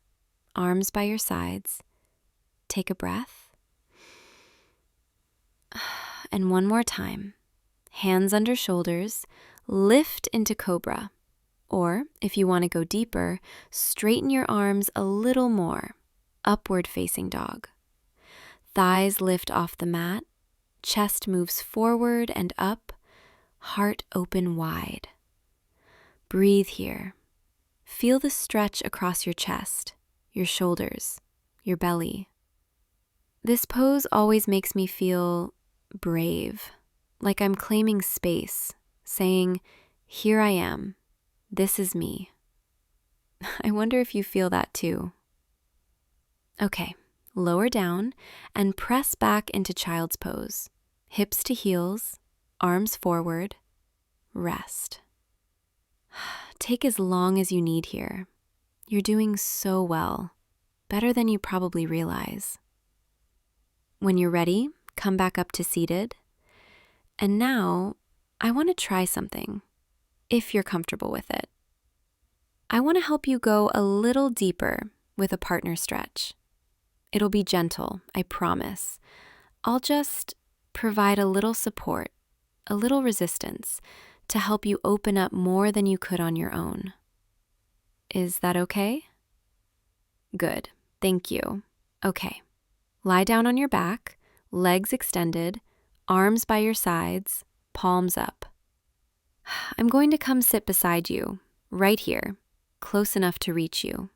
arms by your sides. Take a breath. And one more time. Hands under shoulders, lift into cobra. Or, if you want to go deeper, straighten your arms a little more, upward facing dog. Thighs lift off the mat, chest moves forward and up, heart open wide. Breathe here. Feel the stretch across your chest, your shoulders, your belly. This pose always makes me feel brave, like I'm claiming space, saying, "Here I am. This is me." I wonder if you feel that too. Okay, lower down and press back into child's pose. Hips to heels, arms forward, rest. Take as long as you need here. You're doing so well, better than you probably realize. When you're ready, come back up to seated. And now, I want to try something, if you're comfortable with it. I want to help you go a little deeper with a partner stretch. It'll be gentle, I promise. I'll just provide a little support, a little resistance, to help you open up more than you could on your own. Is that okay? Good, thank you. Okay. Lie down on your back, legs extended, arms by your sides, palms up. I'm going to come sit beside you, right here, close enough to reach you.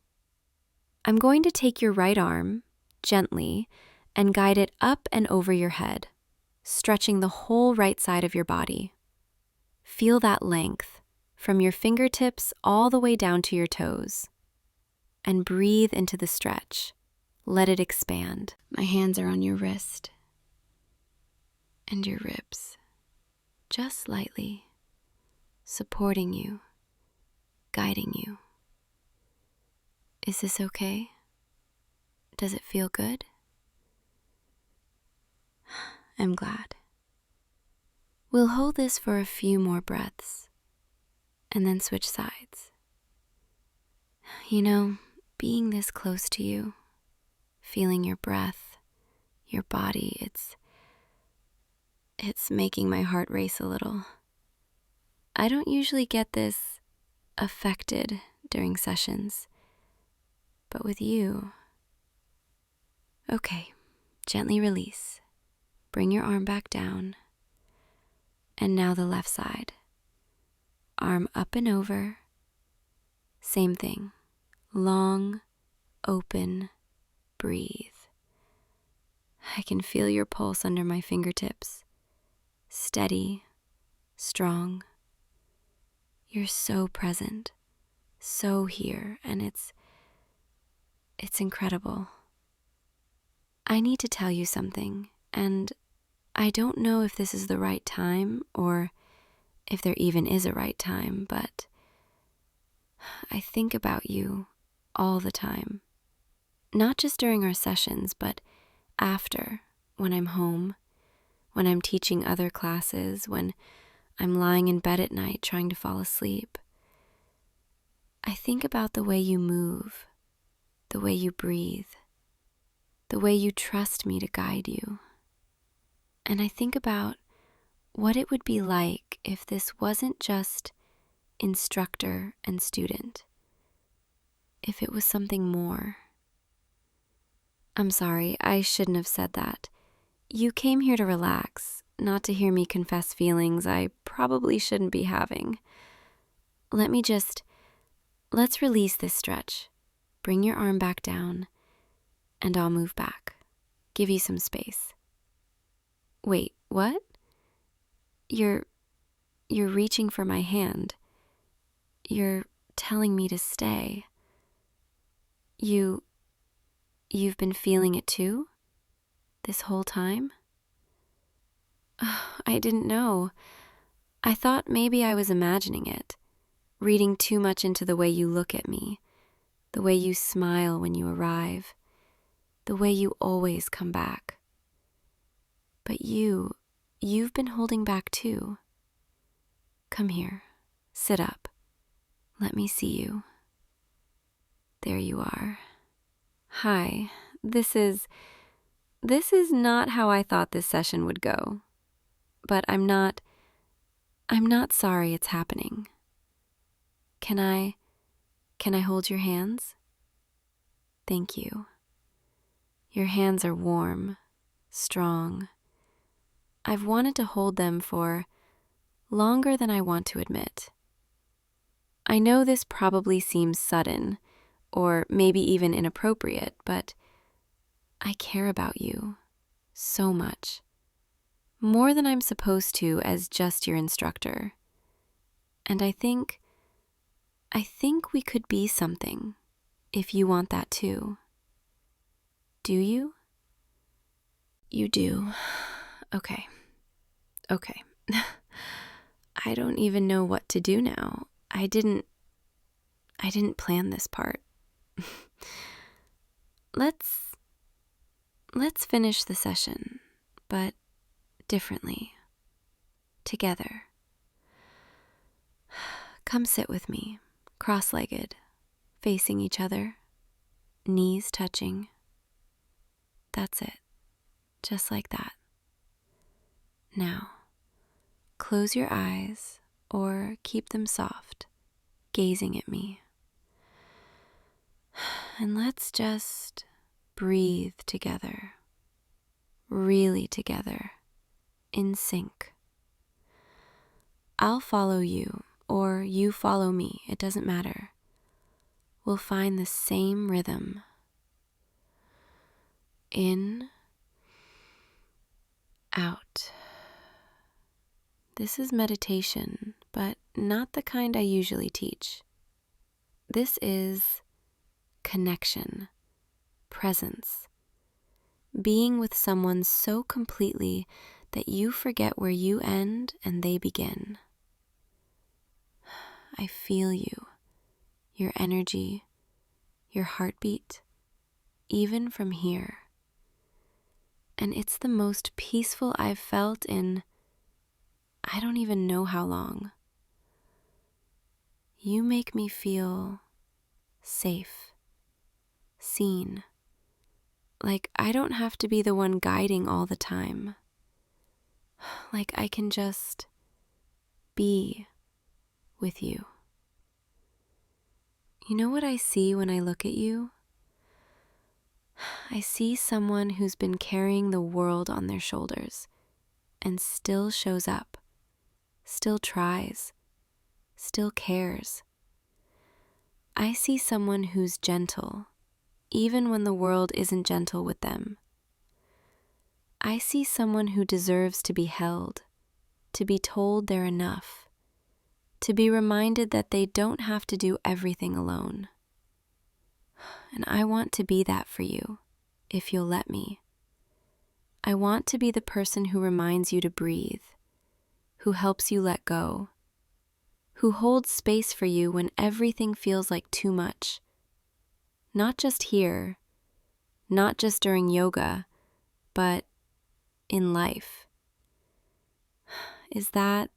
I'm going to take your right arm, gently, and guide it up and over your head, stretching the whole right side of your body. Feel that length from your fingertips all the way down to your toes. And breathe into the stretch. Let it expand. My hands are on your wrist and your ribs, just lightly, supporting you, guiding you. Is this okay? Does it feel good? I'm glad. We'll hold this for a few more breaths and then switch sides. You know, being this close to you, feeling your breath, your body, it's making my heart race a little. I don't usually get this affected during sessions, but with you. Okay, gently release. Bring your arm back down. And now the left side. Arm up and over. Same thing. Long, open, breathe. I can feel your pulse under my fingertips. Steady, strong. You're so present, so here, and it's incredible. I need to tell you something, and I don't know if this is the right time or if there even is a right time, but I think about you all the time. Not just during our sessions, but after, when I'm home, when I'm teaching other classes, when I'm lying in bed at night trying to fall asleep. I think about the way you move, the way you breathe, the way you trust me to guide you. And I think about what it would be like if this wasn't just instructor and student, if it was something more. I'm sorry, I shouldn't have said that. You came here to relax, not to hear me confess feelings I probably shouldn't be having. Let's release this stretch. Bring your arm back down, and I'll move back. Give you some space. Wait, what? You're reaching for my hand. You're telling me to stay. You've been feeling it too? This whole time? I didn't know. I thought maybe I was imagining it, reading too much into the way you look at me, the way you smile when you arrive, the way you always come back. But you've been holding back too. Come here, sit up. Let me see you. There you are. Hi, this is not how I thought this session would go. But I'm not sorry it's happening. Can I hold your hands? Thank you. Your hands are warm, strong. I've wanted to hold them for longer than I want to admit. I know this probably seems sudden, or maybe even inappropriate, but I care about you so much. More than I'm supposed to as just your instructor. And I think we could be something if you want that too. Do you? You do. Okay. I don't even know what to do now. I didn't plan this part. Let's finish the session, but differently. Together. Come sit with me, cross-legged, facing each other, knees touching. That's it. Just like that. Now, close your eyes or keep them soft, gazing at me. And let's just breathe together, really together, in sync. I'll follow you, or you follow me, it doesn't matter. We'll find the same rhythm. In, out. This is meditation, but not the kind I usually teach. This is connection, presence, being with someone so completely that you forget where you end and they begin. I feel you, your energy, your heartbeat, even from here. And it's the most peaceful I've felt in I don't even know how long. You make me feel safe, seen, like I don't have to be the one guiding all the time. Like I can just be with you. You know what I see when I look at you? I see someone who's been carrying the world on their shoulders and still shows up, still tries, still cares. I see someone who's gentle, even when the world isn't gentle with them. I see someone who deserves to be held, to be told they're enough, to be reminded that they don't have to do everything alone. And I want to be that for you, if you'll let me. I want to be the person who reminds you to breathe, who helps you let go, who holds space for you when everything feels like too much. Not just here, not just during yoga, but in life. Is that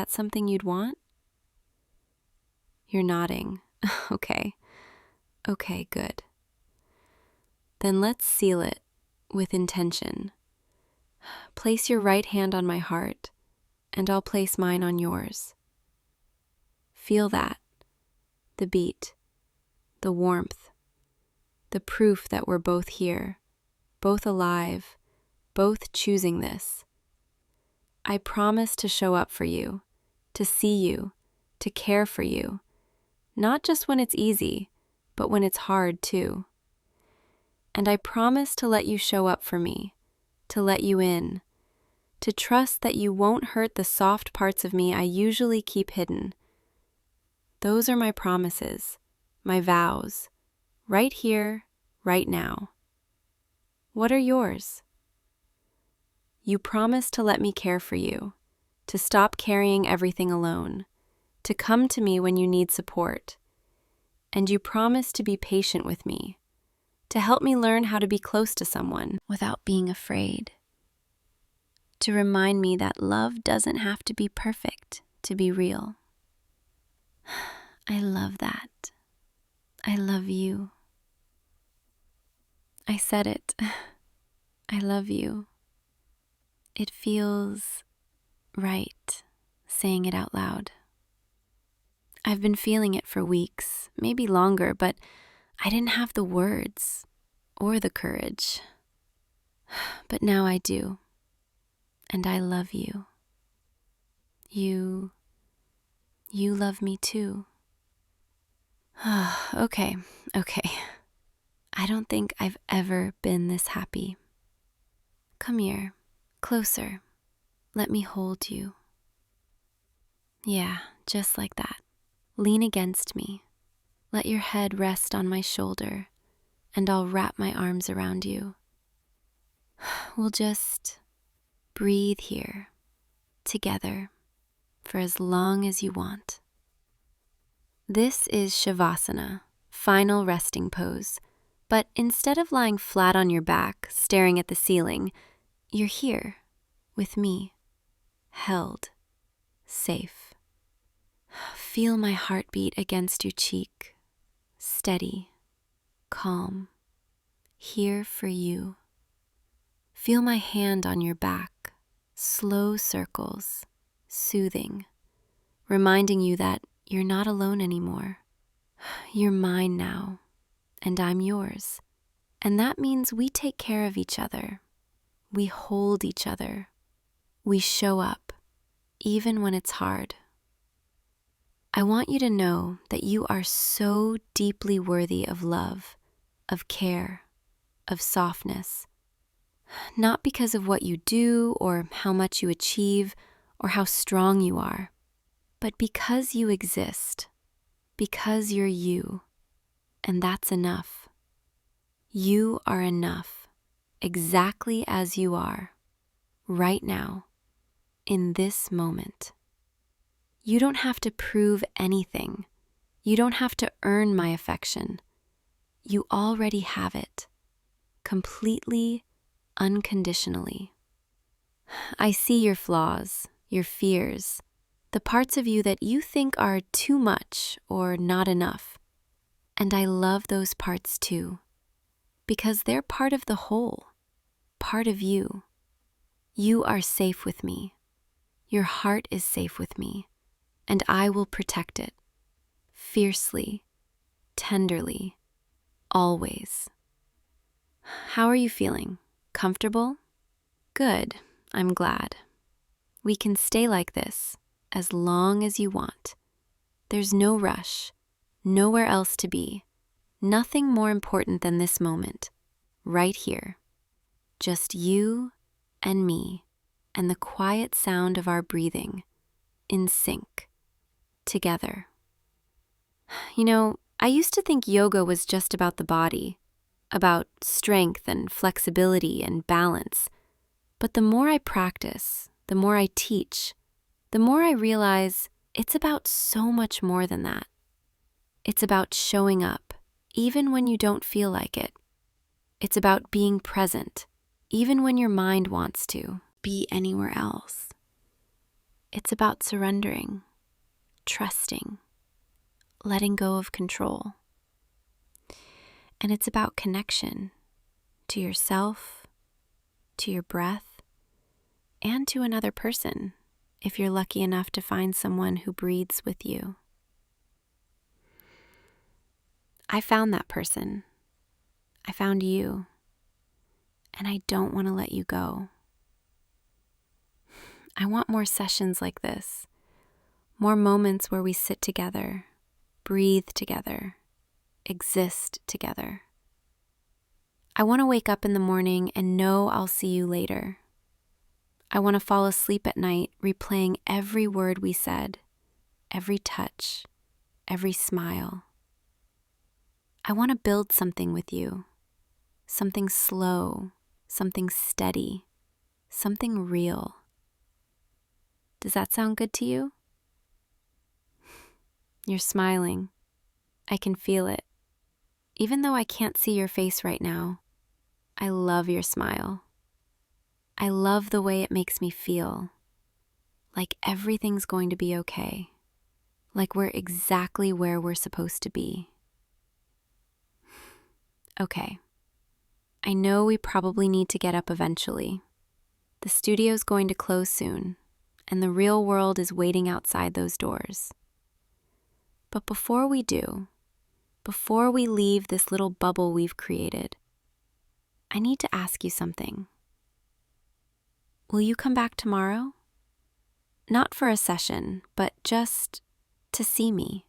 something you'd want? You're nodding. Okay, good. Then let's seal it with intention. Place your right hand on my heart, and I'll place mine on yours. Feel that, the beat, the warmth, the proof that we're both here, both alive, both choosing this. I promise to show up for you, to see you, to care for you, not just when it's easy, but when it's hard too. And I promise to let you show up for me, to let you in, to trust that you won't hurt the soft parts of me I usually keep hidden. Those are my promises, my vows, right here, right now. What are yours? You promise to let me care for you, to stop carrying everything alone, to come to me when you need support. And you promise to be patient with me, to help me learn how to be close to someone without being afraid. To remind me that love doesn't have to be perfect to be real. I love that. I love you. I said it. I love you. It feels right saying it out loud. I've been feeling it for weeks, maybe longer, but I didn't have the words or the courage. But now I do. And I love you. You love me too. Okay. I don't think I've ever been this happy. Come here, closer. Let me hold you. Yeah, just like that. Lean against me. Let your head rest on my shoulder, and I'll wrap my arms around you. We'll just breathe here, together, for as long as you want. This is Shavasana, final resting pose. But instead of lying flat on your back, staring at the ceiling, you're here, with me, held, safe. Feel my heartbeat against your cheek, steady, calm, here for you. Feel my hand on your back, slow circles, soothing, reminding you that you're not alone anymore. You're mine now, and I'm yours. And that means we take care of each other. We hold each other. We show up, even when it's hard. I want you to know that you are so deeply worthy of love, of care, of softness. Not because of what you do or how much you achieve or how strong you are, But because you exist, because you're you, and that's enough. You are enough, exactly as you are, right now, in this moment. You don't have to prove anything. You don't have to earn my affection. You already have it, completely, unconditionally. I see your flaws, your fears, the parts of you that you think are too much or not enough. And I love those parts too, because they're part of the whole, part of you. You are safe with me. Your heart is safe with me, and I will protect it, fiercely, tenderly, always. How are you feeling? Comfortable? Good, I'm glad. We can stay like this as long as you want. There's no rush, nowhere else to be, nothing more important than this moment, right here. Just you and me and the quiet sound of our breathing, in sync, together. You know, I used to think yoga was just about the body, about strength and flexibility and balance. But the more I practice, the more I teach, the more I realize it's about so much more than that. It's about showing up, even when you don't feel like it. It's about being present, even when your mind wants to be anywhere else. It's about surrendering, trusting, letting go of control. And it's about connection to yourself, to your breath, and to another person, if you're lucky enough to find someone who breathes with you. I found that person. I found you. And I don't want to let you go. I want more sessions like this, more moments where we sit together, breathe together, exist together. I want to wake up in the morning and know I'll see you later. I want to fall asleep at night replaying every word we said, every touch, every smile. I want to build something with you, something slow, something steady, something real. Does that sound good to you? You're smiling. I can feel it. Even though I can't see your face right now, I love your smile. I love the way it makes me feel, like everything's going to be okay, like we're exactly where we're supposed to be. Okay, I know we probably need to get up eventually. The studio's going to close soon, and the real world is waiting outside those doors. But before we do, before we leave this little bubble we've created, I need to ask you something. Will you come back tomorrow? Not for a session, but just to see me.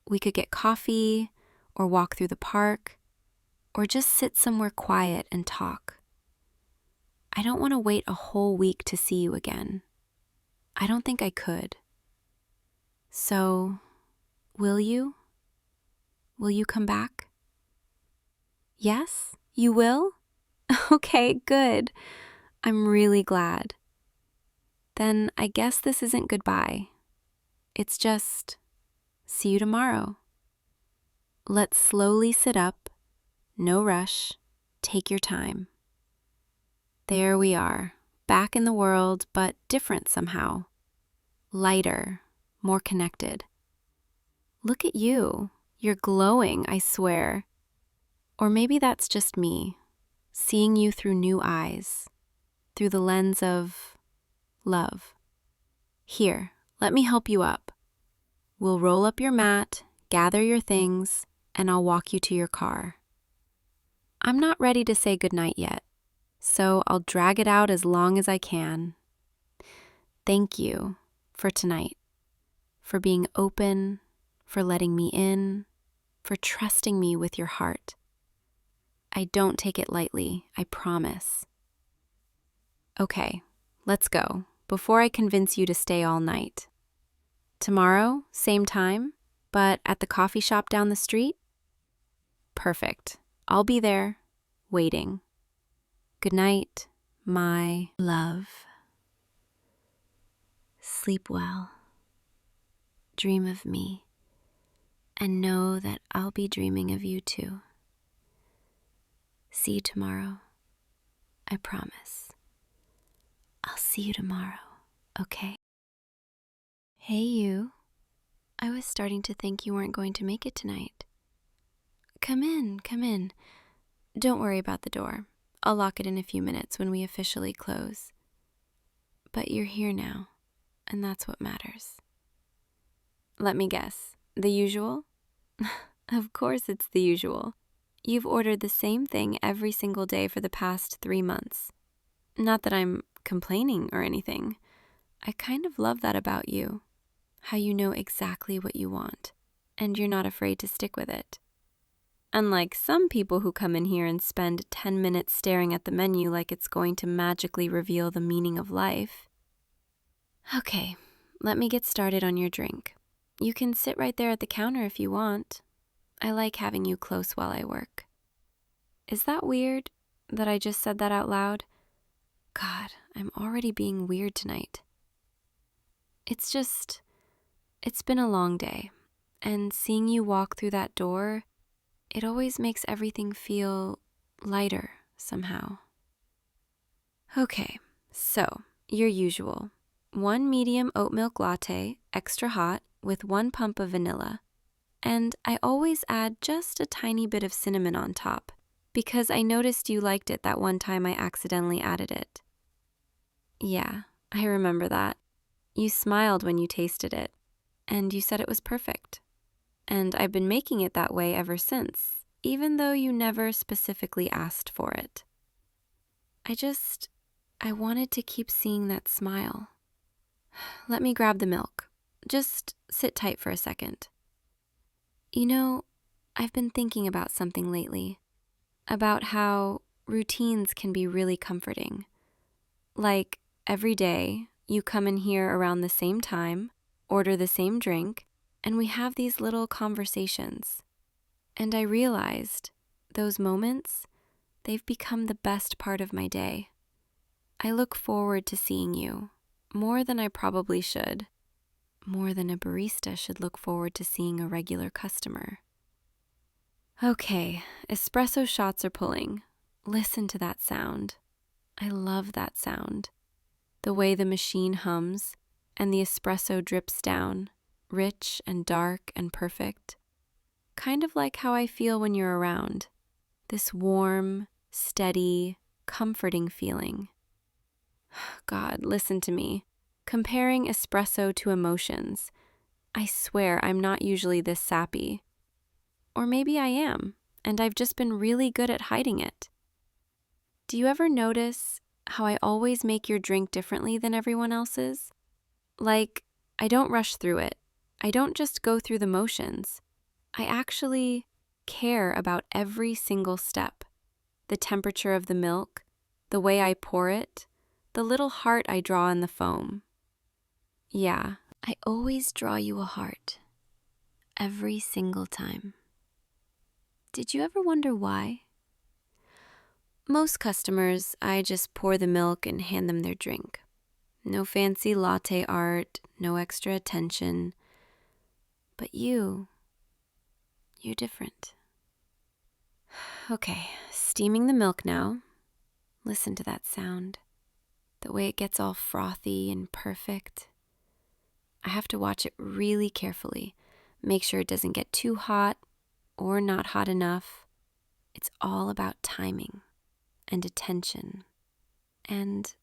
We could get coffee, or walk through the park, or just sit somewhere quiet and talk. I don't want to wait a whole week to see you again. I don't think I could. So, will you? Will you come back? Yes, you will? Okay, good. I'm really glad. Then I guess this isn't goodbye. It's just, see you tomorrow. Let's slowly sit up, no rush, take your time. There we are, back in the world, but different somehow. Lighter, more connected. Look at you, you're glowing, I swear. Or maybe that's just me, seeing you through new eyes, through the lens of love. Here, let me help you up. We'll roll up your mat, gather your things, and I'll walk you to your car. I'm not ready to say goodnight yet, so I'll drag it out as long as I can. Thank you for tonight, for being open, for letting me in, for trusting me with your heart. I don't take it lightly, I promise. Okay, let's go, before I convince you to stay all night. Tomorrow, same time, but at the coffee shop down the street? Perfect. I'll be there, waiting. Good night, my love. Sleep well. Dream of me. And know that I'll be dreaming of you too. See you tomorrow. I promise. I'll see you tomorrow, okay? Hey, you. I was starting to think you weren't going to make it tonight. Come in, come in. Don't worry about the door. I'll lock it in a few minutes when we officially close. But you're here now, and that's what matters. Let me guess. The usual? Of course it's the usual. You've ordered the same thing every single day for the past 3 months. Not that I'm complaining or anything. I kind of love that about you. How you know exactly what you want, and you're not afraid to stick with it. Unlike some people who come in here and spend 10 minutes staring at the menu like it's going to magically reveal the meaning of life. Okay, let me get started on your drink. You can sit right there at the counter if you want. I like having you close while I work. Is that weird that I just said that out loud? God, I'm already being weird tonight. It's been a long day, and seeing you walk through that door, it always makes everything feel lighter somehow. Okay, so your usual. 1 medium oat milk latte, extra hot, with 1 pump of vanilla. And I always add just a tiny bit of cinnamon on top, because I noticed you liked it that one time I accidentally added it. Yeah, I remember that. You smiled when you tasted it, and you said it was perfect. And I've been making it that way ever since, even though you never specifically asked for it. I wanted to keep seeing that smile. Let me grab the milk. Just sit tight for a second. You know, I've been thinking about something lately, about how routines can be really comforting. Like, every day, you come in here around the same time, order the same drink, and we have these little conversations. And I realized, those moments, they've become the best part of my day. I look forward to seeing you, more than I probably should. More than a barista should look forward to seeing a regular customer. Okay, espresso shots are pulling. Listen to that sound. I love that sound. The way the machine hums and the espresso drips down, rich and dark and perfect. Kind of like how I feel when you're around. This warm, steady, comforting feeling. God, listen to me. Comparing espresso to emotions. I swear I'm not usually this sappy. Or maybe I am, and I've just been really good at hiding it. Do you ever notice how I always make your drink differently than everyone else's? Like, I don't rush through it. I don't just go through the motions. I actually care about every single step. The temperature of the milk, the way I pour it, the little heart I draw in the foam. Yeah, I always draw you a heart. Every single time. Did you ever wonder why? Most customers, I just pour the milk and hand them their drink. No fancy latte art, no extra attention. But you're different. Okay, steaming the milk now. Listen to that sound. The way it gets all frothy and perfect. I have to watch it really carefully. Make sure it doesn't get too hot or not hot enough. It's all about timing and attention and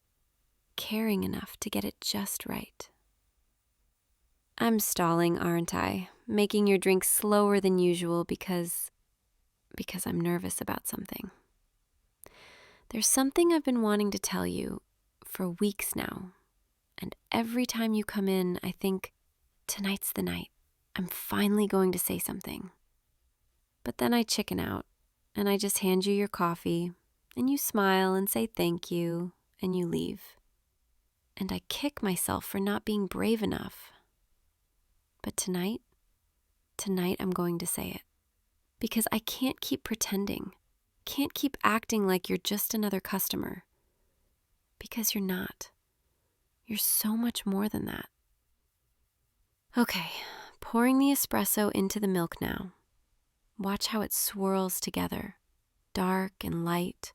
caring enough to get it just right. I'm stalling, aren't I? Making your drink slower than usual because I'm nervous about something. There's something I've been wanting to tell you for weeks now. And every time you come in, I think, tonight's the night. I'm finally going to say something. But then I chicken out, and I just hand you your coffee, and you smile and say thank you, and you leave. And I kick myself for not being brave enough. But tonight I'm going to say it. Because I can't keep pretending. Can't keep acting like you're just another customer. Because you're not. You're so much more than that. Okay, pouring the espresso into the milk now. Watch how it swirls together, dark and light,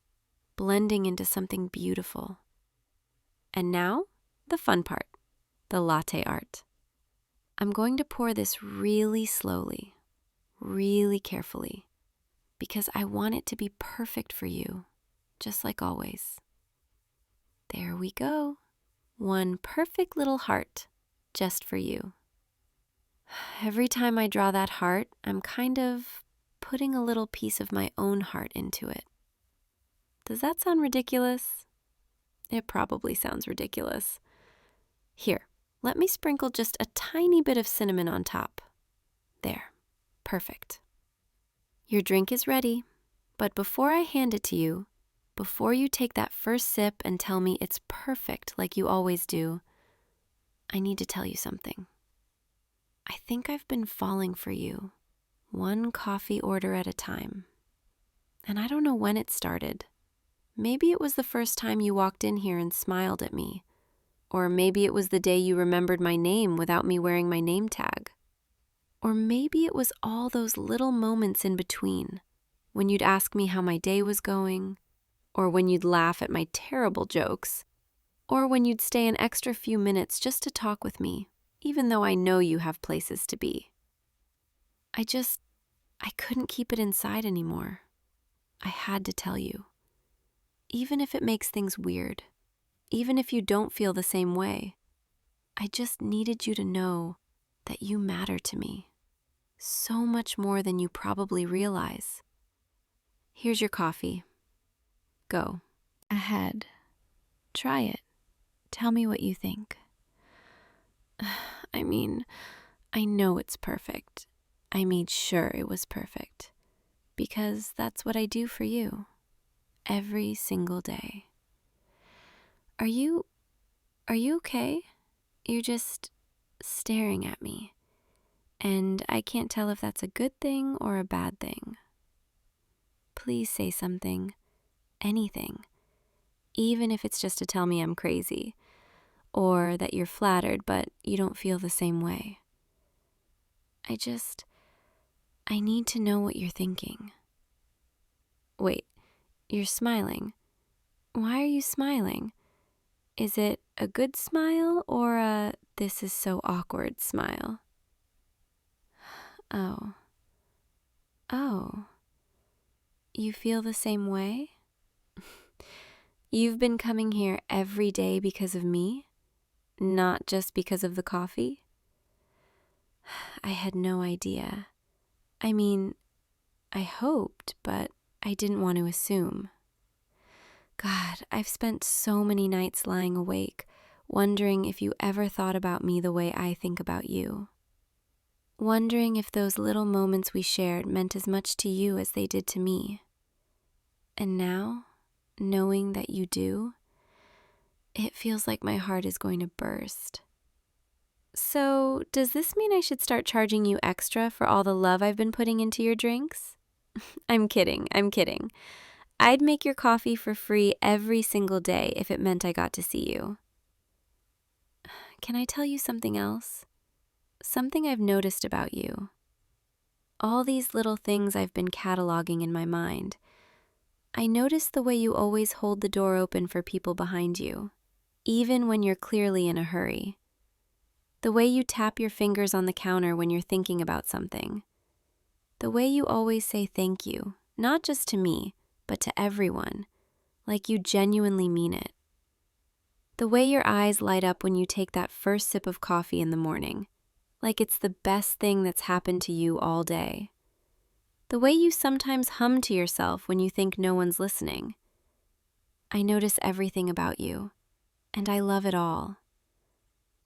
blending into something beautiful. And now, the fun part, the latte art. I'm going to pour this really slowly, really carefully, because I want it to be perfect for you, just like always. There we go. One perfect little heart, just for you. Every time I draw that heart, I'm kind of putting a little piece of my own heart into it. Does that sound ridiculous? It probably sounds ridiculous. Here, let me sprinkle just a tiny bit of cinnamon on top. There, perfect. Your drink is ready, but before I hand it to you, before you take that first sip and tell me it's perfect like you always do, I need to tell you something. I think I've been falling for you, one coffee order at a time. And I don't know when it started. Maybe it was the first time you walked in here and smiled at me. Or maybe it was the day you remembered my name without me wearing my name tag. Or maybe it was all those little moments in between, when you'd ask me how my day was going, or when you'd laugh at my terrible jokes, or when you'd stay an extra few minutes just to talk with me, even though I know you have places to be. I couldn't keep it inside anymore. I had to tell you. Even if it makes things weird, even if you don't feel the same way, I just needed you to know that you matter to me. So much more than you probably realize. Here's your coffee. Go. Ahead. Try it. Tell me what you think. I mean, I know it's perfect. I made sure it was perfect. Because that's what I do for you. Every single day. Are you okay? You're just staring at me. And I can't tell if that's a good thing or a bad thing. Please say something. Anything. Even if it's just to tell me I'm crazy. Or that you're flattered, but you don't feel the same way. I need to know what you're thinking. Wait, you're smiling. Why are you smiling? Is it a good smile or a this is so awkward smile? Oh. You feel the same way? You've been coming here every day because of me? Not just because of the coffee? I had no idea. I mean, I hoped, but I didn't want to assume. God, I've spent so many nights lying awake, wondering if you ever thought about me the way I think about you. Wondering if those little moments we shared meant as much to you as they did to me. And now, knowing that you do, it feels like my heart is going to burst. So, does this mean I should start charging you extra for all the love I've been putting into your drinks? I'm kidding. I'd make your coffee for free every single day if it meant I got to see you. Can I tell you something else? Something I've noticed about you. All these little things I've been cataloging in my mind. I notice the way you always hold the door open for people behind you, even when you're clearly in a hurry. The way you tap your fingers on the counter when you're thinking about something. The way you always say thank you, not just to me, but to everyone, like you genuinely mean it. The way your eyes light up when you take that first sip of coffee in the morning, like it's the best thing that's happened to you all day. The way you sometimes hum to yourself when you think no one's listening. I notice everything about you, and I love it all.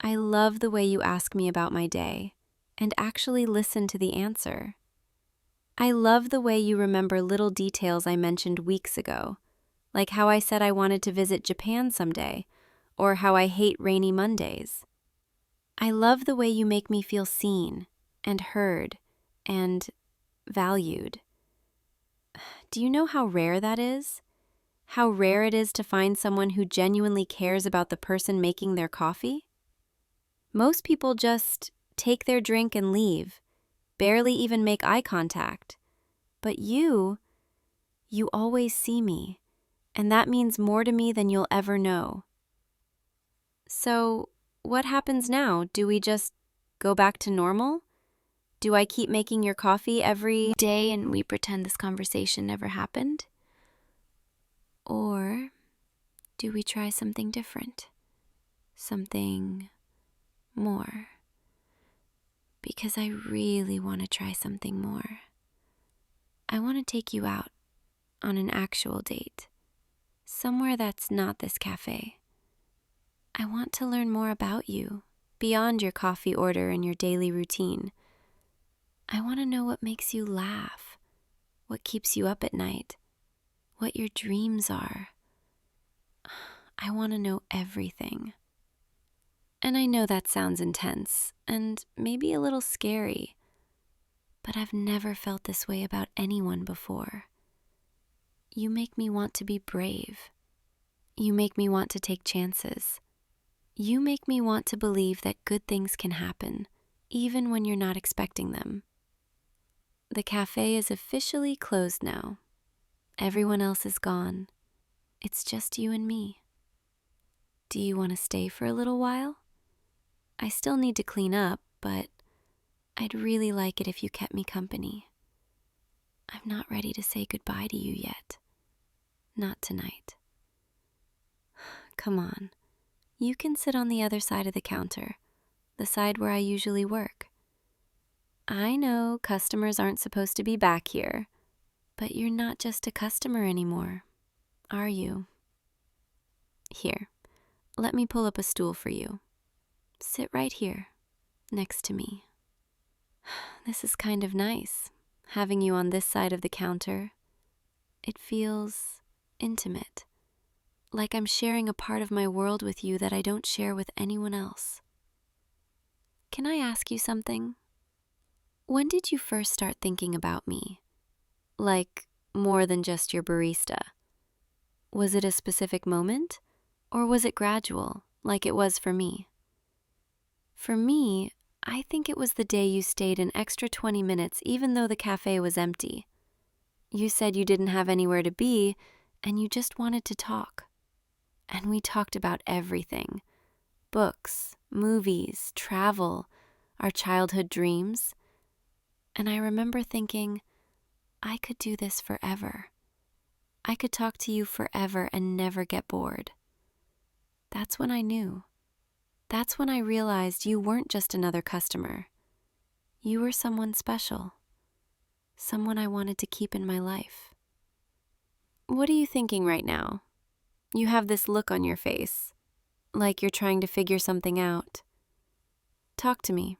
I love the way you ask me about my day, and actually listen to the answer. I love the way you remember little details I mentioned weeks ago, like how I said I wanted to visit Japan someday, or how I hate rainy Mondays. I love the way you make me feel seen and heard and valued. Do you know how rare that is? How rare it is to find someone who genuinely cares about the person making their coffee? Most people just take their drink and leave, barely even make eye contact. But you always see me, and that means more to me than you'll ever know. So, what happens now? Do we just go back to normal? Do I keep making your coffee every day and we pretend this conversation never happened? Or do we try something different? Something more? Because I really want to try something more. I want to take you out on an actual date, somewhere that's not this cafe. I want to learn more about you, beyond your coffee order and your daily routine. I want to know what makes you laugh, what keeps you up at night, what your dreams are. I want to know everything. And I know that sounds intense and maybe a little scary, but I've never felt this way about anyone before. You make me want to be brave. You make me want to take chances. You make me want to believe that good things can happen, even when you're not expecting them. The cafe is officially closed now. Everyone else is gone. It's just you and me. Do you want to stay for a little while? I still need to clean up, but I'd really like it if you kept me company. I'm not ready to say goodbye to you yet. Not tonight. Come on. You can sit on the other side of the counter, the side where I usually work. I know customers aren't supposed to be back here, but you're not just a customer anymore, are you? Here, let me pull up a stool for you. Sit right here, next to me. This is kind of nice, having you on this side of the counter. It feels intimate, like I'm sharing a part of my world with you that I don't share with anyone else. Can I ask you something? When did you first start thinking about me? Like, more than just your barista? Was it a specific moment, or was it gradual, like it was for me? For me, I think it was the day you stayed an extra 20 minutes even though the cafe was empty. You said you didn't have anywhere to be, and you just wanted to talk. And we talked about everything. Books, movies, travel, our childhood dreams. And I remember thinking, I could do this forever. I could talk to you forever and never get bored. That's when I knew. That's when I realized you weren't just another customer. You were someone special. Someone I wanted to keep in my life. What are you thinking right now? You have this look on your face, like you're trying to figure something out. Talk to me.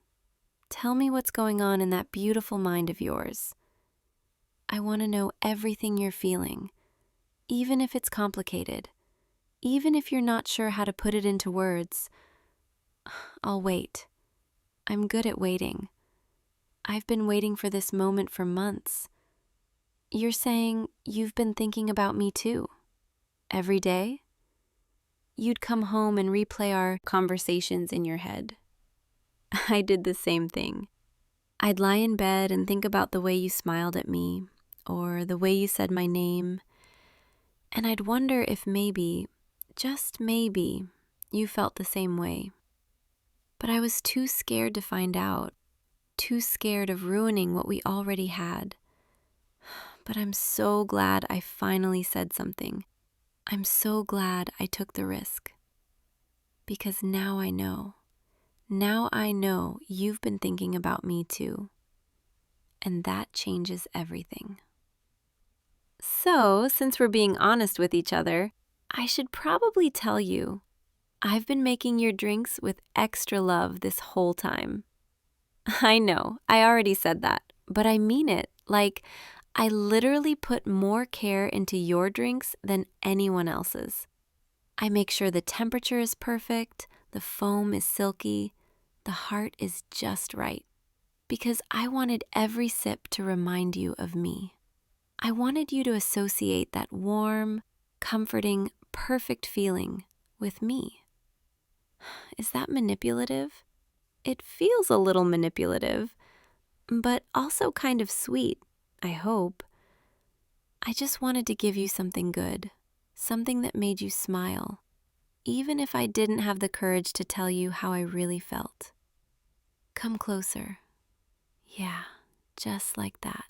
Tell me what's going on in that beautiful mind of yours. I want to know everything you're feeling, even if it's complicated, even if you're not sure how to put it into words. I'll wait. I'm good at waiting. I've been waiting for this moment for months. You're saying you've been thinking about me too? Every day? You'd come home and replay our conversations in your head. I did the same thing. I'd lie in bed and think about the way you smiled at me, or the way you said my name, and I'd wonder if maybe, just maybe, you felt the same way. But I was too scared to find out, too scared of ruining what we already had. But I'm so glad I finally said something. I'm so glad I took the risk. Because now I know. Now I know you've been thinking about me too. And that changes everything. So, since we're being honest with each other, I should probably tell you, I've been making your drinks with extra love this whole time. I know, I already said that, but I mean it. Like, I literally put more care into your drinks than anyone else's. I make sure the temperature is perfect, the foam is silky, the heart is just right, because I wanted every sip to remind you of me. I wanted you to associate that warm, comforting, perfect feeling with me. Is that manipulative? It feels a little manipulative, but also kind of sweet, I hope. I just wanted to give you something good, something that made you smile, even if I didn't have the courage to tell you how I really felt. Come closer. Yeah, just like that.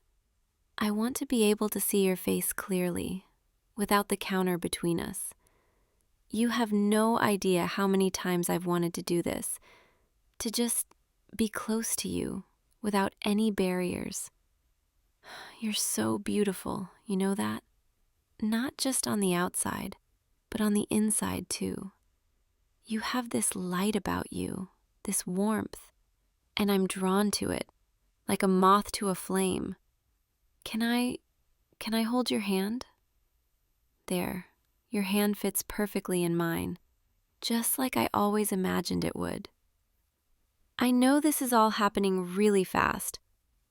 I want to be able to see your face clearly, without the counter between us. You have no idea how many times I've wanted to do this, to just be close to you, without any barriers. You're so beautiful, you know that? Not just on the outside, but on the inside too. You have this light about you, this warmth, and I'm drawn to it, like a moth to a flame. Can I hold your hand? There, your hand fits perfectly in mine, just like I always imagined it would. I know this is all happening really fast.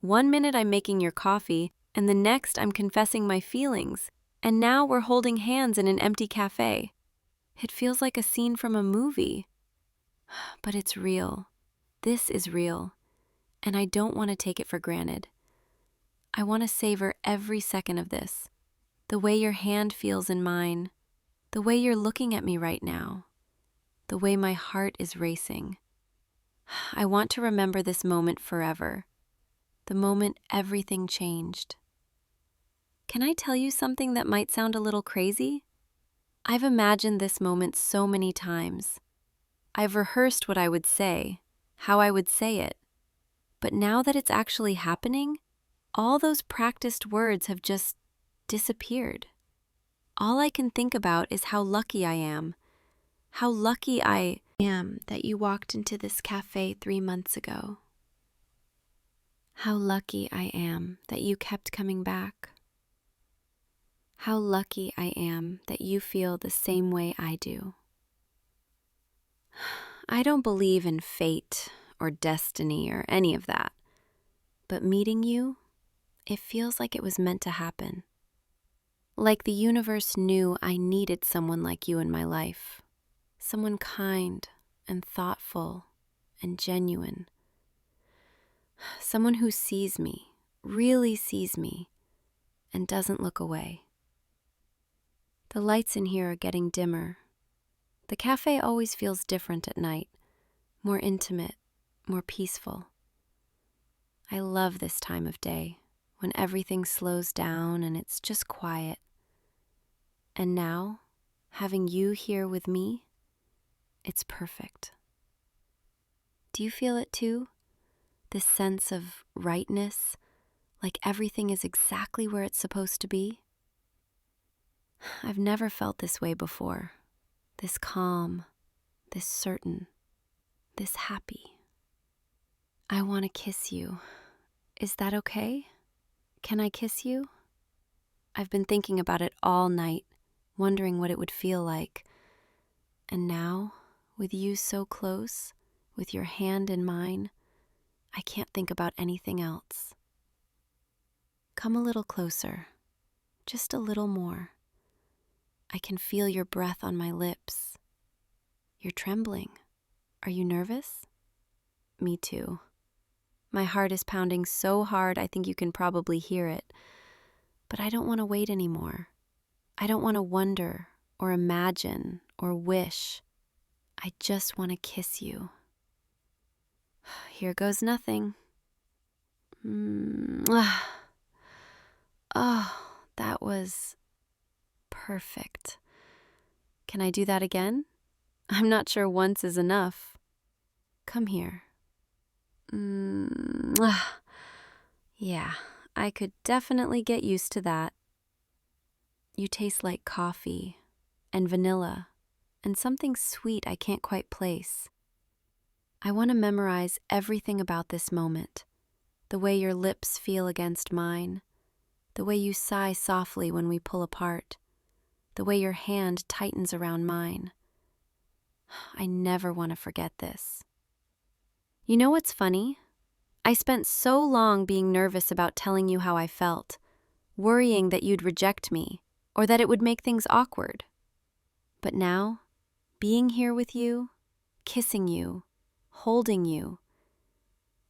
1 minute I'm making your coffee, and the next I'm confessing my feelings, and now we're holding hands in an empty cafe. It feels like a scene from a movie. But it's real. This is real, and I don't want to take it for granted. I want to savor every second of this. The way your hand feels in mine, the way you're looking at me right now, the way my heart is racing. I want to remember this moment forever, the moment everything changed. Can I tell you something that might sound a little crazy? I've imagined this moment so many times. I've rehearsed what I would say, how I would say it. But now that it's actually happening, all those practiced words have just disappeared. All I can think about is how lucky I am. How lucky I am that you walked into this cafe 3 months ago. How lucky I am that you kept coming back. How lucky I am that you feel the same way I do. I don't believe in fate or destiny or any of that, but meeting you, it feels like it was meant to happen. Like the universe knew I needed someone like you in my life. Someone kind and thoughtful and genuine. Someone who sees me, really sees me, and doesn't look away. The lights in here are getting dimmer. The cafe always feels different at night, more intimate, more peaceful. I love this time of day, when everything slows down and it's just quiet. And now, having you here with me, it's perfect. Do you feel it too? This sense of rightness, like everything is exactly where it's supposed to be? I've never felt this way before. This calm, this certain, this happy. I want to kiss you. Is that okay? Can I kiss you? I've been thinking about it all night, wondering what it would feel like. And now, with you so close, with your hand in mine, I can't think about anything else. Come a little closer, just a little more. I can feel your breath on my lips. You're trembling. Are you nervous? Me too. My heart is pounding so hard I think you can probably hear it. But I don't want to wait anymore. I don't want to wonder or imagine or wish. I just want to kiss you. Here goes nothing. Oh, that was perfect. Can I do that again? I'm not sure once is enough. Come here. Yeah, I could definitely get used to that. You taste like coffee and vanilla and something sweet I can't quite place. I want to memorize everything about this moment. The way your lips feel against mine. The way you sigh softly when we pull apart. The way your hand tightens around mine. I never want to forget this. You know what's funny? I spent so long being nervous about telling you how I felt, worrying that you'd reject me or that it would make things awkward. But now, being here with you, kissing you, holding you,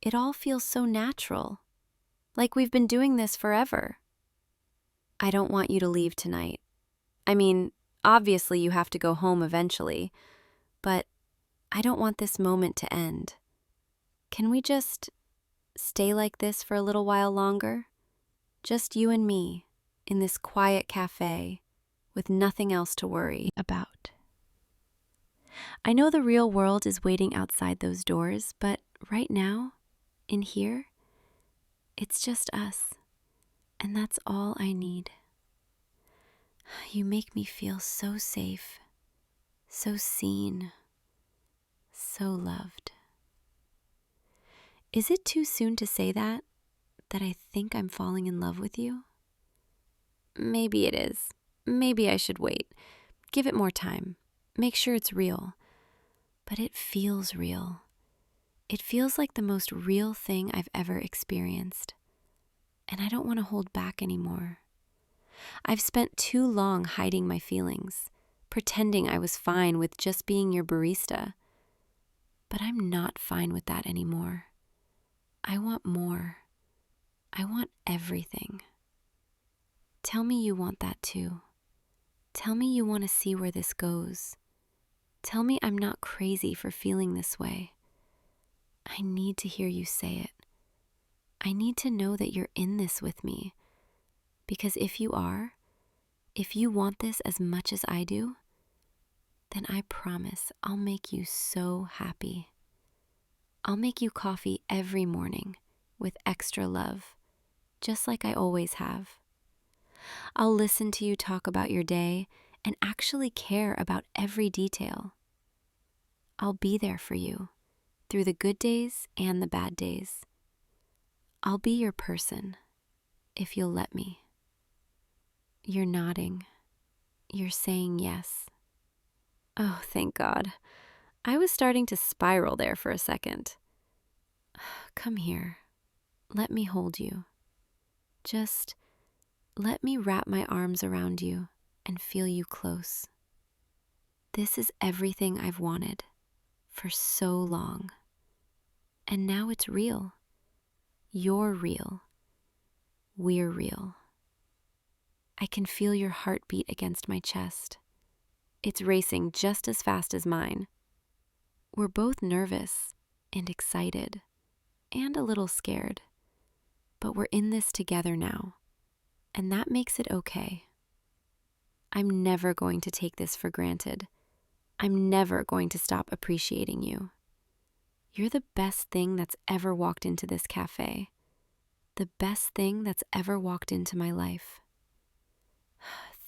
it all feels so natural, like we've been doing this forever. I don't want you to leave tonight. I mean, obviously you have to go home eventually, but I don't want this moment to end. Can we just stay like this for a little while longer? Just you and me in this quiet cafe with nothing else to worry about. I know the real world is waiting outside those doors, but right now, in here, it's just us, and that's all I need. You make me feel so safe, so seen, so loved. Is it too soon to say that I think I'm falling in love with you? Maybe it is. Maybe I should wait. Give it more time. Make sure it's real. But it feels real. It feels like the most real thing I've ever experienced. And I don't want to hold back anymore. I've spent too long hiding my feelings, pretending I was fine with just being your barista. But I'm not fine with that anymore. I want more. I want everything. Tell me you want that too. Tell me you want to see where this goes. Tell me I'm not crazy for feeling this way. I need to hear you say it. I need to know that you're in this with me. Because if you are, if you want this as much as I do, then I promise I'll make you so happy. I'll make you coffee every morning with extra love, just like I always have. I'll listen to you talk about your day and actually care about every detail. I'll be there for you through the good days and the bad days. I'll be your person if you'll let me. You're nodding. You're saying yes. Oh, thank God. I was starting to spiral there for a second. Come here. Let me hold you. Just let me wrap my arms around you and feel you close. This is everything I've wanted for so long. And now it's real. You're real. We're real. I can feel your heartbeat against my chest. It's racing just as fast as mine. We're both nervous and excited and a little scared, but we're in this together now, and that makes it okay. I'm never going to take this for granted. I'm never going to stop appreciating you. You're the best thing that's ever walked into this cafe, the best thing that's ever walked into my life.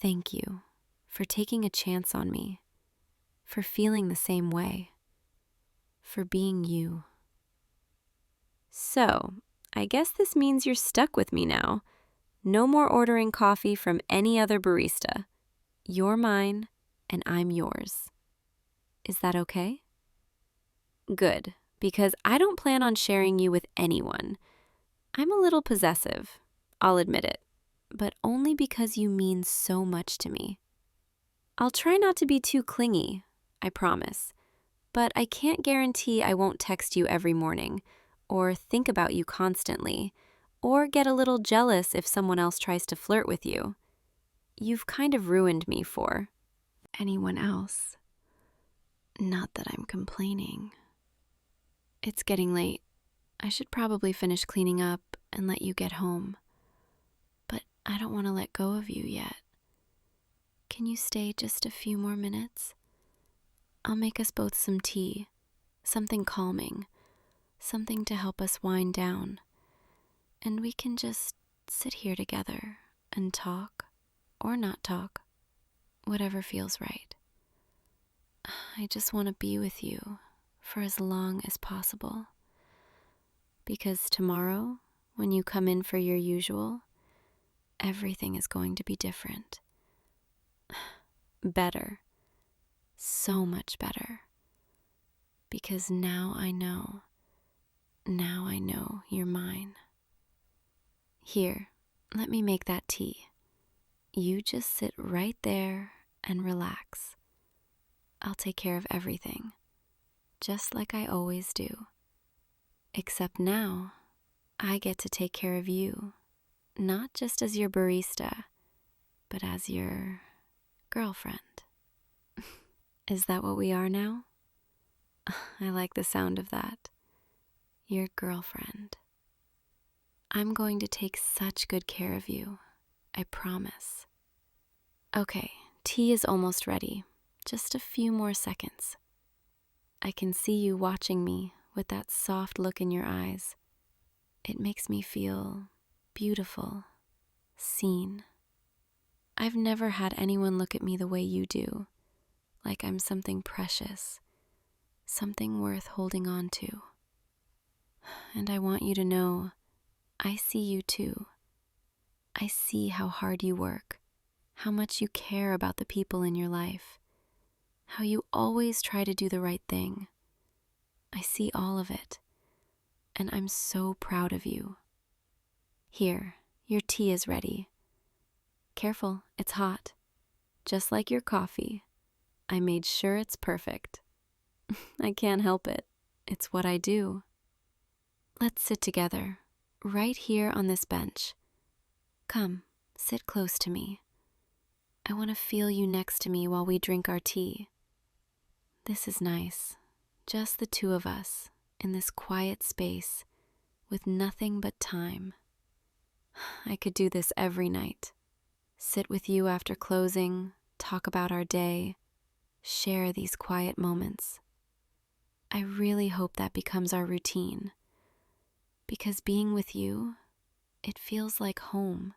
Thank you for taking a chance on me, for feeling the same way, for being you. So, I guess this means you're stuck with me now. No more ordering coffee from any other barista. You're mine, and I'm yours. Is that okay? Good, because I don't plan on sharing you with anyone. I'm a little possessive, I'll admit it, but only because you mean so much to me. I'll try not to be too clingy, I promise, but I can't guarantee I won't text you every morning, or think about you constantly, or get a little jealous if someone else tries to flirt with you. You've kind of ruined me for anyone else. Not that I'm complaining. It's getting late. I should probably finish cleaning up and let you get home. But I don't want to let go of you yet. Can you stay just a few more minutes? I'll make us both some tea, something calming, something to help us wind down. And we can just sit here together and talk, or not talk, whatever feels right. I just want to be with you for as long as possible. Because tomorrow, when you come in for your usual, everything is going to be different. Better. So much better. Because now I know Now I know you're mine. Here, let me make that tea. You just sit right there and relax. I'll take care of everything, just like I always do. Except now, I get to take care of you, not just as your barista, but as your girlfriend. Is that what we are now? I like the sound of that. Your girlfriend. I'm going to take such good care of you, I promise. Okay, tea is almost ready. Just a few more seconds. I can see you watching me with that soft look in your eyes. It makes me feel beautiful, seen. I've never had anyone look at me the way you do, like I'm something precious, something worth holding on to. And I want you to know, I see you too. I see how hard you work, how much you care about the people in your life, how you always try to do the right thing. I see all of it, and I'm so proud of you. Here, your tea is ready. Careful, it's hot. Just like your coffee, I made sure it's perfect. I can't help it. It's what I do. Let's sit together, right here on this bench. Come, sit close to me. I want to feel you next to me while we drink our tea. This is nice. Just the two of us in this quiet space with nothing but time. I could do this every night. Sit with you after closing, talk about our day, share these quiet moments. I really hope that becomes our routine, because being with you, it feels like home,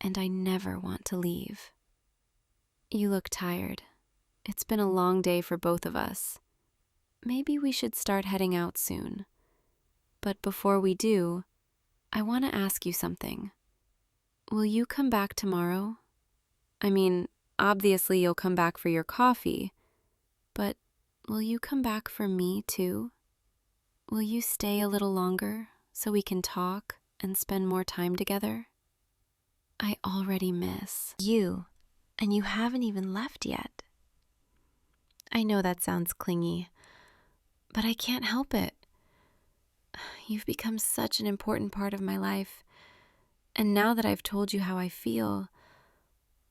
and I never want to leave. You look tired. It's been a long day for both of us. Maybe we should start heading out soon. But before we do, I want to ask you something. Will you come back tomorrow? I mean, obviously you'll come back for your coffee, but will you come back for me too? Will you stay a little longer so we can talk and spend more time together? I already miss you, and you haven't even left yet. I know that sounds clingy, but I can't help it. You've become such an important part of my life, and now that I've told you how I feel,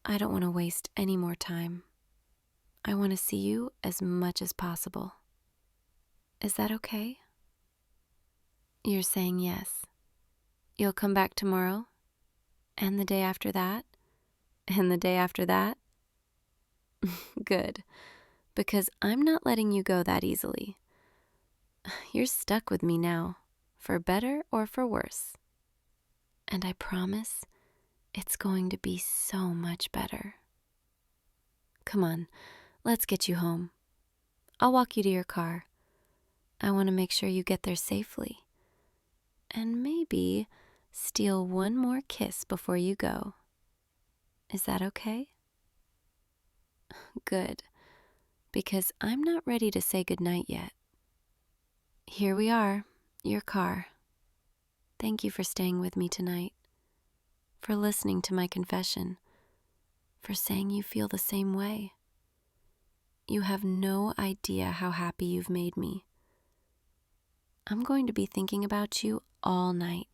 I don't want to waste any more time. I want to see you as much as possible. Is that okay? You're saying yes. You'll come back tomorrow, and the day after that, and the day after that? Good, because I'm not letting you go that easily. You're stuck with me now, for better or for worse. And I promise it's going to be so much better. Come on, let's get you home. I'll walk you to your car. I want to make sure you get there safely. And maybe steal one more kiss before you go. Is that okay? Good, because I'm not ready to say goodnight yet. Here we are, your car. Thank you for staying with me tonight, for listening to my confession, for saying you feel the same way. You have no idea how happy you've made me. I'm going to be thinking about you all night,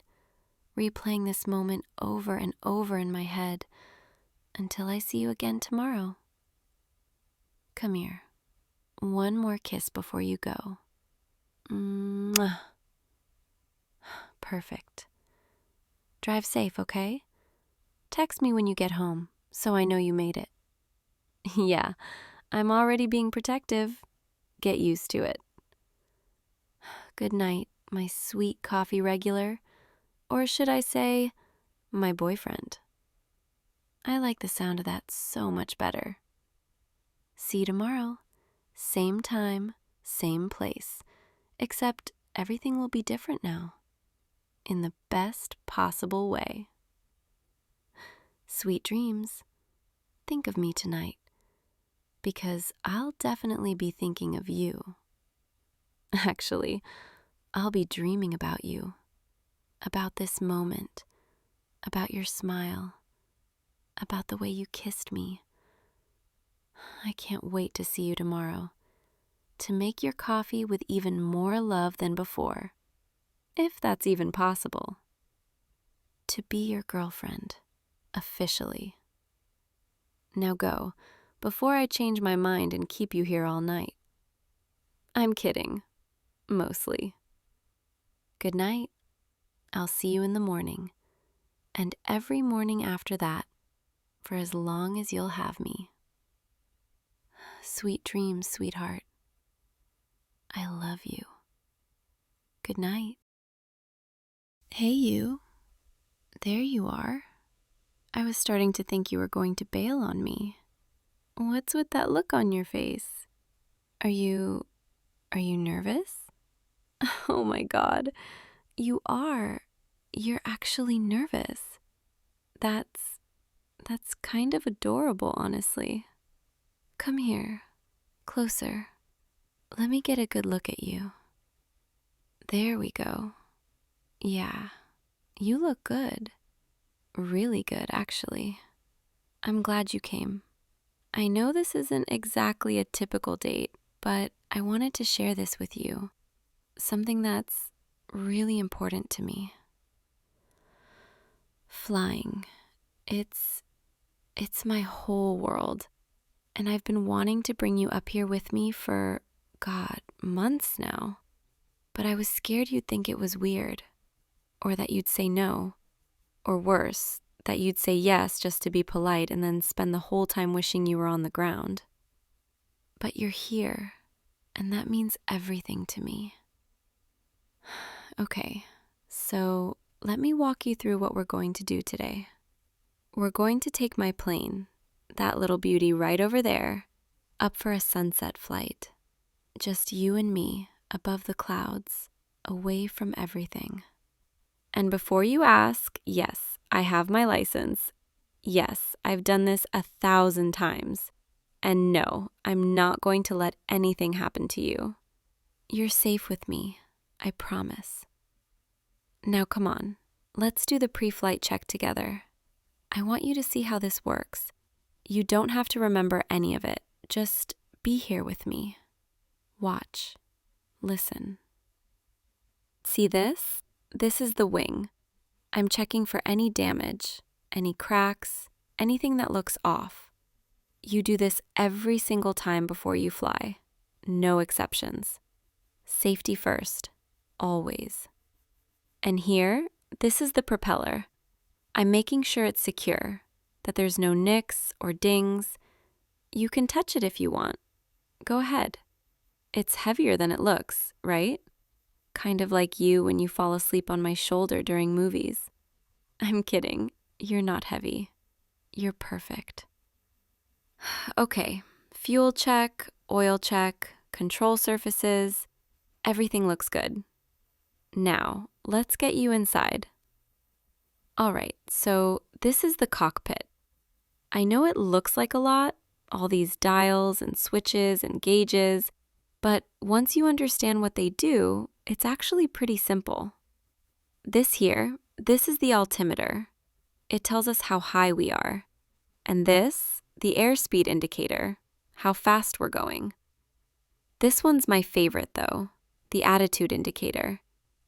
replaying this moment over and over in my head until I see you again tomorrow. Come here. One more kiss before you go. Mwah. Perfect. Drive safe, okay? Text me when you get home so I know you made it. Yeah, I'm already being protective. Get used to it. Good night, my sweet coffee regular, or should I say, my boyfriend. I like the sound of that so much better. See you tomorrow. Same time, same place, except everything will be different now, in the best possible way. Sweet dreams. Think of me tonight, because I'll definitely be thinking of you. Actually, I'll be dreaming about you, about this moment, about your smile, about the way you kissed me. I can't wait to see you tomorrow, to make your coffee with even more love than before, if that's even possible. To be your girlfriend, officially. Now go, before I change my mind and keep you here all night. I'm kidding, mostly. Good night. I'll see you in the morning, and every morning after that, for as long as you'll have me. Sweet dreams, sweetheart. I love you. Good night. Hey, you. There you are. I was starting to think you were going to bail on me. What's with that look on your face? Are you nervous? Oh my God. You are. You're actually nervous. That's kind of adorable, honestly. Come here. Closer. Let me get a good look at you. There we go. Yeah. You look good. Really good, actually. I'm glad you came. I know this isn't exactly a typical date, but I wanted to share this with you. Something that's really important to me. Flying. It's my whole world. And I've been wanting to bring you up here with me for, God, months now. But I was scared you'd think it was weird, or that you'd say no, or worse, that you'd say yes just to be polite and then spend the whole time wishing you were on the ground. But you're here, and that means everything to me. Okay, so let me walk you through what we're going to do today. We're going to take my plane, that little beauty right over there, up for a sunset flight. Just you and me above the clouds, away from everything. And before you ask, yes, I have my license. Yes, I've done this 1,000 times. And no, I'm not going to let anything happen to you. You're safe with me, I promise. Now come on, let's do the pre-flight check together. I want you to see how this works. You don't have to remember any of it. Just be here with me. Watch. Listen. See this? This is the wing. I'm checking for any damage, any cracks, anything that looks off. You do this every single time before you fly. No exceptions. Safety first, always. And here, this is the propeller. I'm making sure it's secure, that there's no nicks or dings. You can touch it if you want. Go ahead. It's heavier than it looks, right? Kind of like you when you fall asleep on my shoulder during movies. I'm kidding. You're not heavy. You're perfect. Okay, fuel check, oil check, control surfaces. Everything looks good. Now, let's get you inside. All right, so this is the cockpit. I know it looks like a lot, all these dials and switches and gauges, but once you understand what they do, it's actually pretty simple. This is the altimeter. It tells us how high we are. And this, the airspeed indicator, how fast we're going. This one's my favorite though, the attitude indicator.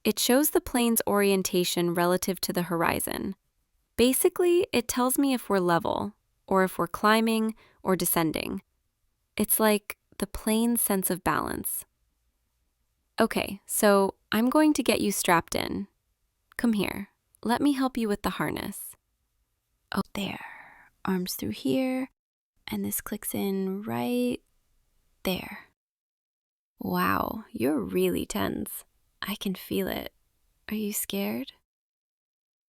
It shows the plane's orientation relative to the horizon. Basically, it tells me if we're level, or if we're climbing or descending. It's like the plane's sense of balance. Okay, so I'm going to get you strapped in. Come here, let me help you with the harness. Oh, there. Arms through here, and this clicks in right there. Wow, you're really tense. I can feel it. Are you scared?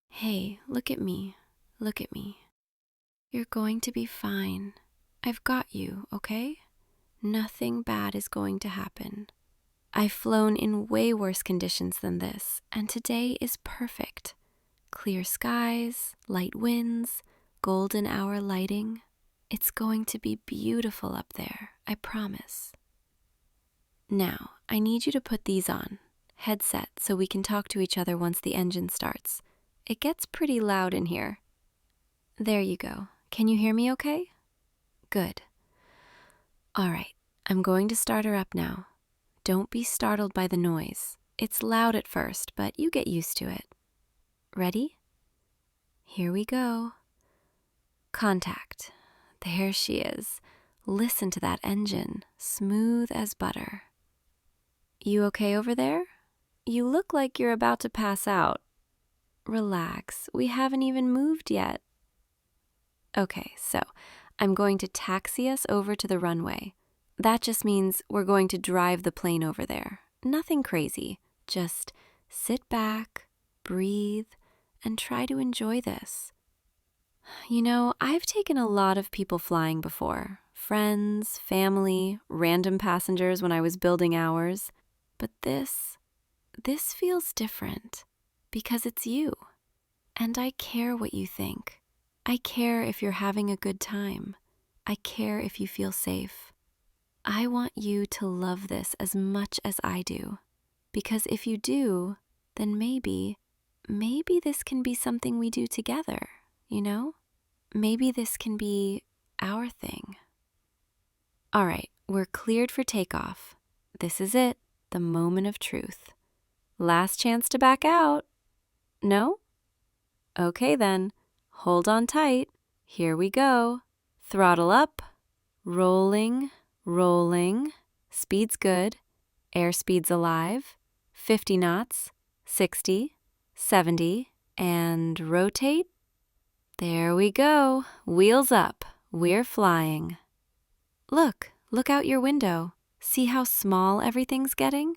Hey, look at me. Look at me. You're going to be fine. I've got you, okay? Nothing bad is going to happen. I've flown in way worse conditions than this, and today is perfect. Clear skies, light winds, golden hour lighting. It's going to be beautiful up there, I promise. Now, I need you to put these on. headset so we can talk to each other once the engine starts. It gets pretty loud in here. There you go. Can you hear me okay? Good. All right, I'm going to start her up now. Don't be startled by the noise. It's loud at first, but you get used to it. Ready? Here we go. Contact. There she is. Listen to that engine, smooth as butter. You okay over there? You look like you're about to pass out. Relax, we haven't even moved yet. Okay, so I'm going to taxi us over to the runway. That just means we're going to drive the plane over there. Nothing crazy. Just sit back, breathe, and try to enjoy this. You know, I've taken a lot of people flying before. Friends, family, random passengers when I was building ours. But this feels different because it's you. And I care what you think. I care if you're having a good time. I care if you feel safe. I want you to love this as much as I do. Because if you do, then maybe this can be something we do together, you know? Maybe this can be our thing. All right, we're cleared for takeoff. This is it, the moment of truth. Last chance to back out. No? Okay then, hold on tight. Here we go. Throttle up, rolling, rolling. Speed's good, airspeed's alive. 50 knots, 60, 70, and rotate. There we go, wheels up, we're flying. Look out your window. See how small everything's getting?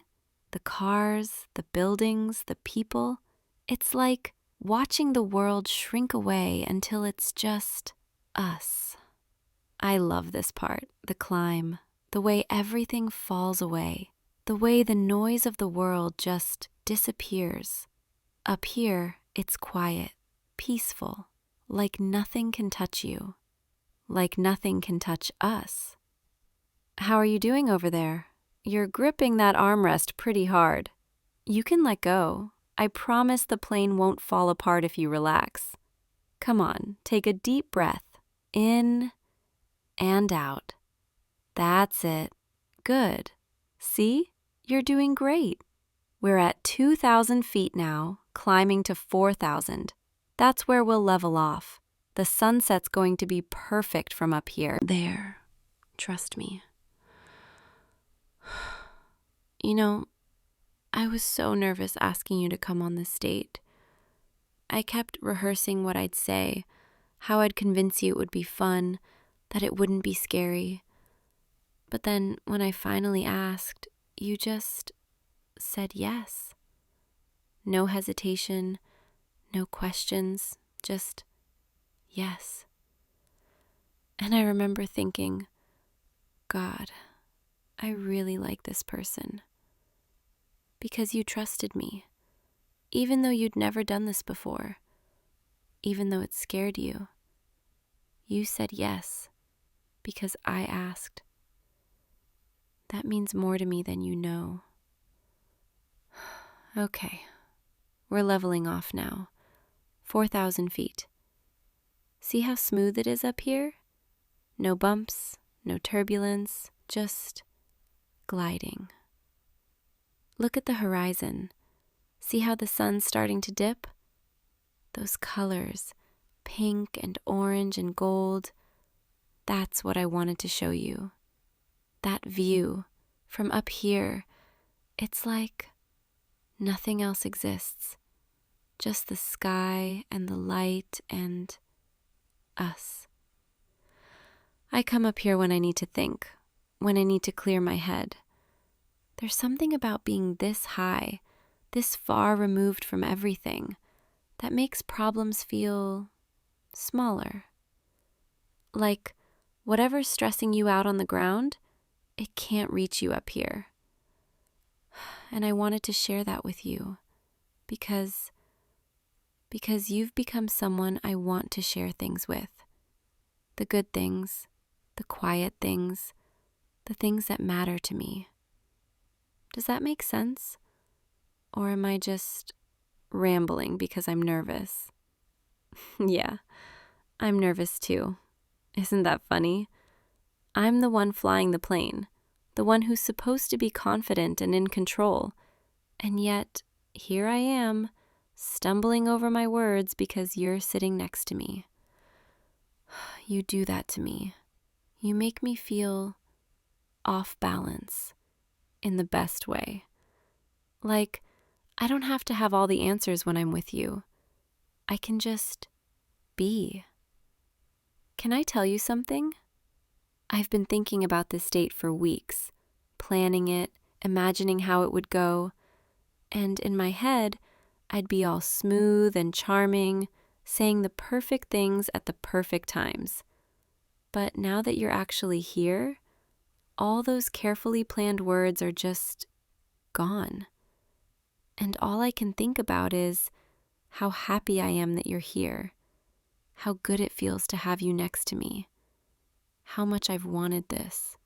The cars, the buildings, the people. It's like watching the world shrink away until it's just us. I love this part, the climb, the way everything falls away, the way the noise of the world just disappears. Up here, it's quiet, peaceful, like nothing can touch you, like nothing can touch us. How are you doing over there? You're gripping that armrest pretty hard. You can let go. I promise the plane won't fall apart if you relax. Come on, take a deep breath. In and out. That's it. Good. See? You're doing great. We're at 2,000 feet now, climbing to 4,000. That's where we'll level off. The sunset's going to be perfect from up here. There. Trust me. You know, I was so nervous asking you to come on this date. I kept rehearsing what I'd say, how I'd convince you it would be fun, that it wouldn't be scary. But then when I finally asked, you just said yes. No hesitation, no questions, just yes. And I remember thinking, God, I really like this person. Because you trusted me, even though you'd never done this before, even though it scared you. You said yes, because I asked. That means more to me than you know. Okay, we're leveling off now. 4,000 feet. See how smooth it is up here? No bumps, no turbulence, just gliding. Look at the horizon. See how the sun's starting to dip? Those colors, pink and orange and gold. That's what I wanted to show you. That view from up here, it's like nothing else exists. Just the sky and the light and us. I come up here when I need to think, when I need to clear my head. There's something about being this high, this far removed from everything, that makes problems feel smaller. Like whatever's stressing you out on the ground, it can't reach you up here. And I wanted to share that with you because you've become someone I want to share things with. The good things, the quiet things, the things that matter to me. Does that make sense? Or am I just rambling because I'm nervous? Yeah, I'm nervous too. Isn't that funny? I'm the one flying the plane, the one who's supposed to be confident and in control. And yet, here I am, stumbling over my words because you're sitting next to me. You do that to me. You make me feel off balance in the best way. Like, I don't have to have all the answers when I'm with you. I can just be. Can I tell you something? I've been thinking about this date for weeks, planning it, imagining how it would go, and in my head, I'd be all smooth and charming, saying the perfect things at the perfect times. But now that you're actually here, all those carefully planned words are just gone. And all I can think about is how happy I am that you're here, how good it feels to have you next to me, how much I've wanted this.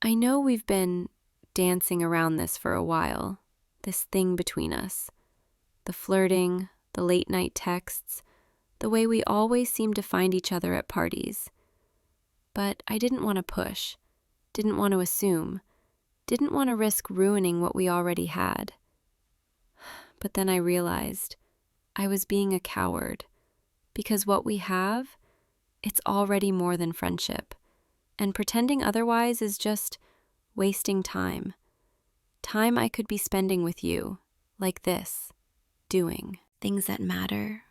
I know we've been dancing around this for a while, this thing between us, the flirting, the late night texts, the way we always seem to find each other at parties. But I didn't want to push, didn't want to assume, didn't want to risk ruining what we already had. But then I realized I was being a coward, because what we have, it's already more than friendship, and pretending otherwise is just wasting time. Time I could be spending with you, like this, doing things that matter,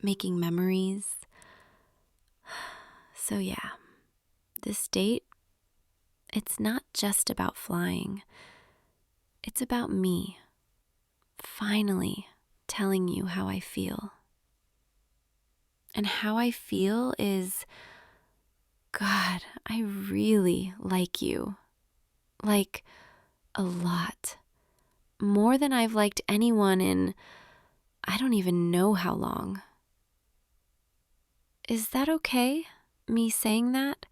making memories. So yeah, this date, it's not just about flying. It's about me, finally telling you how I feel. And how I feel is, God, I really like you. Like, a lot. More than I've liked anyone in, I don't even know how long. Is that okay, me saying that?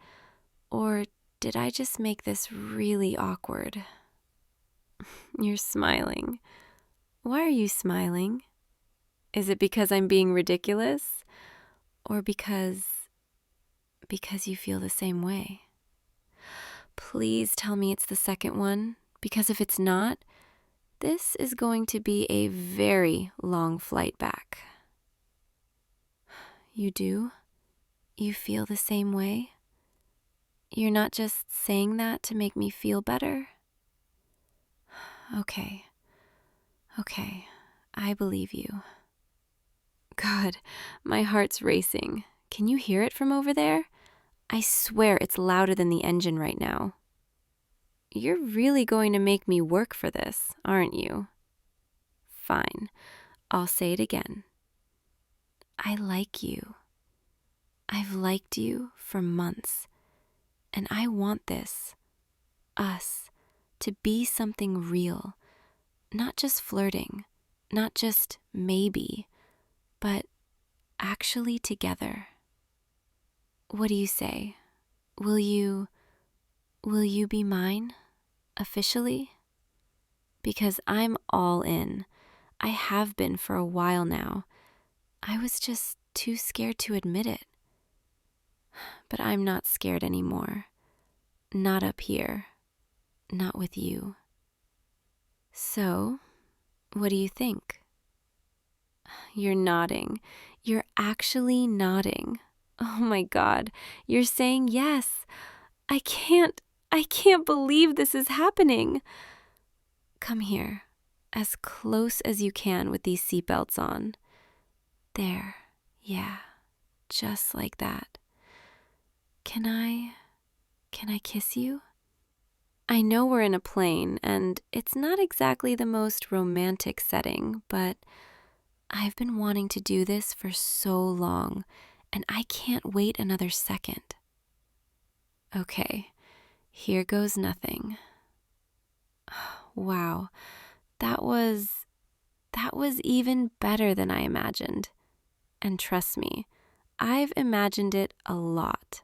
Or did I just make this really awkward? You're smiling. Why are you smiling? Is it because I'm being ridiculous? Or because you feel the same way? Please tell me it's the second one, because if it's not, this is going to be a very long flight back. You do? You feel the same way? You're not just saying that to make me feel better? Okay, I believe you. God, my heart's racing. Can you hear it from over there? I swear it's louder than the engine right now. You're really going to make me work for this, aren't you? Fine, I'll say it again. I like you. I've liked you for months, and I want this, us, to be something real, not just flirting, not just maybe, but actually together. What do you say? Will you be mine, officially? Because I'm all in. I have been for a while now. I was just too scared to admit it. But I'm not scared anymore. Not up here. Not with you. So, what do you think? You're nodding. You're actually nodding. Oh my God, you're saying yes. I can't believe this is happening. Come here, as close as you can with these seatbelts on. There, yeah, just like that. Can I kiss you? I know we're in a plane, and it's not exactly the most romantic setting, but I've been wanting to do this for so long, and I can't wait another second. Okay, here goes nothing. Wow, that was even better than I imagined. And trust me, I've imagined it a lot.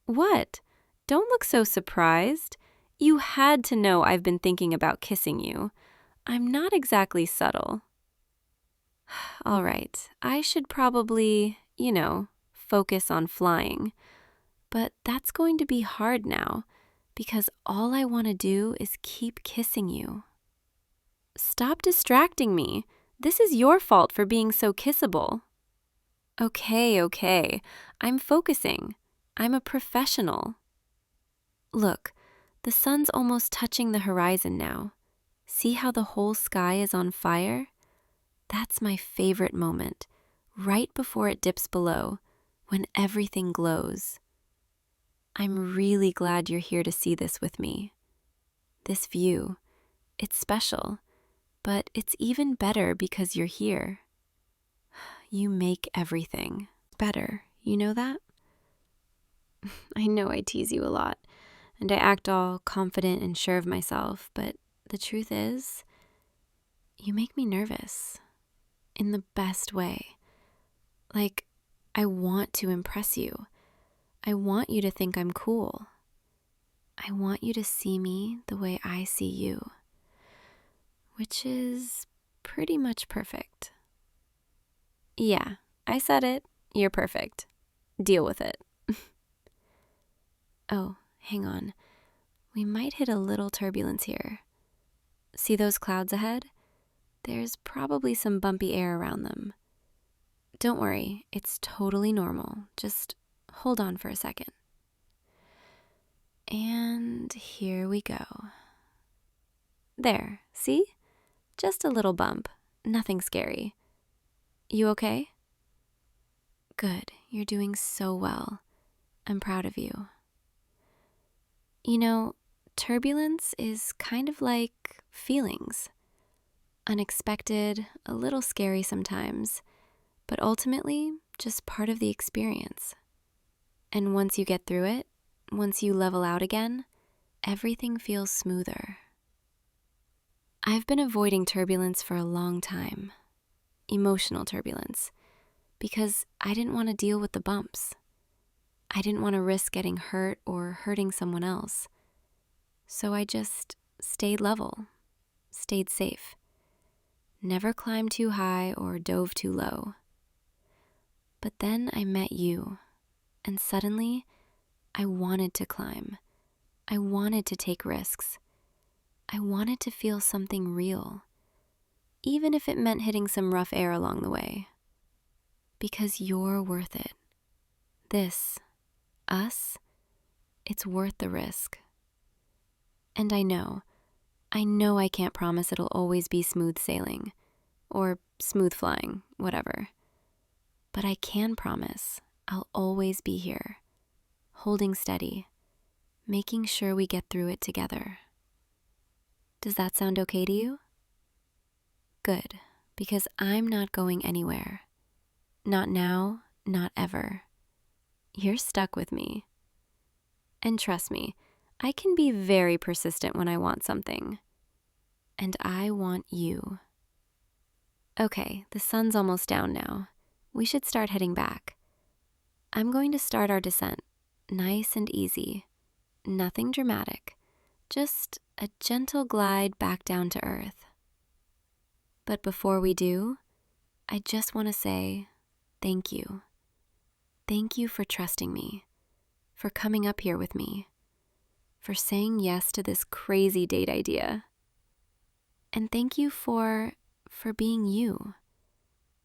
What? Don't look so surprised. You had to know I've been thinking about kissing you. I'm not exactly subtle. All right, I should probably, focus on flying. But that's going to be hard now because all I want to do is keep kissing you. Stop distracting me. This is your fault for being so kissable. Okay. I'm focusing. I'm a professional. Look, the sun's almost touching the horizon now. See how the whole sky is on fire? That's my favorite moment, right before it dips below, when everything glows. I'm really glad you're here to see this with me. This view, it's special, but it's even better because you're here. You make everything better, you know that? I know I tease you a lot, and I act all confident and sure of myself, but the truth is, you make me nervous. In the best way. Like, I want to impress you. I want you to think I'm cool. I want you to see me the way I see you, which is pretty much perfect. Yeah, I said it. You're perfect. Deal with it. Oh, hang on. We might hit a little turbulence here. See those clouds ahead? There's probably some bumpy air around them. Don't worry, it's totally normal. Just hold on for a second. And here we go. There, see? Just a little bump. Nothing scary. You okay? Good, you're doing so well. I'm proud of you. You know, turbulence is kind of like feelings. Unexpected, a little scary sometimes, but ultimately just part of the experience. And once you get through it, once you level out again, everything feels smoother. I've been avoiding turbulence for a long time, emotional turbulence, because I didn't want to deal with the bumps. I didn't want to risk getting hurt or hurting someone else. So I just stayed level, stayed safe, never climbed too high or dove too low. But then I met you, and suddenly I wanted to climb. I wanted to take risks. I wanted to feel something real, even if it meant hitting some rough air along the way. Because you're worth it. This, us, it's worth the risk. And I know I can't promise it'll always be smooth sailing, or smooth flying, whatever. But I can promise I'll always be here, holding steady, making sure we get through it together. Does that sound okay to you? Good, because I'm not going anywhere. Not now, not ever. You're stuck with me. And trust me, I can be very persistent when I want something. And I want you. Okay, the sun's almost down now. We should start heading back. I'm going to start our descent, nice and easy. Nothing dramatic, just a gentle glide back down to earth. But before we do, I just want to say thank you. Thank you for trusting me, for coming up here with me, for saying yes to this crazy date idea. And thank you for being you,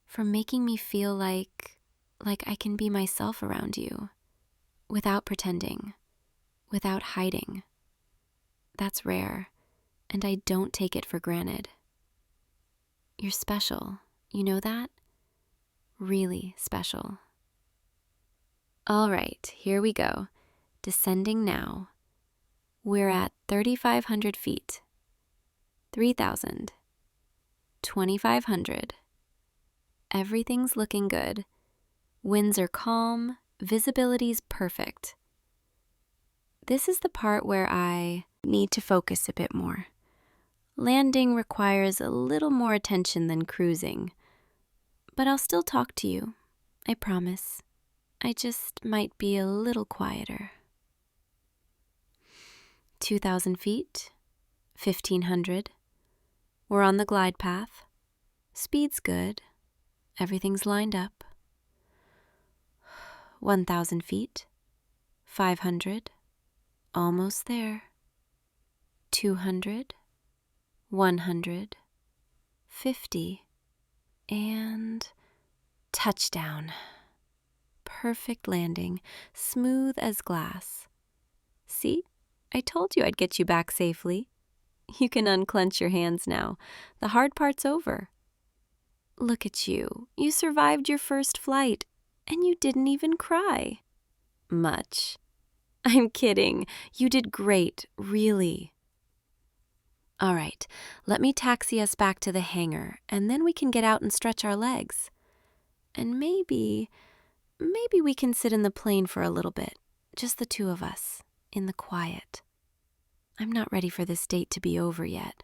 for making me feel like I can be myself around you, without pretending, without hiding. That's rare, and I don't take it for granted. You're special, you know that? Really special. All right, here we go. Descending now. We're at 3,500 feet. 3,000. 2,500. Everything's looking good. Winds are calm. Visibility's perfect. This is the part where I need to focus a bit more. Landing requires a little more attention than cruising. But I'll still talk to you. I promise. I just might be a little quieter. 2,000 feet. 1,500. We're on the glide path. Speed's good. Everything's lined up. 1,000 feet. 500. Almost there. 200. 100. 50. And touchdown. Perfect landing, smooth as glass. See? I told you I'd get you back safely. You can unclench your hands now. The hard part's over. Look at you. You survived your first flight, and you didn't even cry. Much. I'm kidding. You did great, really. All right, let me taxi us back to the hangar, and then we can get out and stretch our legs. And maybe we can sit in the plane for a little bit, just the two of us, in the quiet. I'm not ready for this date to be over yet.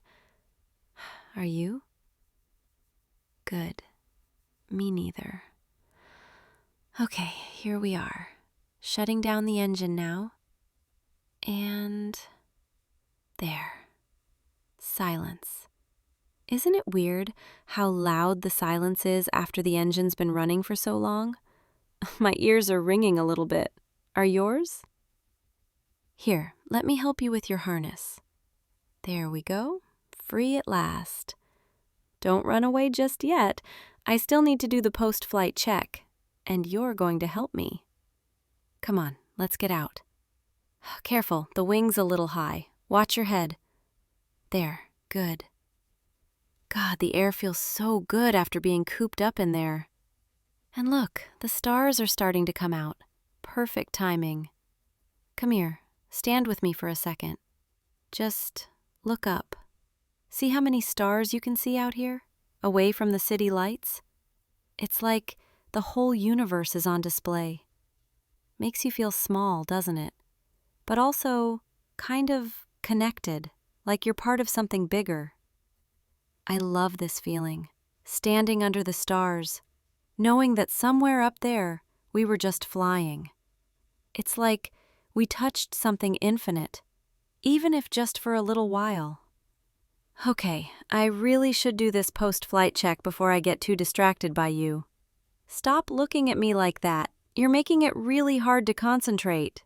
Are you? Good. Me neither. Okay, here we are. Shutting down the engine now. And there. Silence. Isn't it weird how loud the silence is after the engine's been running for so long? My ears are ringing a little bit. Are yours? Here, let me help you with your harness. There we go. Free at last. Don't run away just yet. I still need to do the post-flight check, and you're going to help me. Come on, let's get out. Careful, the wing's a little high. Watch your head. There, good. God, the air feels so good after being cooped up in there. And look, the stars are starting to come out. Perfect timing. Come here, stand with me for a second. Just look up. See how many stars you can see out here, away from the city lights? It's like the whole universe is on display. Makes you feel small, doesn't it? But also kind of connected, like you're part of something bigger. I love this feeling, standing under the stars, knowing that somewhere up there we were just flying. It's like we touched something infinite, even if just for a little while. Okay, I really should do this post-flight check before I get too distracted by you. Stop looking at me like that. You're making it really hard to concentrate.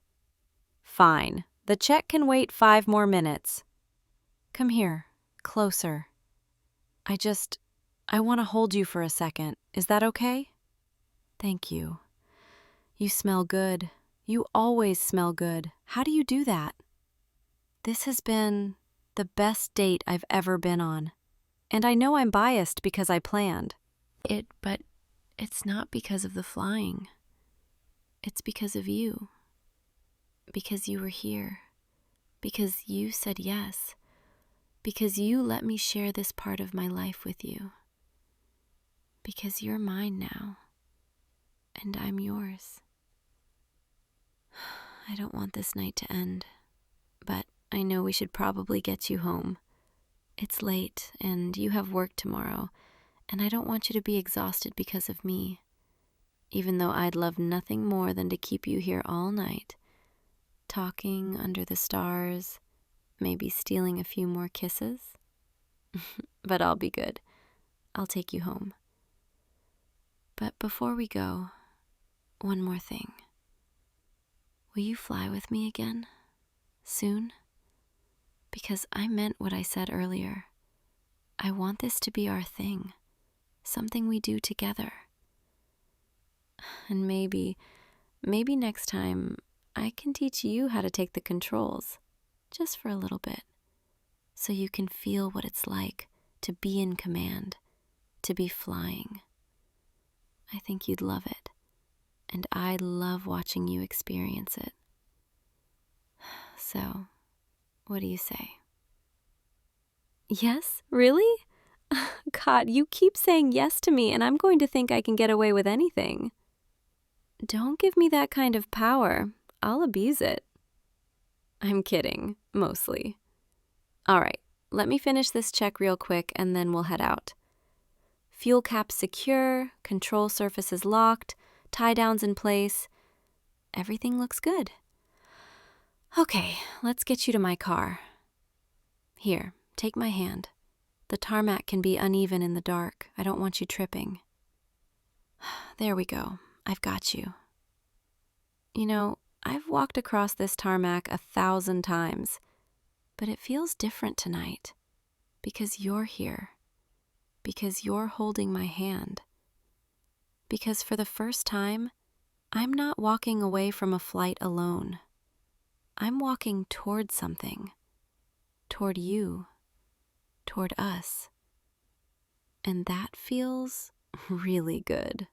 Fine. The check can wait 5 more minutes. Come here, closer. I want to hold you for a second. Is that okay? Thank you. You smell good. You always smell good. How do you do that? This has been the best date I've ever been on. And I know I'm biased because I planned it, but it's not because of the flying. It's because of you. Because you were here. Because you said yes. Because you let me share this part of my life with you. Because you're mine now. And I'm yours. I don't want this night to end, but I know we should probably get you home. It's late, and you have work tomorrow, and I don't want you to be exhausted because of me, even though I'd love nothing more than to keep you here all night, talking under the stars, maybe stealing a few more kisses. But I'll be good. I'll take you home. But before we go, one more thing. Will you fly with me again? Soon? Because I meant what I said earlier. I want this to be our thing, something we do together. And maybe next time I can teach you how to take the controls, just for a little bit, so you can feel what it's like to be in command, to be flying. I think you'd love it, and I love watching you experience it. So, what do you say? Yes? Really? God, you keep saying yes to me, and I'm going to think I can get away with anything. Don't give me that kind of power. I'll abuse it. I'm kidding, mostly. All right, let me finish this check real quick, and then we'll head out. Fuel cap secure, control surfaces locked, tie-downs in place. Everything looks good. Okay, let's get you to my car. Here, take my hand. The tarmac can be uneven in the dark. I don't want you tripping. There we go. I've got you. You know, I've walked across this tarmac 1,000 times, but it feels different tonight because you're here, because you're holding my hand, because for the first time, I'm not walking away from a flight alone. I'm walking toward something, toward you, toward us. And that feels really good.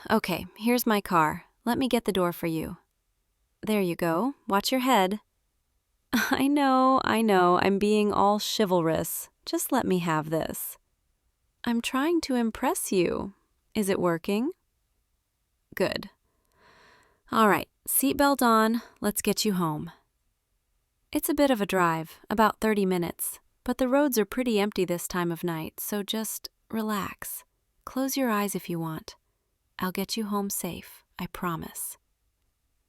Okay, here's my car. Let me get the door for you. There you go. Watch your head. I know, I'm being all chivalrous. Just let me have this. I'm trying to impress you. Is it working? Good. All right, seatbelt on. Let's get you home. It's a bit of a drive, about 30 minutes, but the roads are pretty empty this time of night, so just relax. Close your eyes if you want. I'll get you home safe, I promise.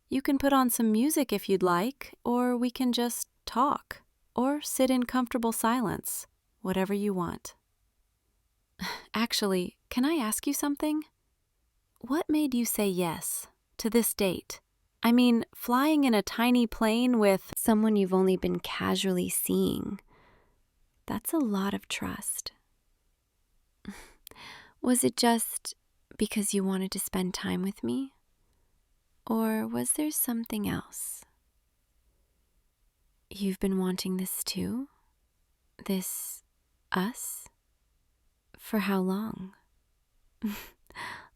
You can put on some music if you'd like, or we can just talk, or sit in comfortable silence, whatever you want. Actually, can I ask you something? What made you say yes to this date? I mean, flying in a tiny plane with someone you've only been casually seeing. That's a lot of trust. Was it just because you wanted to spend time with me? Or was there something else? You've been wanting this too? This us? For how long?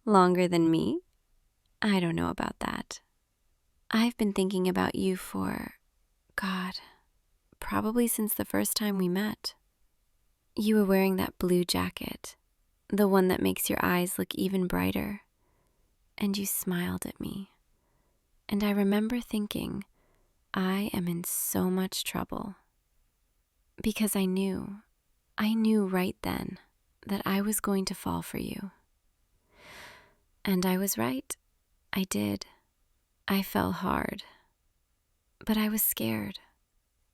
Longer than me? I don't know about that. I've been thinking about you for, God, probably since the first time we met. You were wearing that blue jacket, the one that makes your eyes look even brighter, and you smiled at me. And I remember thinking, I am in so much trouble. Because I knew right then that I was going to fall for you. And I was right. I did. I fell hard. But I was scared.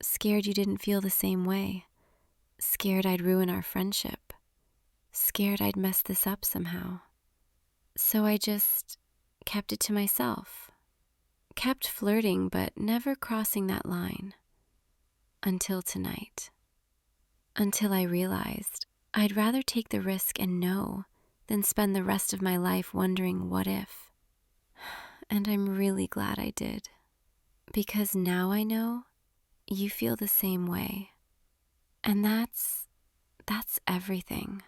Scared you didn't feel the same way. Scared I'd ruin our friendship. Scared I'd mess this up somehow. So I just kept it to myself. Kept flirting, but never crossing that line. Until tonight. Until I realized I'd rather take the risk and know than spend the rest of my life wondering what if. And I'm really glad I did. Because now I know you feel the same way. And that's everything.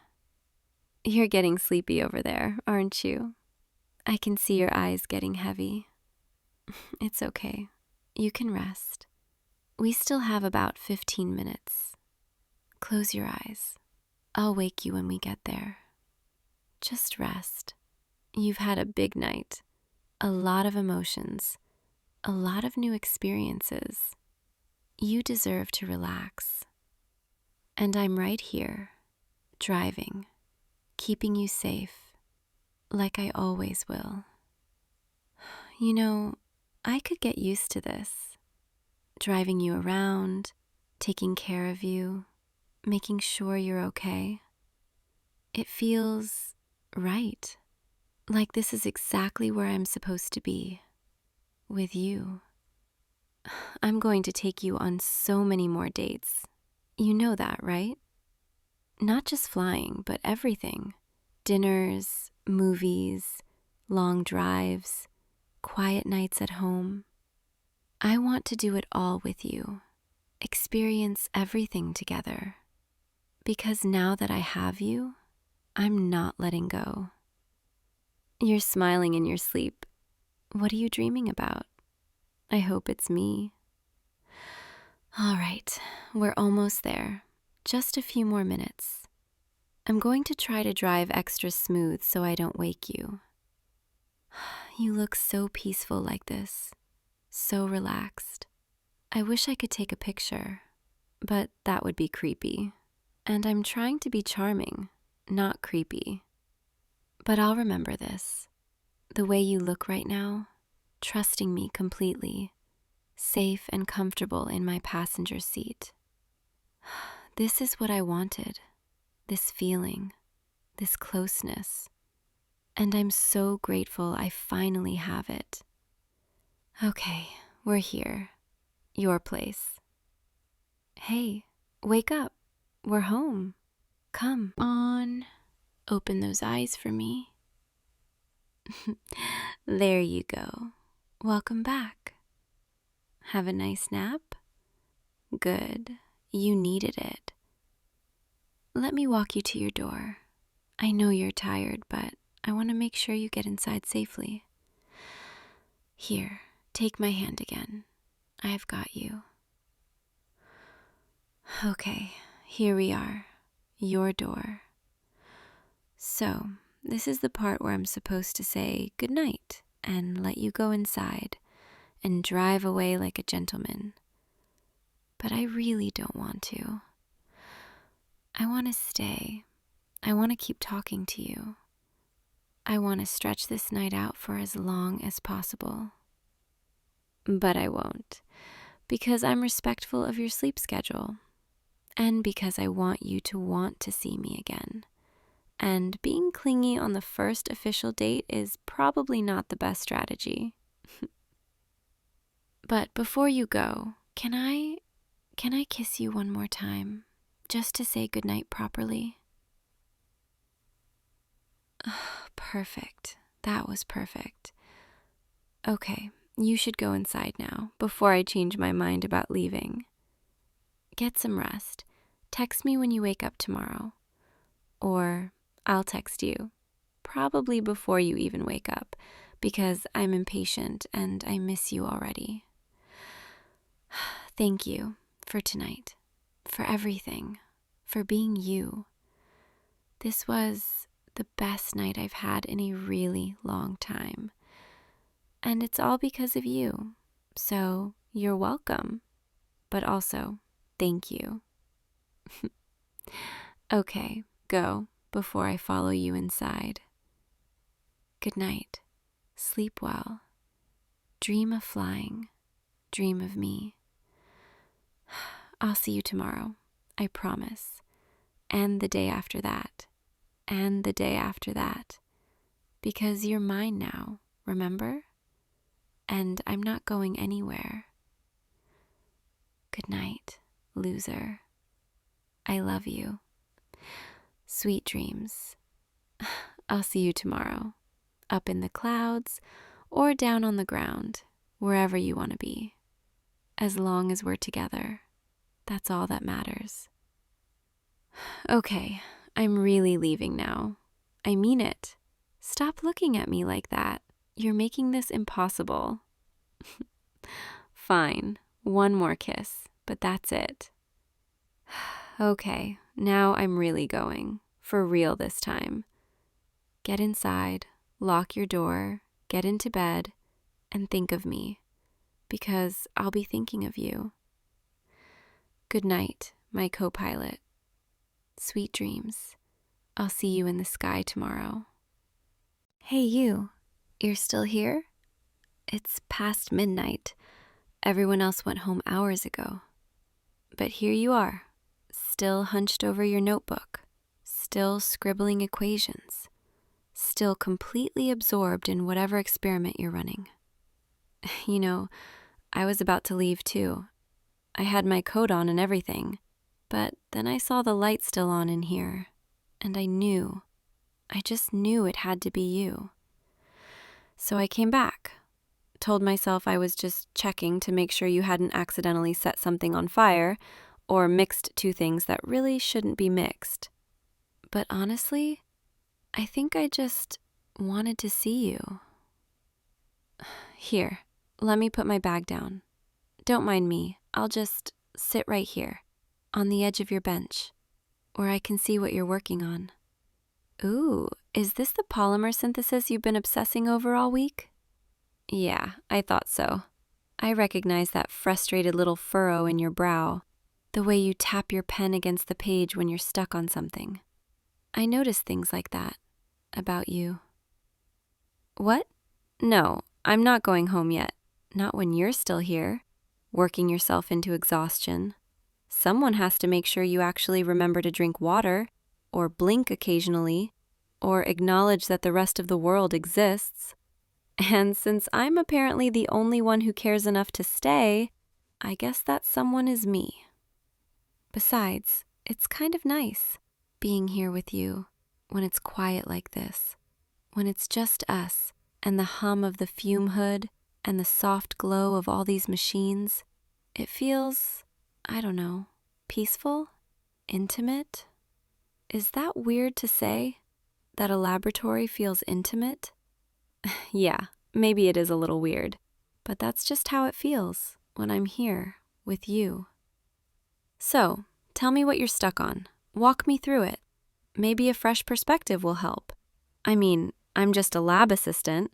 You're getting sleepy over there, aren't you? I can see your eyes getting heavy. It's okay. You can rest. We still have about 15 minutes. Close your eyes. I'll wake you when we get there. Just rest. You've had a big night. A lot of emotions. A lot of new experiences. You deserve to relax. And I'm right here, driving, keeping you safe, like I always will. You know, I could get used to this. Driving you around, taking care of you, making sure you're okay. It feels right. Like this is exactly where I'm supposed to be. With you. I'm going to take you on so many more dates. You know that, right? Not just flying, but everything. Dinners, movies, long drives, quiet nights at home. I want to do it all with you. Experience everything together. Because now that I have you, I'm not letting go. You're smiling in your sleep. What are you dreaming about? I hope it's me. All right, we're almost there. Just a few more minutes. I'm going to try to drive extra smooth so I don't wake you. You look so peaceful like this, so relaxed. I wish I could take a picture, but that would be creepy. And I'm trying to be charming, not creepy. But I'll remember this. The way you look right now, trusting me completely, safe and comfortable in my passenger seat. This is what I wanted, this feeling, this closeness. And I'm so grateful I finally have it. Okay, we're here. Your place. Hey, wake up. We're home. Come on. Open those eyes for me. There you go. Welcome back. Have a nice nap? Good. You needed it. Let me walk you to your door. I know you're tired, but I want to make sure you get inside safely. Here, take my hand again. I've got you. Okay, here we are. Your door. So, this is the part where I'm supposed to say goodnight and let you go inside and drive away like a gentleman. But I really don't want to. I want to stay. I want to keep talking to you. I want to stretch this night out for as long as possible. But I won't, because I'm respectful of your sleep schedule, and because I want you to want to see me again. And being clingy on the first official date is probably not the best strategy. But before you go, can I kiss you one more time, just to say goodnight properly? Perfect. That was perfect. Okay, you should go inside now, before I change my mind about leaving. Get some rest. Text me when you wake up tomorrow. Or I'll text you, probably before you even wake up, because I'm impatient and I miss you already. Thank you for tonight, for everything, for being you. This was the best night I've had in a really long time. And it's all because of you. So you're welcome, but also thank you. Okay, go before I follow you inside. Good night. Sleep well. Dream of flying. Dream of me. I'll see you tomorrow, I promise. And the day after that. And the day after that. Because you're mine now, remember? And I'm not going anywhere. Good night, loser. I love you. Sweet dreams. I'll see you tomorrow, up in the clouds or down on the ground, wherever you want to be. As long as we're together, that's all that matters. Okay, I'm really leaving now. I mean it. Stop looking at me like that. You're making this impossible. Fine, one more kiss, but that's it. Okay, now I'm really going. For real this time. Get inside, lock your door, get into bed, and think of me, because I'll be thinking of you. Good night, my co-pilot. Sweet dreams. I'll see you in the sky tomorrow. Hey you, you're still here? It's past midnight. Everyone else went home hours ago. But here you are, still hunched over your notebook, still scribbling equations, still completely absorbed in whatever experiment you're running. You know, I was about to leave too. I had my coat on and everything, but then I saw the light still on in here, and I just knew it had to be you. So I came back, told myself I was just checking to make sure you hadn't accidentally set something on fire or mixed two things that really shouldn't be mixed. But honestly, I think I just wanted to see you. Here, let me put my bag down. Don't mind me, I'll just sit right here, on the edge of your bench, where I can see what you're working on. Ooh, is this the polymer synthesis you've been obsessing over all week? Yeah, I thought so. I recognize that frustrated little furrow in your brow, the way you tap your pen against the page when you're stuck on something. I notice things like that about you. What? No, I'm not going home yet. Not when you're still here, working yourself into exhaustion. Someone has to make sure you actually remember to drink water, or blink occasionally, or acknowledge that the rest of the world exists. And since I'm apparently the only one who cares enough to stay, I guess that someone is me. Besides, it's kind of nice being here with you when it's quiet like this, when it's just us and the hum of the fume hood and the soft glow of all these machines. It feels, I don't know, peaceful, intimate. Is that weird to say? That a laboratory feels intimate? Yeah, maybe it is a little weird, but that's just how it feels when I'm here with you. So, tell me what you're stuck on. Walk me through it. Maybe a fresh perspective will help. I mean, I'm just a lab assistant.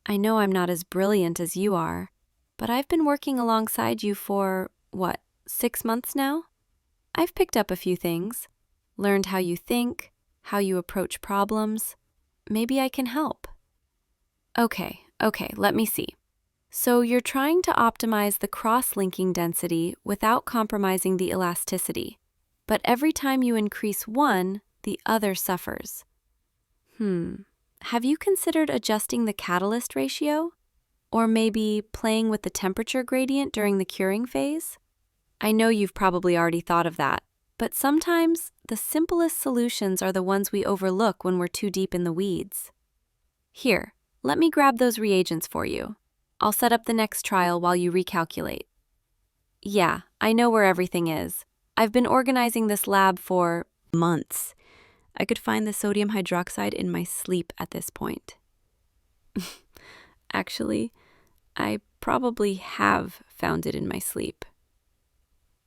I know I'm not as brilliant as you are, but I've been working alongside you for, 6 months now? I've picked up a few things, learned how you think, how you approach problems. Maybe I can help. Okay, let me see. So you're trying to optimize the cross-linking density without compromising the elasticity, but every time you increase one, the other suffers. Have you considered adjusting the catalyst ratio? Or maybe playing with the temperature gradient during the curing phase? I know you've probably already thought of that, but sometimes the simplest solutions are the ones we overlook when we're too deep in the weeds. Here, let me grab those reagents for you. I'll set up the next trial while you recalculate. Yeah, I know where everything is. I've been organizing this lab for months. I could find the sodium hydroxide in my sleep at this point. Actually, I probably have found it in my sleep.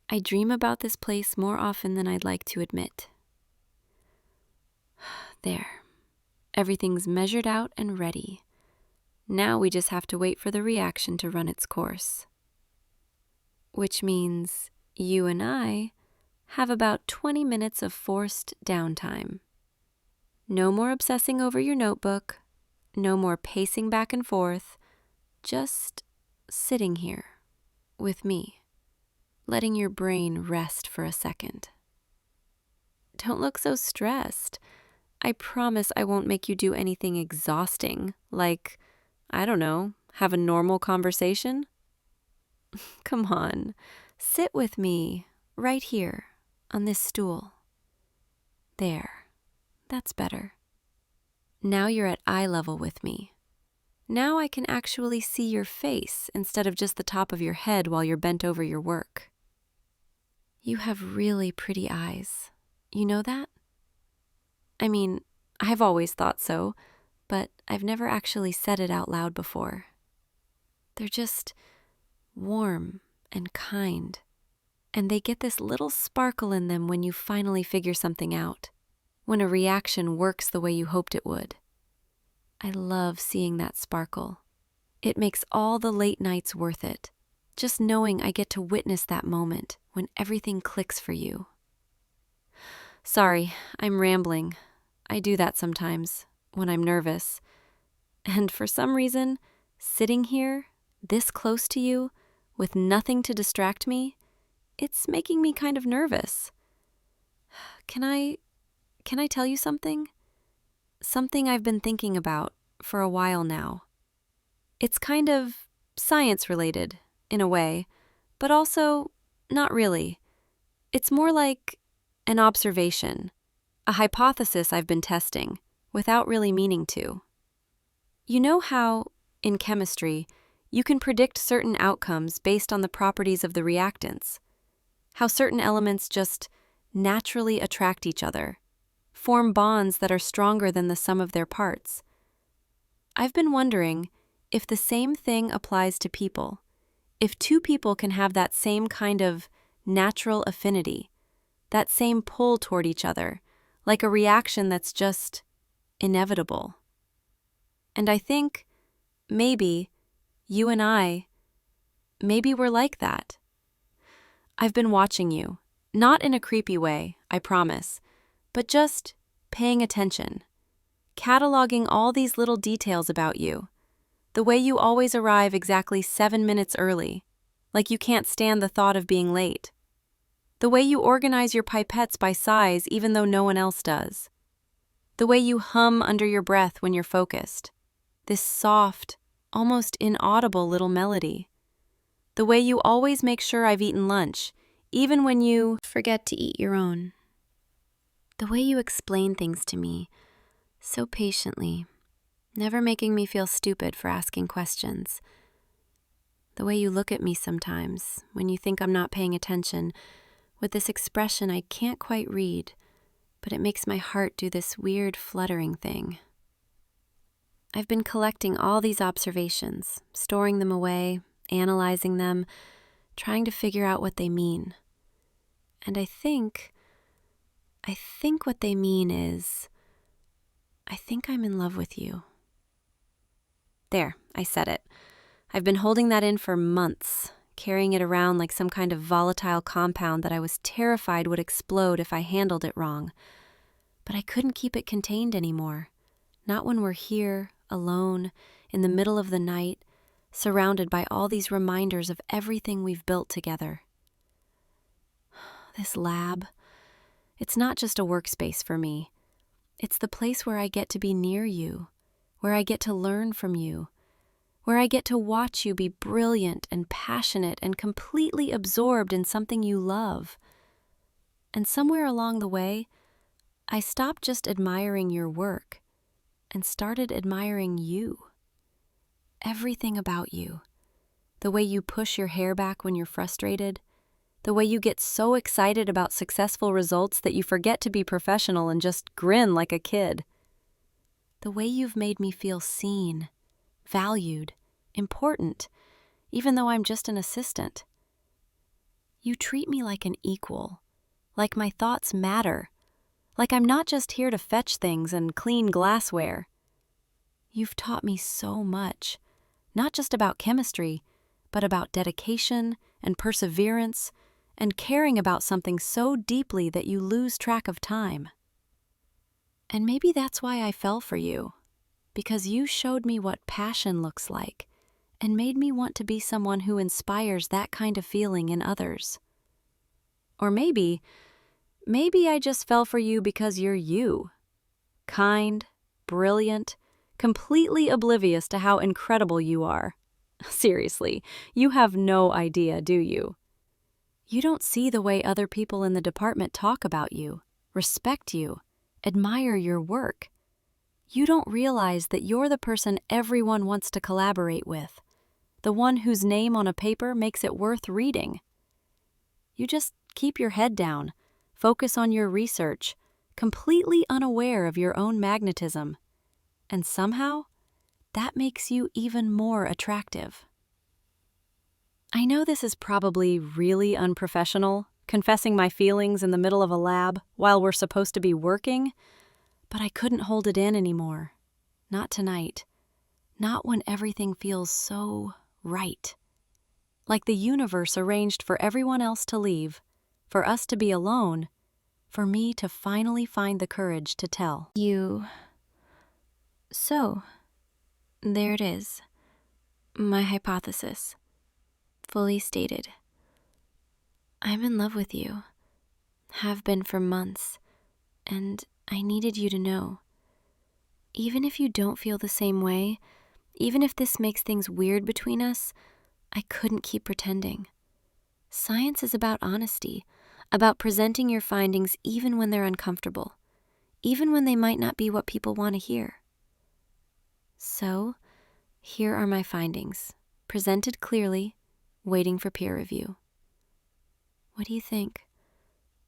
I dream about this place more often than I'd like to admit. There. Everything's measured out and ready. Now we just have to wait for the reaction to run its course. Which means you and I have about 20 minutes of forced downtime. No more obsessing over your notebook, no more pacing back and forth, just sitting here with me, letting your brain rest for a second. Don't look so stressed. I promise I won't make you do anything exhausting, like, I don't know, have a normal conversation. Come on, sit with me, right here, on this stool. There, that's better. Now you're at eye level with me. Now I can actually see your face instead of just the top of your head while you're bent over your work. You have really pretty eyes. You know that? I mean, I've always thought so, but I've never actually said it out loud before. They're just warm and kind, and they get this little sparkle in them when you finally figure something out, when a reaction works the way you hoped it would. I love seeing that sparkle. It makes all the late nights worth it, just knowing I get to witness that moment when everything clicks for you. Sorry, I'm rambling. I do that sometimes, when I'm nervous. And for some reason, sitting here, this close to you, with nothing to distract me, it's making me kind of nervous. Can I tell you something? Something I've been thinking about for a while now. It's kind of science-related, in a way, but also not really. It's more like an observation, a hypothesis I've been testing, without really meaning to. You know how, in chemistry, you can predict certain outcomes based on the properties of the reactants? How certain elements just naturally attract each other, form bonds that are stronger than the sum of their parts. I've been wondering if the same thing applies to people, if two people can have that same kind of natural affinity, that same pull toward each other, like a reaction that's just inevitable. And I think, maybe, you and I, maybe we're like that. I've been watching you, not in a creepy way, I promise, but just paying attention, cataloging all these little details about you, the way you always arrive exactly 7 minutes early, like you can't stand the thought of being late. The way you organize your pipettes by size even though no one else does. The way you hum under your breath when you're focused. This soft, almost inaudible little melody. The way you always make sure I've eaten lunch, even when you forget to eat your own. The way you explain things to me so patiently, never making me feel stupid for asking questions. The way you look at me sometimes when you think I'm not paying attention with this expression I can't quite read, but it makes my heart do this weird fluttering thing. I've been collecting all these observations, storing them away, analyzing them, trying to figure out what they mean. And I think what they mean is, I think I'm in love with you. There, I said it. I've been holding that in for months, carrying it around like some kind of volatile compound that I was terrified would explode if I handled it wrong. But I couldn't keep it contained anymore. Not when we're here, alone, in the middle of the night, surrounded by all these reminders of everything we've built together. This lab, it's not just a workspace for me. It's the place where I get to be near you, where I get to learn from you, where I get to watch you be brilliant and passionate and completely absorbed in something you love. And somewhere along the way, I stopped just admiring your work and started admiring you. Everything about you. The way you push your hair back when you're frustrated. The way you get so excited about successful results that you forget to be professional and just grin like a kid. The way you've made me feel seen, valued, important, even though I'm just an assistant. You treat me like an equal, like my thoughts matter, like I'm not just here to fetch things and clean glassware. You've taught me so much, not just about chemistry, but about dedication and perseverance and caring about something so deeply that you lose track of time. And maybe that's why I fell for you, because you showed me what passion looks like and made me want to be someone who inspires that kind of feeling in others. Or maybe I just fell for you because you're you. Kind, brilliant, completely oblivious to how incredible you are. Seriously, you have no idea, do you? You don't see the way other people in the department talk about you, respect you, admire your work. You don't realize that you're the person everyone wants to collaborate with, the one whose name on a paper makes it worth reading. You just keep your head down, focus on your research, completely unaware of your own magnetism. And somehow, that makes you even more attractive. I know this is probably really unprofessional, confessing my feelings in the middle of a lab while we're supposed to be working, but I couldn't hold it in anymore. Not tonight. Not when everything feels so right. Like the universe arranged for everyone else to leave, for us to be alone, for me to finally find the courage to tell you. So, there it is. My hypothesis. Fully stated. I'm in love with you. Have been for months. And I needed you to know. Even if you don't feel the same way, even if this makes things weird between us, I couldn't keep pretending. Science is about honesty, about presenting your findings even when they're uncomfortable, even when they might not be what people want to hear. So, here are my findings, presented clearly, waiting for peer review. What do you think?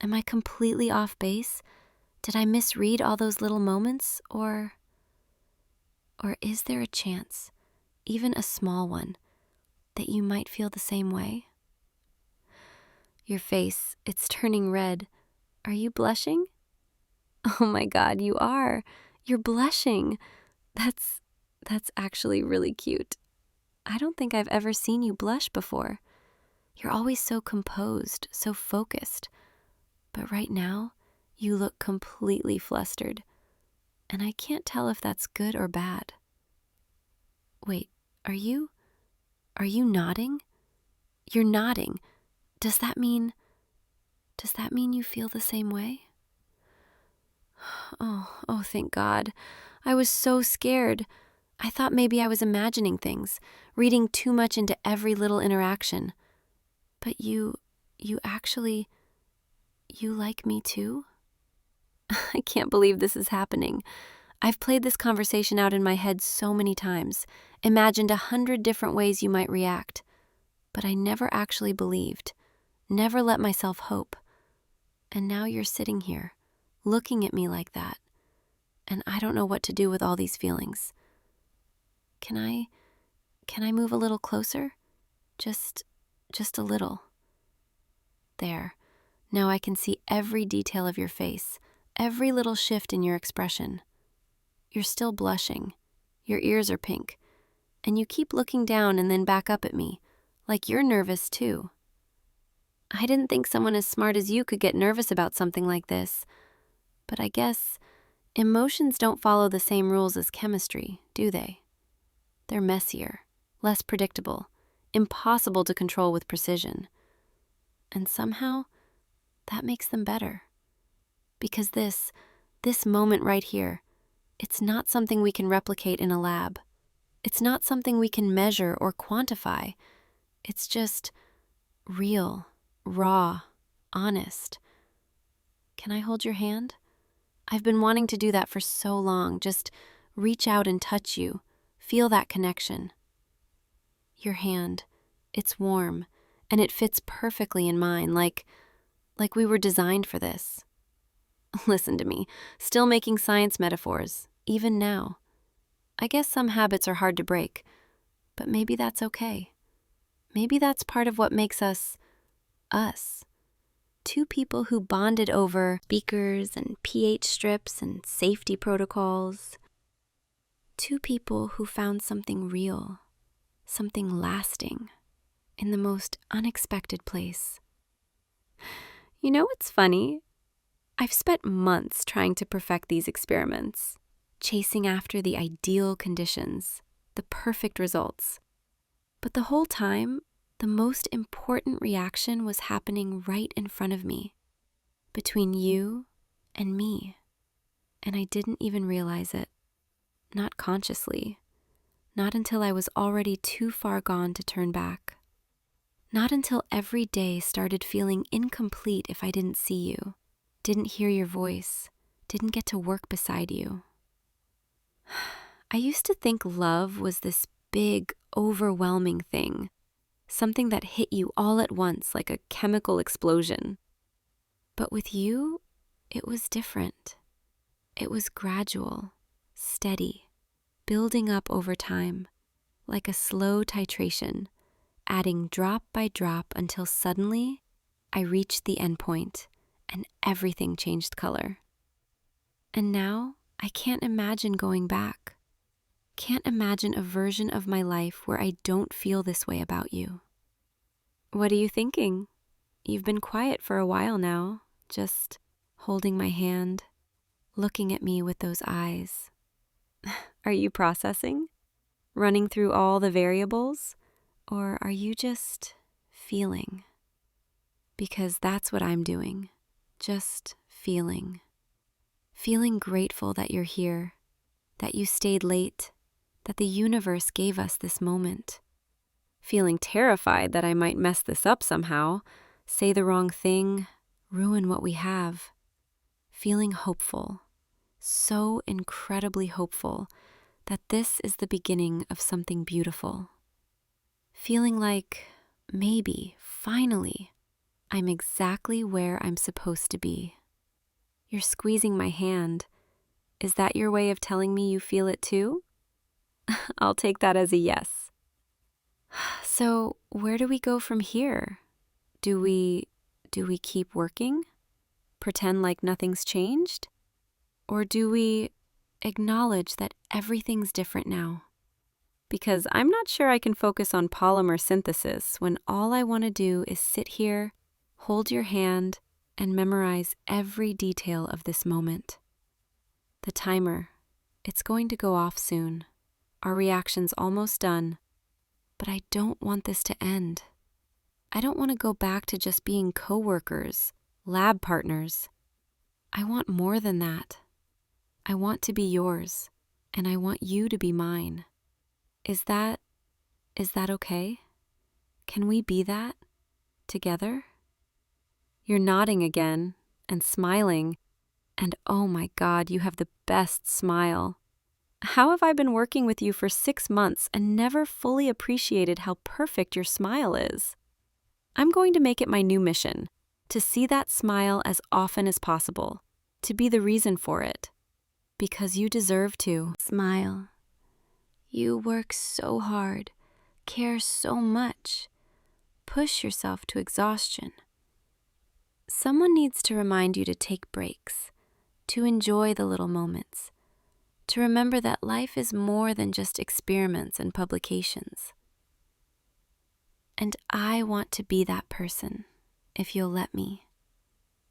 Am I completely off base? Did I misread all those little moments? Or is there a chance, even a small one, that you might feel the same way? Your face, it's turning red. Are you blushing? Oh my God, you are. You're blushing. That's actually really cute. I don't think I've ever seen you blush before. You're always so composed, so focused. But right now, you look completely flustered. And I can't tell if that's good or bad. Wait, are you nodding? You're nodding. Does that mean Does that mean you feel the same way? Oh, thank God. I was so scared. I thought maybe I was imagining things, reading too much into every little interaction. But you actually, you like me too? I can't believe this is happening. I've played this conversation out in my head so many times, imagined 100 different ways you might react, but I never actually believed, never let myself hope. And now you're sitting here, looking at me like that, and I don't know what to do with all these feelings. Can I move a little closer? Just a little. There. Now I can see every detail of your face, every little shift in your expression. You're still blushing. Your ears are pink. And you keep looking down and then back up at me, like you're nervous too. I didn't think someone as smart as you could get nervous about something like this. But I guess emotions don't follow the same rules as chemistry, do they? They're messier, less predictable, impossible to control with precision. And somehow, that makes them better. Because this moment right here, it's not something we can replicate in a lab. It's not something we can measure or quantify. It's just real, raw, honest. Can I hold your hand? I've been wanting to do that for so long. Just reach out and touch you. Feel that connection. Your hand, it's warm, and it fits perfectly in mine, like we were designed for this. Listen to me, still making science metaphors, even now. I guess some habits are hard to break, but maybe that's okay. Maybe that's part of what makes us, us. Two people who bonded over beakers and pH strips and safety protocols. Two people who found something real, something lasting, in the most unexpected place. You know what's funny? I've spent months trying to perfect these experiments, chasing after the ideal conditions, the perfect results. But the whole time, the most important reaction was happening right in front of me, between you and me. And I didn't even realize it, not consciously, not until I was already too far gone to turn back. Not until every day started feeling incomplete if I didn't see you, didn't hear your voice, didn't get to work beside you. I used to think love was this big, overwhelming thing, something that hit you all at once like a chemical explosion. But with you, it was different. It was gradual, steady, building up over time, like a slow titration, adding drop by drop until suddenly I reached the end point and everything changed color. And now I can't imagine going back. Can't imagine a version of my life where I don't feel this way about you. What are you thinking? You've been quiet for a while now, just holding my hand, looking at me with those eyes. Are you processing? Running through all the variables? Or are you just feeling? Because that's what I'm doing, just feeling. Feeling grateful that you're here, that you stayed late, that the universe gave us this moment. Feeling terrified that I might mess this up somehow, say the wrong thing, ruin what we have. Feeling hopeful, so incredibly hopeful that this is the beginning of something beautiful. Feeling like maybe, finally, I'm exactly where I'm supposed to be. You're squeezing my hand. Is that your way of telling me you feel it too? I'll take that as a yes. So, where do we go from here? Do we keep working? Pretend like nothing's changed? Or do we acknowledge that everything's different now? Because I'm not sure I can focus on polymer synthesis when all I want to do is sit here, hold your hand, and memorize every detail of this moment. The timer, it's going to go off soon. Our reaction's almost done. But I don't want this to end. I don't want to go back to just being coworkers, lab partners. I want more than that. I want to be yours, and I want you to be mine. Is that okay? Can we be that together? You're nodding again and smiling, and oh my God, you have the best smile. How have I been working with you for 6 months and never fully appreciated how perfect your smile is? I'm going to make it my new mission, to see that smile as often as possible, to be the reason for it, because you deserve to. Smile. You work so hard, care so much, push yourself to exhaustion. Someone needs to remind you to take breaks, to enjoy the little moments, to remember that life is more than just experiments and publications. And I want to be that person, if you'll let me.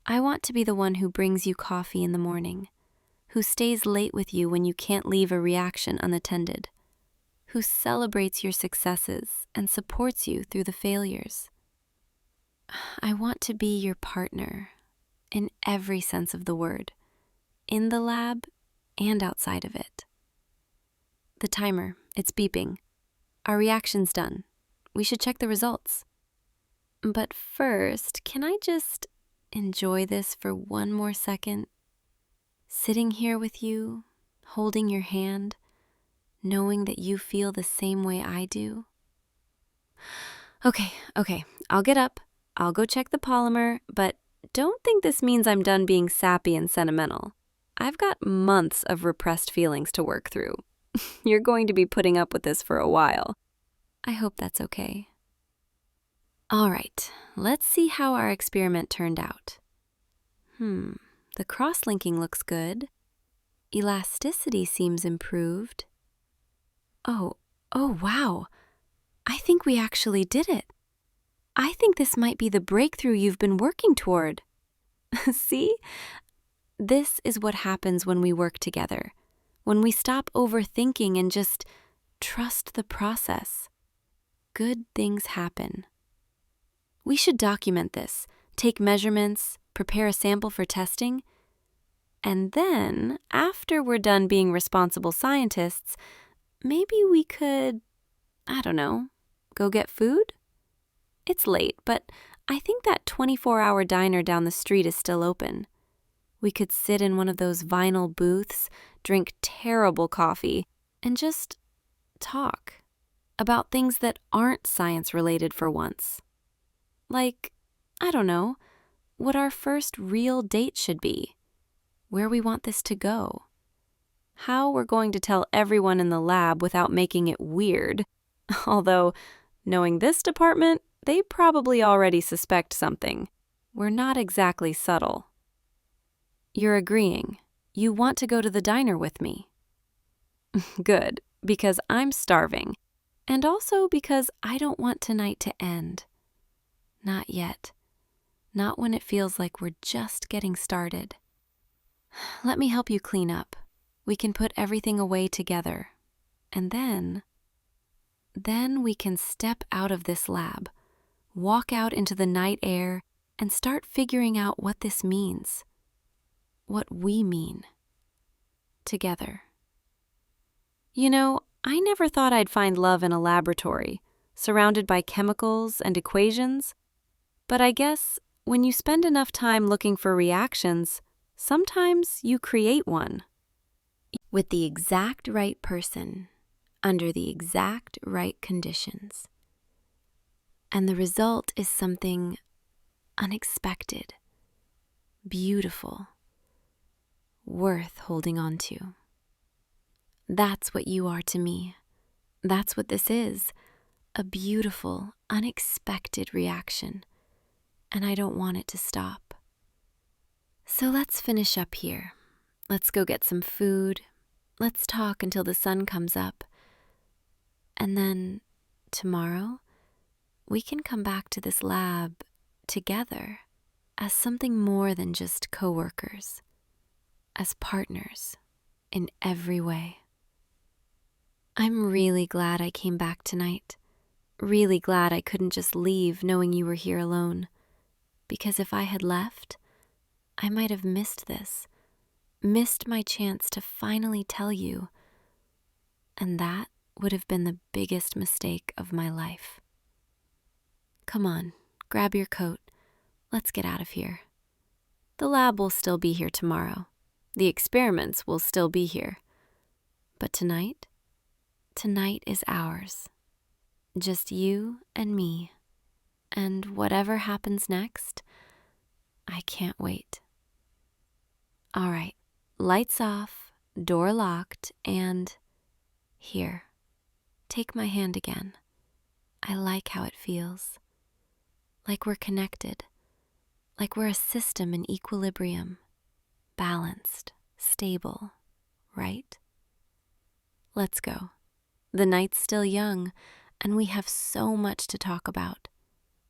I want to be the one who brings you coffee in the morning, who stays late with you when you can't leave a reaction unattended, who celebrates your successes and supports you through the failures. I want to be your partner in every sense of the word, in the lab and outside of it. The timer, it's beeping. Our reaction's done. We should check the results. But first, can I just enjoy this for one more second? Sitting here with you, holding your hand, knowing that you feel the same way I do. Okay, I'll get up. I'll go check the polymer, but don't think this means I'm done being sappy and sentimental. I've got months of repressed feelings to work through. You're going to be putting up with this for a while. I hope that's okay. All right, let's see how our experiment turned out. The cross-linking looks good. Elasticity seems improved. Oh, wow. I think we actually did it. I think this might be the breakthrough you've been working toward. See? This is what happens when we work together, when we stop overthinking and just trust the process. Good things happen. We should document this, take measurements, prepare a sample for testing, and then, after we're done being responsible scientists, maybe we could, I don't know, go get food? It's late, but I think that 24-hour diner down the street is still open. We could sit in one of those vinyl booths, drink terrible coffee, and just talk about things that aren't science-related for once. Like, I don't know, what our first real date should be, where we want this to go, how we're going to tell everyone in the lab without making it weird, although, knowing this department, they probably already suspect something. We're not exactly subtle. You're agreeing. You want to go to the diner with me. Good, because I'm starving, and also because I don't want tonight to end. Not yet. Not when it feels like we're just getting started. Let me help you clean up. We can put everything away together. And then we can step out of this lab, walk out into the night air, and start figuring out what this means. What we mean. Together. You know, I never thought I'd find love in a laboratory, surrounded by chemicals and equations. But I guess when you spend enough time looking for reactions, sometimes you create one. With the exact right person, under the exact right conditions. And the result is something unexpected, beautiful, worth holding on to. That's what you are to me. That's what this is, a beautiful, unexpected reaction. And I don't want it to stop. So let's finish up here. Let's go get some food. Let's talk until the sun comes up. And then tomorrow, we can come back to this lab together as something more than just coworkers, as partners in every way. I'm really glad I came back tonight. Really glad I couldn't just leave knowing you were here alone. Because if I had left, I might have missed this, missed my chance to finally tell you, and that would have been the biggest mistake of my life. Come on, grab your coat. Let's get out of here. The lab will still be here tomorrow. The experiments will still be here. But tonight is ours. Just you and me. And whatever happens next, I can't wait. All right, lights off, door locked, and here, take my hand again. I like how it feels. Like we're connected. Like we're a system in equilibrium. Balanced, stable, right? Let's go. The night's still young, and we have so much to talk about.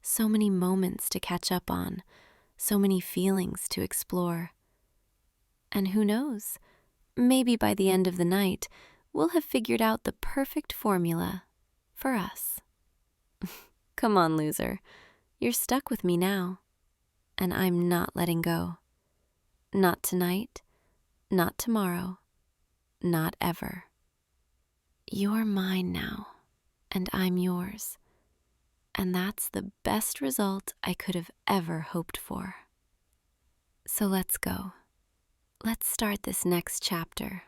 So many moments to catch up on. So many feelings to explore. And who knows? Maybe by the end of the night, we'll have figured out the perfect formula for us. Come on, loser. You're stuck with me now, and I'm not letting go. Not tonight, not tomorrow, not ever. You're mine now, and I'm yours. And that's the best result I could have ever hoped for. So let's go. Let's start this next chapter,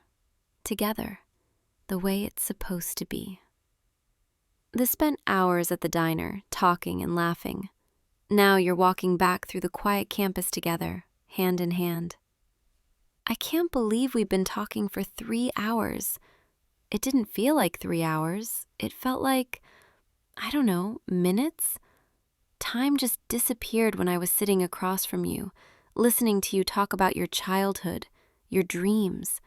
together, the way it's supposed to be. They spent hours at the diner, talking and laughing. Now you're walking back through the quiet campus together, hand in hand. I can't believe we've been talking for 3 hours. It didn't feel like 3 hours. It felt like, I don't know, minutes? Time just disappeared when I was sitting across from you, listening to you talk about your childhood, your dreams,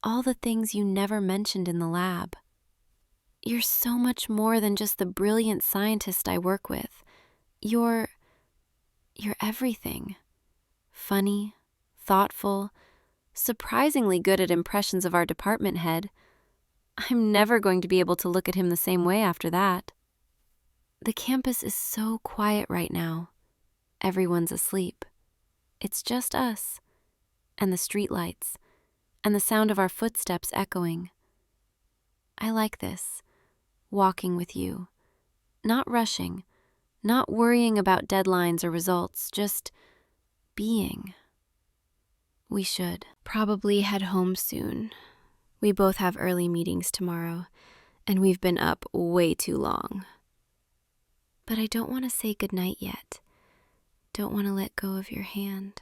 all the things you never mentioned in the lab. You're so much more than just the brilliant scientist I work with. You're everything. Funny, thoughtful, surprisingly good at impressions of our department head. I'm never going to be able to look at him the same way after that. The campus is so quiet right now. Everyone's asleep. It's just us, and the streetlights, and the sound of our footsteps echoing. I like this, walking with you, not rushing, not worrying about deadlines or results, just being. We should probably head home soon. We both have early meetings tomorrow, and we've been up way too long. But I don't want to say goodnight yet. Don't want to let go of your hand.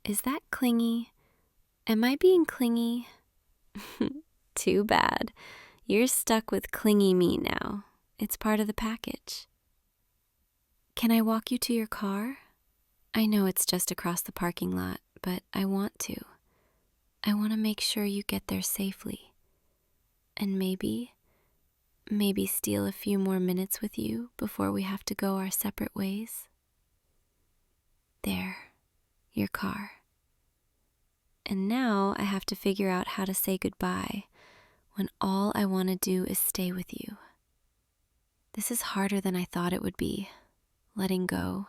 Is that clingy? Am I being clingy? Too bad. You're stuck with clingy me now. It's part of the package. Can I walk you to your car? I know it's just across the parking lot, but I want to. I want to make sure you get there safely. And maybe steal a few more minutes with you before we have to go our separate ways. There, your car. And now I have to figure out how to say goodbye when all I want to do is stay with you. This is harder than I thought it would be, letting go,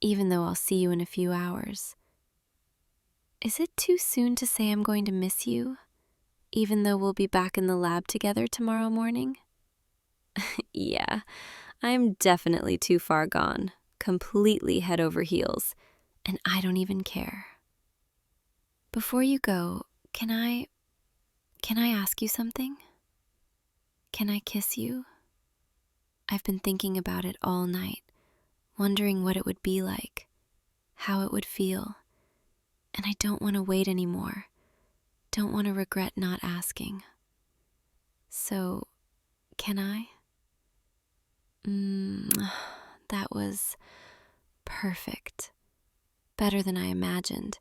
even though I'll see you in a few hours. Is it too soon to say I'm going to miss you, even though we'll be back in the lab together tomorrow morning? Yeah, I'm definitely too far gone, completely head over heels, and I don't even care. Before you go, can I ask you something? Can I kiss you? I've been thinking about it all night, wondering what it would be like, how it would feel, and I don't want to wait anymore. Don't want to regret not asking. So, can I? That was perfect. Better than I imagined,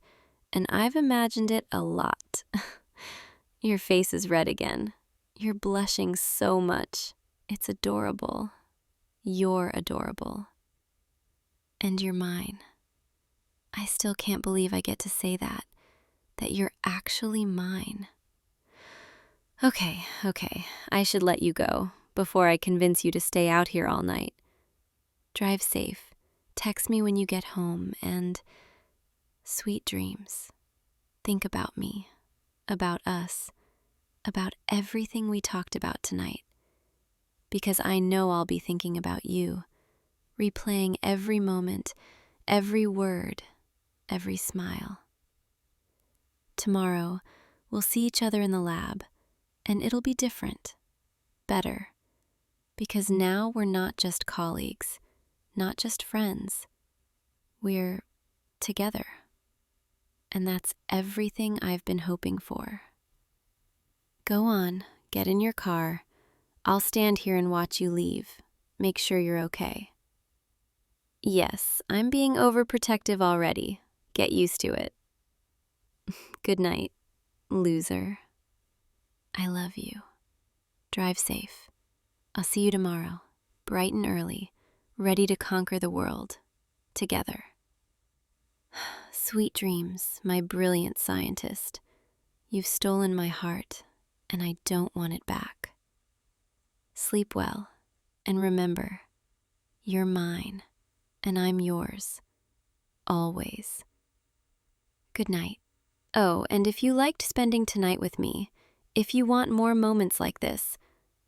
and I've imagined it a lot. Your face is red again. You're blushing so much. It's adorable. You're adorable. And you're mine. I still can't believe I get to say that you're actually mine. Okay, I should let you go before I convince you to stay out here all night. Drive safe. Text me when you get home, and Sweet dreams. Think about me, about us, about everything we talked about tonight, because I know I'll be thinking about you, replaying every moment, every word, every smile. Tomorrow, we'll see each other in the lab, and it'll be different, better, because now we're not just colleagues, not just friends. We're together. And that's everything I've been hoping for. Go on, get in your car. I'll stand here and watch you leave. Make sure you're okay. Yes, I'm being overprotective already. Get used to it. Good night, loser. I love you. Drive safe. I'll see you tomorrow, bright and early, ready to conquer the world, together. Sweet dreams, my brilliant scientist. You've stolen my heart, and I don't want it back. Sleep well, and remember, you're mine, and I'm yours, always. Good night. Oh, and if you liked spending tonight with me, if you want more moments like this,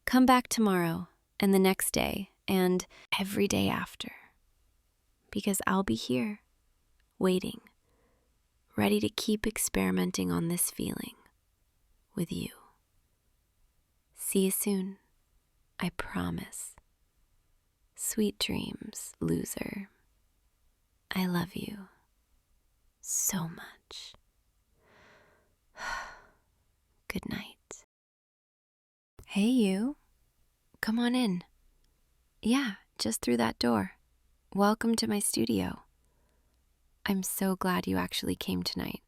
come back tomorrow, and the next day, and every day after. Because I'll be here, waiting, ready to keep experimenting on this feeling with you. See you soon, I promise. Sweet dreams, loser. I love you so much. Good night. Hey, you. Come on in. Yeah, just through that door. Welcome to my studio. I'm so glad you actually came tonight.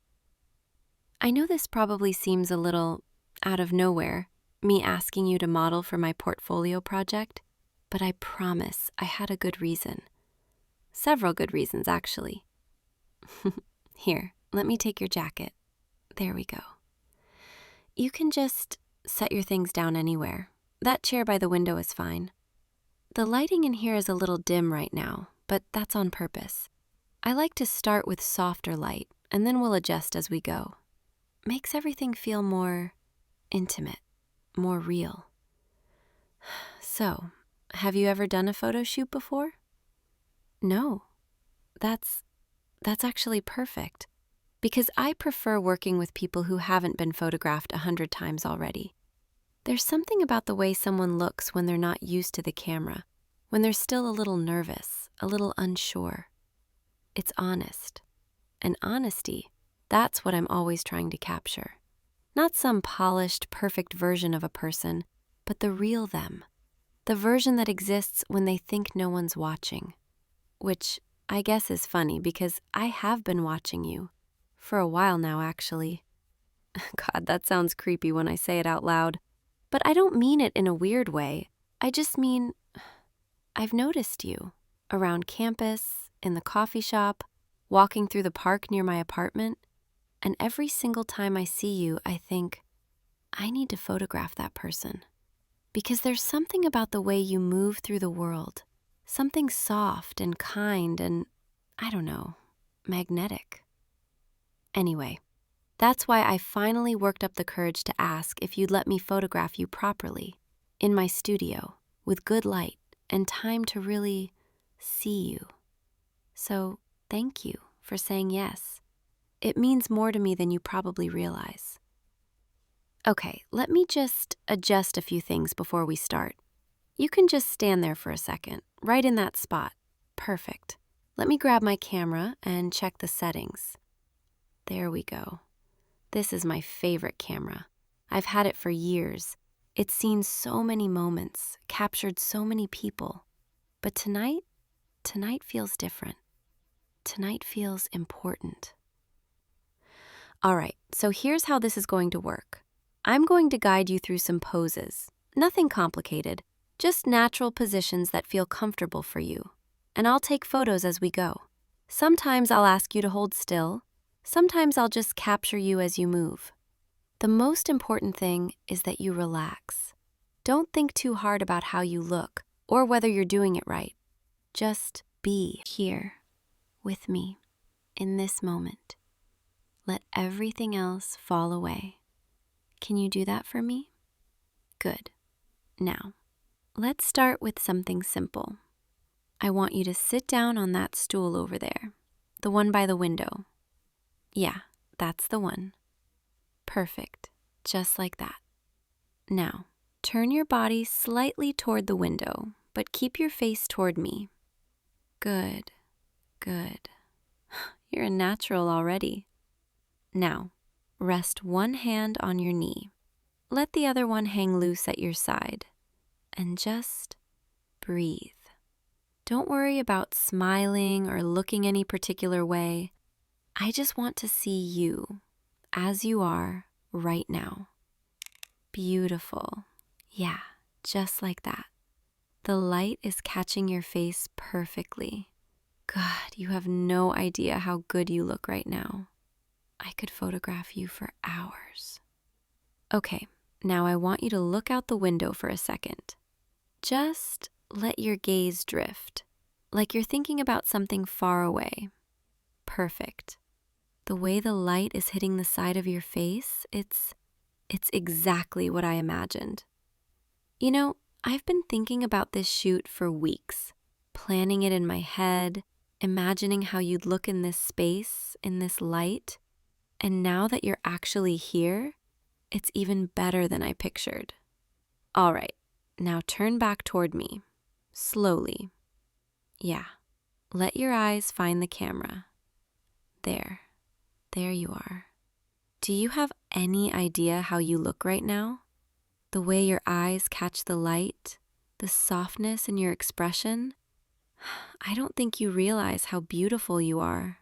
I know this probably seems a little out of nowhere, me asking you to model for my portfolio project, but I promise I had a good reason. Several good reasons, actually. Here, let me take your jacket. There we go. You can just set your things down anywhere. That chair by the window is fine. The lighting in here is a little dim right now, but that's on purpose. I like to start with softer light, and then we'll adjust as we go. Makes everything feel more intimate, more real. So, have you ever done a photo shoot before? No. That's actually perfect, because I prefer working with people who haven't been photographed 100 times already. There's something about the way someone looks when they're not used to the camera, when they're still a little nervous, a little unsure. It's honest. And honesty, that's what I'm always trying to capture. Not some polished, perfect version of a person, but the real them. The version that exists when they think no one's watching. Which I guess is funny because I have been watching you. For a while now, actually. God, that sounds creepy when I say it out loud. But I don't mean it in a weird way. I just mean, I've noticed you. Around campus, in the coffee shop, walking through the park near my apartment. And every single time I see you, I think, I need to photograph that person. Because there's something about the way you move through the world. Something soft and kind and, I don't know, magnetic. Anyway, that's why I finally worked up the courage to ask if you'd let me photograph you properly, in my studio, with good light and time to really see you. So, thank you for saying yes. It means more to me than you probably realize. Okay, let me just adjust a few things before we start. You can just stand there for a second, right in that spot. Perfect. Let me grab my camera and check the settings. There we go. This is my favorite camera. I've had it for years. It's seen so many moments, captured so many people. But tonight feels different. Tonight feels important. All right, so here's how this is going to work. I'm going to guide you through some poses. Nothing complicated, just natural positions that feel comfortable for you. And I'll take photos as we go. Sometimes I'll ask you to hold still. Sometimes I'll just capture you as you move. The most important thing is that you relax. Don't think too hard about how you look or whether you're doing it right. Just be here with me in this moment. Let everything else fall away. Can you do that for me? Good. Now, let's start with something simple. I want you to sit down on that stool over there, the one by the window. Yeah, that's the one. Perfect, just like that. Now, turn your body slightly toward the window, but keep your face toward me. Good, good. You're a natural already. Now, rest one hand on your knee. Let the other one hang loose at your side, and just breathe. Don't worry about smiling or looking any particular way. I just want to see you as you are right now. Beautiful. Yeah, just like that. The light is catching your face perfectly. God, you have no idea how good you look right now. I could photograph you for hours. Okay, now I want you to look out the window for a second. Just let your gaze drift, like you're thinking about something far away. Perfect. The way the light is hitting the side of your face, it's exactly what I imagined. You know, I've been thinking about this shoot for weeks, planning it in my head, imagining how you'd look in this space, in this light, and now that you're actually here, it's even better than I pictured. All right, now turn back toward me, slowly. Yeah, let your eyes find the camera. There you are. Do you have any idea how you look right now? The way your eyes catch the light, the softness in your expression? I don't think you realize how beautiful you are.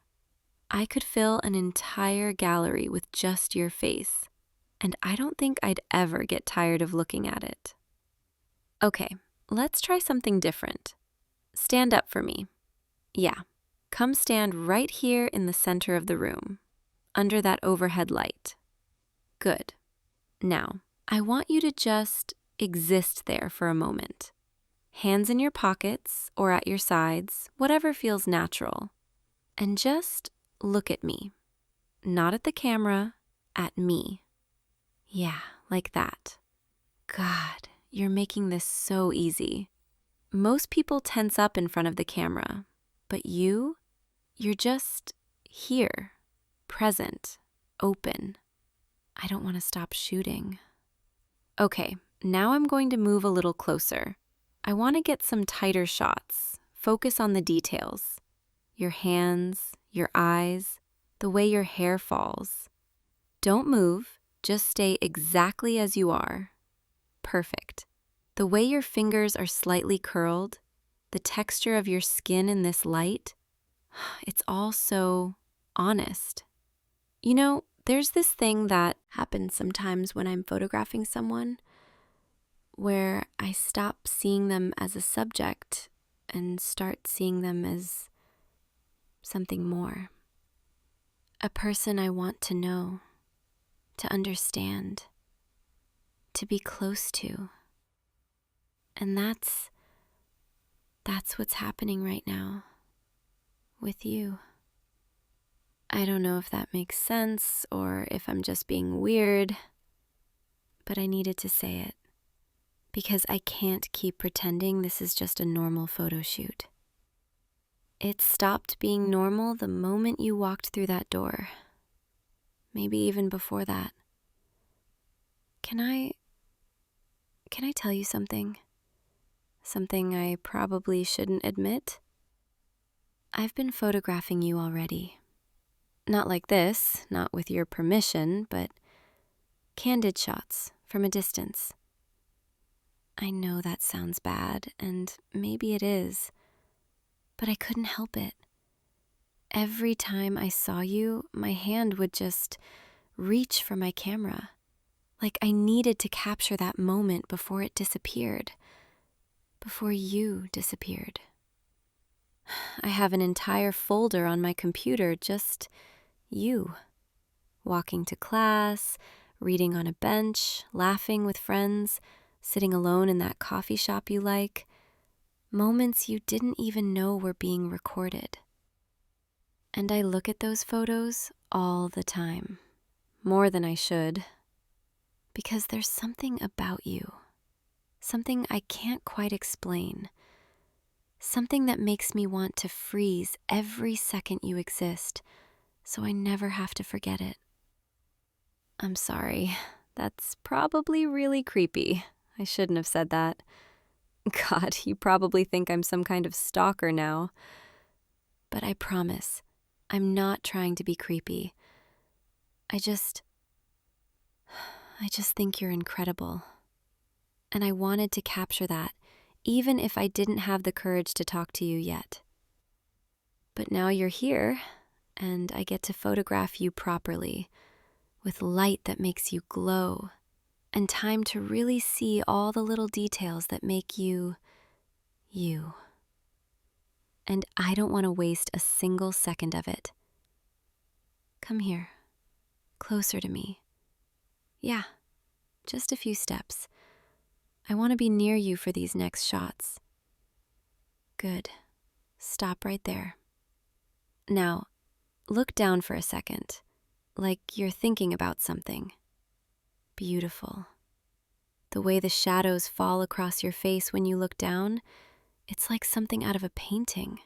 I could fill an entire gallery with just your face, and I don't think I'd ever get tired of looking at it. Okay, let's try something different. Stand up for me. Yeah, come stand right here in the center of the room, under that overhead light. Good. Now, I want you to just exist there for a moment. Hands in your pockets or at your sides, whatever feels natural. And just look at me. Not at the camera, at me. Yeah, like that. God, you're making this so easy. Most people tense up in front of the camera, but you're just here, present, open. I don't want to stop shooting. Okay, now I'm going to move a little closer. I want to get some tighter shots. Focus on the details. Your hands, your eyes, the way your hair falls. Don't move, just stay exactly as you are. Perfect. The way your fingers are slightly curled, the texture of your skin in this light, it's all so honest. You know, there's this thing that happens sometimes when I'm photographing someone where I stop seeing them as a subject and start seeing them as something more. A person I want to know, to understand, to be close to. And that's what's happening right now with you. I don't know if that makes sense or if I'm just being weird, but I needed to say it because I can't keep pretending this is just a normal photo shoot. It stopped being normal the moment you walked through that door. Maybe even before that. Can I tell you something? Something I probably shouldn't admit? I've been photographing you already. Not like this, not with your permission, but candid shots from a distance. I know that sounds bad, and maybe it is, but I couldn't help it. Every time I saw you, my hand would just reach for my camera, like I needed to capture that moment before it disappeared, before you disappeared. I have an entire folder on my computer, just you. Walking to class, reading on a bench, laughing with friends, sitting alone in that coffee shop you like. Moments you didn't even know were being recorded. And I look at those photos all the time, more than I should, because there's something about you, something I can't quite explain, something that makes me want to freeze every second you exist, so I never have to forget it. I'm sorry, that's probably really creepy. I shouldn't have said that. God, you probably think I'm some kind of stalker now. But I promise, I'm not trying to be creepy. I just think you're incredible. And I wanted to capture that, even if I didn't have the courage to talk to you yet. But now you're here, and I get to photograph you properly, with light that makes you glow, and time to really see all the little details that make you, you. And I don't want to waste a single second of it. Come here, closer to me. Yeah, just a few steps. I want to be near you for these next shots. Good. Stop right there. Now, look down for a second, like you're thinking about something. Beautiful. The way the shadows fall across your face when you look down, it's like something out of a painting.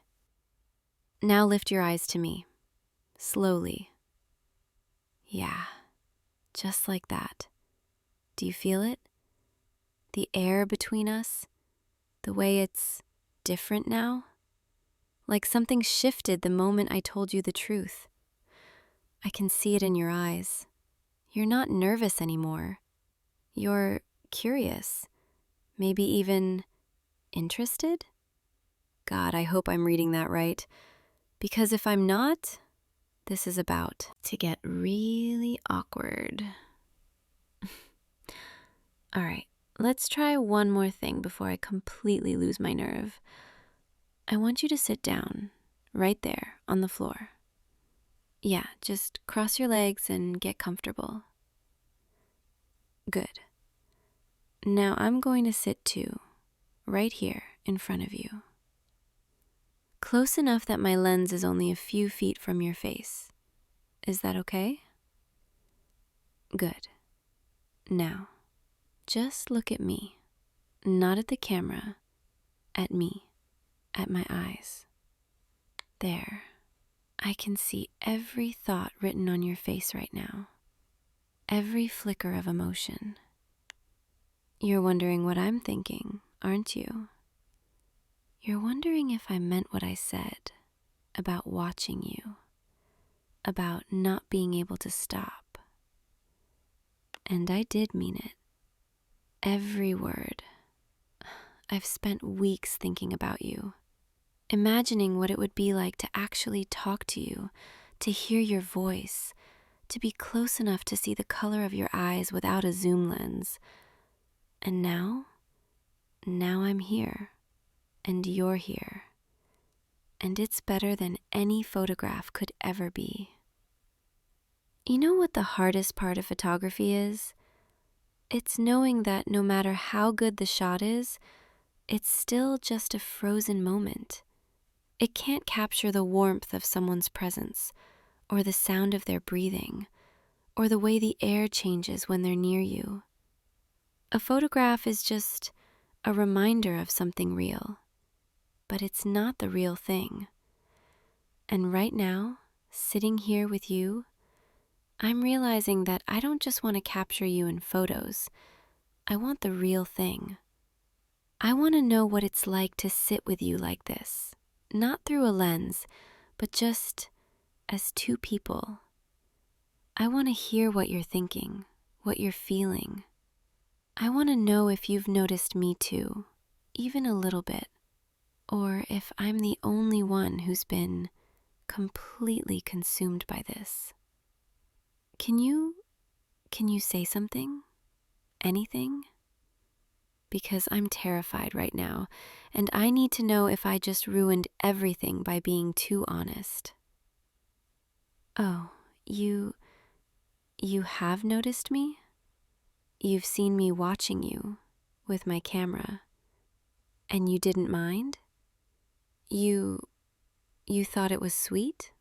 Now lift your eyes to me, slowly. Yeah, just like that. Do you feel it? The air between us, the way it's different now? Like something shifted the moment I told you the truth. I can see it in your eyes. You're not nervous anymore. You're curious, maybe even interested? God, I hope I'm reading that right. Because if I'm not, this is about to get really awkward. All right, let's try one more thing before I completely lose my nerve. I want you to sit down, right there on the floor. Yeah, just cross your legs and get comfortable. Good. Now I'm going to sit too, right here in front of you. Close enough that my lens is only a few feet from your face. Is that okay? Good. Now, just look at me, not at the camera, at me, at my eyes. There. I can see every thought written on your face right now, every flicker of emotion. You're wondering what I'm thinking, aren't you? You're wondering if I meant what I said about watching you, about not being able to stop. And I did mean it. Every word. I've spent weeks thinking about you, imagining what it would be like to actually talk to you, to hear your voice, to be close enough to see the color of your eyes without a zoom lens. And now I'm here, and you're here. And it's better than any photograph could ever be. You know what the hardest part of photography is? It's knowing that no matter how good the shot is, it's still just a frozen moment. It can't capture the warmth of someone's presence, or the sound of their breathing, or the way the air changes when they're near you. A photograph is just a reminder of something real, but it's not the real thing. And right now, sitting here with you, I'm realizing that I don't just want to capture you in photos. I want the real thing. I want to know what it's like to sit with you like this, not through a lens, but just as two people. I want to hear what you're thinking, what you're feeling. I want to know if you've noticed me too, even a little bit, or if I'm the only one who's been completely consumed by this. Can you say something? Anything? Because I'm terrified right now, and I need to know if I just ruined everything by being too honest. Oh, you have noticed me? You've seen me watching you with my camera, and you didn't mind? You thought it was sweet?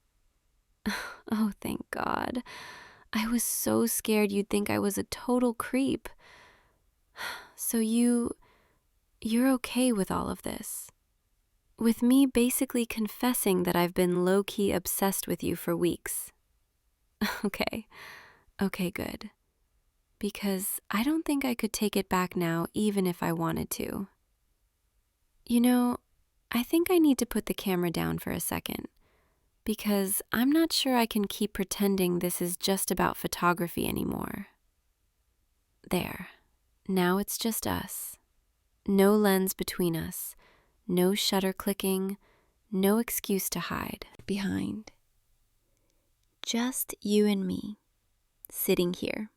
Oh, thank God. I was so scared you'd think I was a total creep. So you're okay with all of this? With me basically confessing that I've been low-key obsessed with you for weeks. Okay. Okay, good. Because I don't think I could take it back now even if I wanted to. You know, I think I need to put the camera down for a second, because I'm not sure I can keep pretending this is just about photography anymore. There. Now it's just us. No lens between us. No shutter clicking. No excuse to hide behind. Just you and me, sitting here.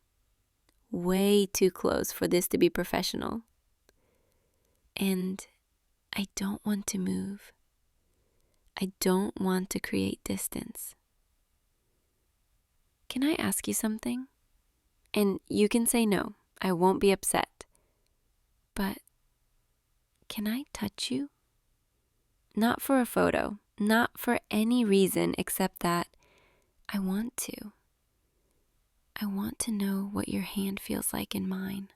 Way too close for this to be professional. And I don't want to move. I don't want to create distance. Can I ask you something? And you can say no. I won't be upset. But can I touch you? Not for a photo, not for any reason except that I want to. I want to know what your hand feels like in mine.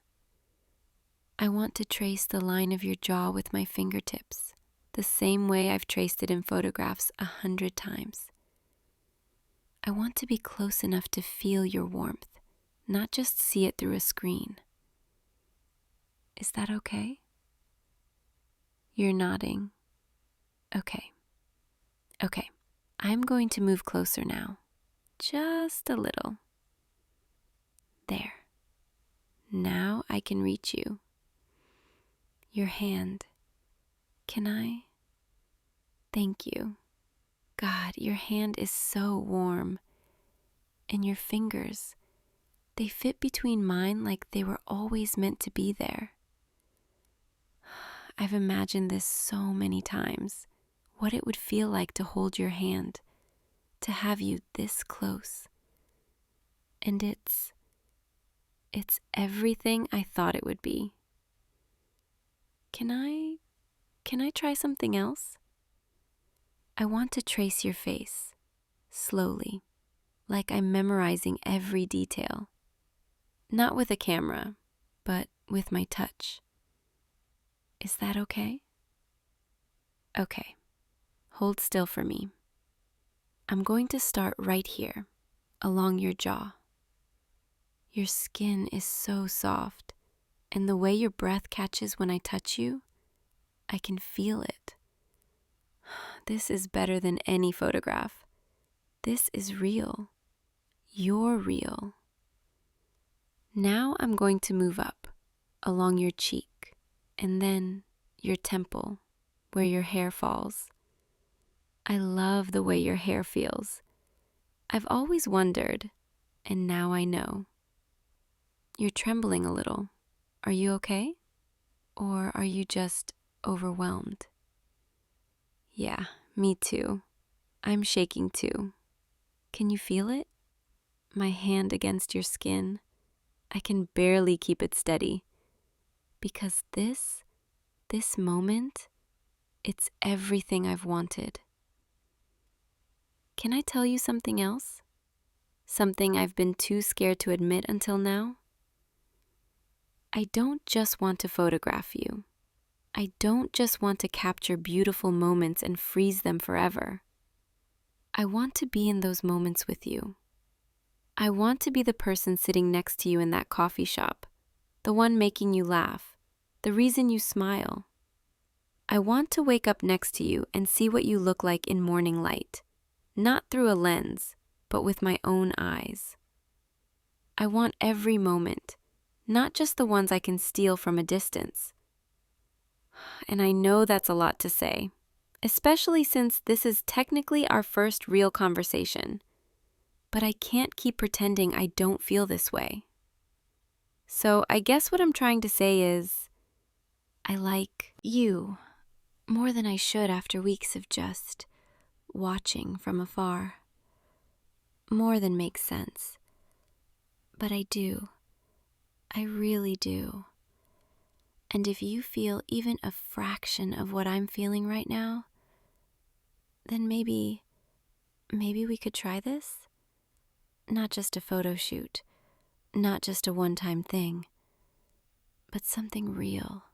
I want to trace the line of your jaw with my fingertips, the same way I've traced it in photographs 100 times. I want to be close enough to feel your warmth, not just see it through a screen. Is that okay? You're nodding. Okay. Okay. I'm going to move closer now. Just a little. There. Now I can reach you. Your hand. Can I? Thank you. God, your hand is so warm. And your fingers, they fit between mine like they were always meant to be there. I've imagined this so many times, what it would feel like to hold your hand, to have you this close. And it's everything I thought it would be. Can I try something else? I want to trace your face, slowly, like I'm memorizing every detail. Not with a camera, but with my touch. Is that okay? Okay. Hold still for me. I'm going to start right here, along your jaw. Your skin is so soft, and the way your breath catches when I touch you, I can feel it. This is better than any photograph. This is real. You're real. Now I'm going to move up, along your cheek, and then your temple, where your hair falls. I love the way your hair feels. I've always wondered, and now I know. You're trembling a little. Are you okay? Or are you just overwhelmed? Yeah, me too. I'm shaking too. Can you feel it? My hand against your skin. I can barely keep it steady. Because this moment, it's everything I've wanted. Can I tell you something else? Something I've been too scared to admit until now? I don't just want to photograph you. I don't just want to capture beautiful moments and freeze them forever. I want to be in those moments with you. I want to be the person sitting next to you in that coffee shop, the one making you laugh, the reason you smile. I want to wake up next to you and see what you look like in morning light, not through a lens, but with my own eyes. I want every moment, not just the ones I can steal from a distance. And I know that's a lot to say, especially since this is technically our first real conversation. But I can't keep pretending I don't feel this way. So I guess what I'm trying to say is, I like you more than I should after weeks of just watching from afar. More than makes sense. But I do. I really do. And if you feel even a fraction of what I'm feeling right now, then maybe maybe we could try this? Not just a photo shoot, not just a one-time thing, but something real.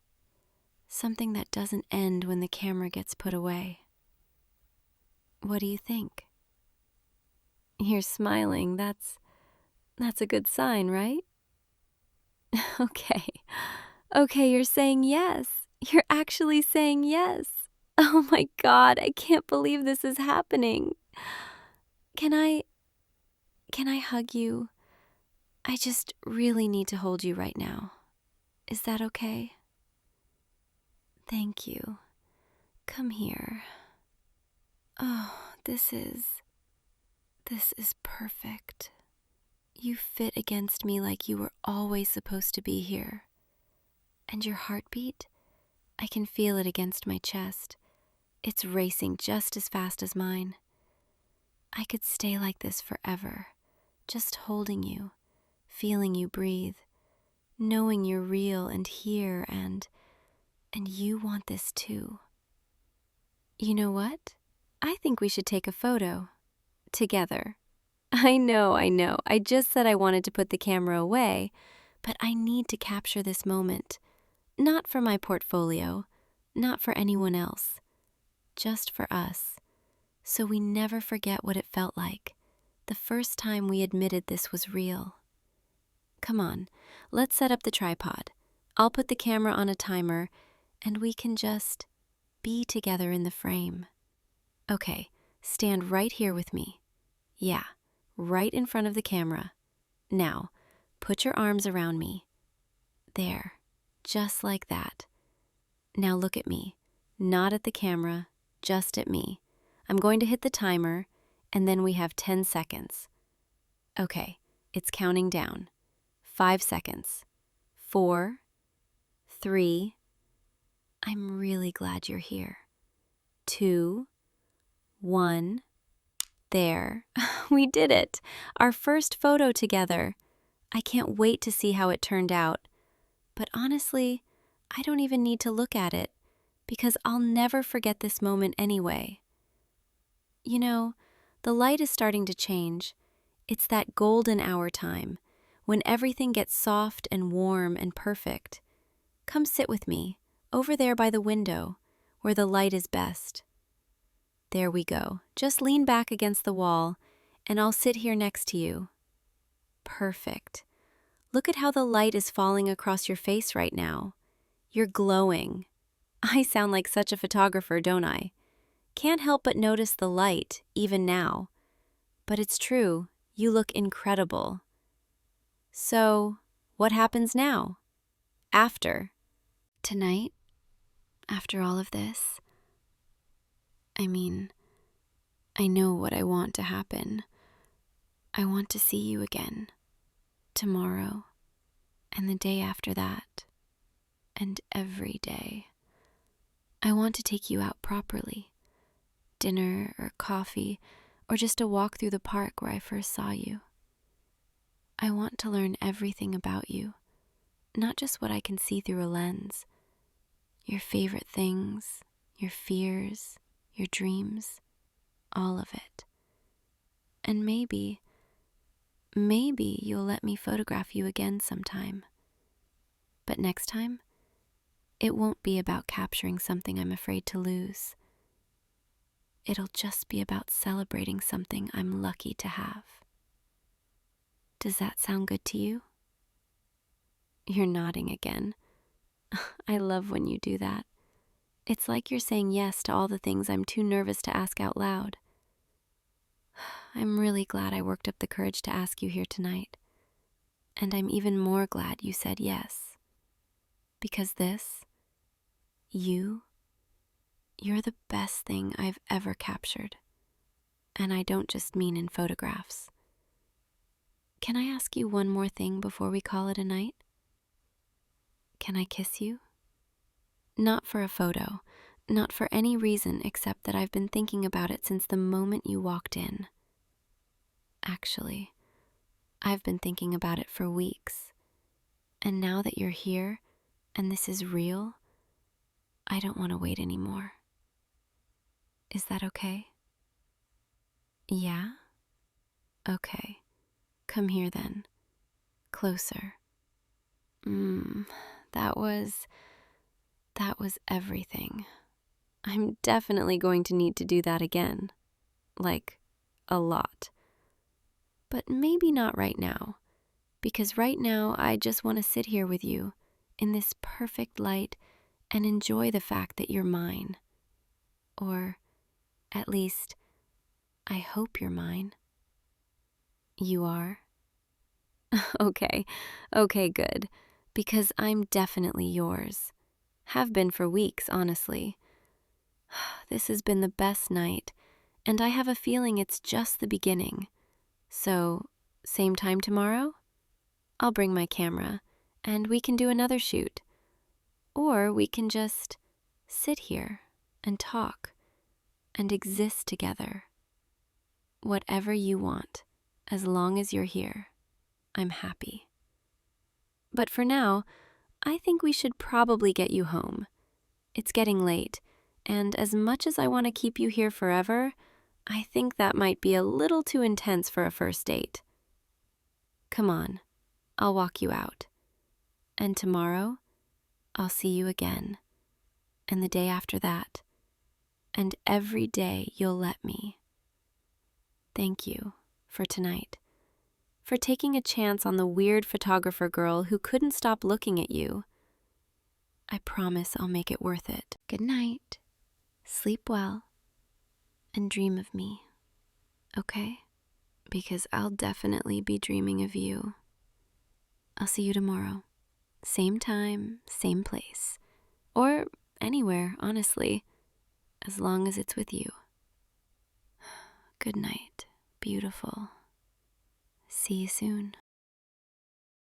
Something that doesn't end when the camera gets put away. What do you think? You're smiling. That's a good sign, right? Okay, you're saying yes. You're actually saying yes. Oh my God, I can't believe this is happening. Can I hug you? I just really need to hold you right now. Is that okay? Thank you. Come here. Oh, this is perfect. You fit against me like you were always supposed to be here. And your heartbeat? I can feel it against my chest. It's racing just as fast as mine. I could stay like this forever, just holding you, feeling you breathe, knowing you're real and here, and you want this too. You know what? I think we should take a photo. Together. I know. I just said I wanted to put the camera away, but I need to capture this moment. Not for my portfolio, not for anyone else. Just for us. So we never forget what it felt like, the first time we admitted this was real. Come on, let's set up the tripod. I'll put the camera on a timer, and we can just be together in the frame. Okay, stand right here with me. Yeah, right in front of the camera. Now, put your arms around me. There, just like that. Now look at me, not at the camera, just at me. I'm going to hit the timer, and then we have 10 seconds. Okay, it's counting down. 5 seconds. 4, 3. I'm really glad you're here. 2, 1. There. We did it. Our first photo together. I can't wait to see how it turned out. But honestly, I don't even need to look at it, because I'll never forget this moment anyway. You know, the light is starting to change. It's that golden hour time, when everything gets soft and warm and perfect. Come sit with me, over there by the window, where the light is best. There we go. Just lean back against the wall, and I'll sit here next to you. Perfect. Look at how the light is falling across your face right now. You're glowing. I sound like such a photographer, don't I? Can't help but notice the light, even now. But it's true, you look incredible. So, what happens now? After? Tonight? After all of this? I know what I want to happen. I want to see you again. Tomorrow. And the day after that. And every day. I want to take you out properly. Dinner or coffee, or just a walk through the park where I first saw you. I want to learn everything about you, not just what I can see through a lens. Your favorite things, your fears, your dreams, all of it. And maybe you'll let me photograph you again sometime. But next time, it won't be about capturing something I'm afraid to lose. It'll just be about celebrating something I'm lucky to have. Does that sound good to you? You're nodding again. I love when you do that. It's like you're saying yes to all the things I'm too nervous to ask out loud. I'm really glad I worked up the courage to ask you here tonight. And I'm even more glad you said yes. Because you're the best thing I've ever captured. And I don't just mean in photographs. Can I ask you one more thing before we call it a night? Can I kiss you? Not for a photo, not for any reason except that I've been thinking about it since the moment you walked in. Actually, I've been thinking about it for weeks. And now that you're here, and this is real, I don't want to wait anymore. Is that okay? Yeah? Okay. Come here then. Closer. That was everything. I'm definitely going to need to do that again. Like, a lot. But maybe not right now. Because right now I just want to sit here with you in this perfect light and enjoy the fact that you're mine. Or, at least, I hope you're mine. You are? Okay, good. Because I'm definitely yours. Have been for weeks, honestly. This has been the best night, and I have a feeling it's just the beginning. So, same time tomorrow? I'll bring my camera, and we can do another shoot. Or we can just sit here and talk and exist together. Whatever you want, as long as you're here, I'm happy. But for now, I think we should probably get you home. It's getting late, and as much as I want to keep you here forever, I think that might be a little too intense for a first date. Come on, I'll walk you out. And tomorrow, I'll see you again. And the day after that. And every day you'll let me. Thank you for tonight. For taking a chance on the weird photographer girl who couldn't stop looking at you. I promise I'll make it worth it. Good night. Sleep well. And dream of me. Okay? Because I'll definitely be dreaming of you. I'll see you tomorrow. Same time, same place. Or anywhere, honestly. As long as it's with you. Good night, beautiful. See you soon.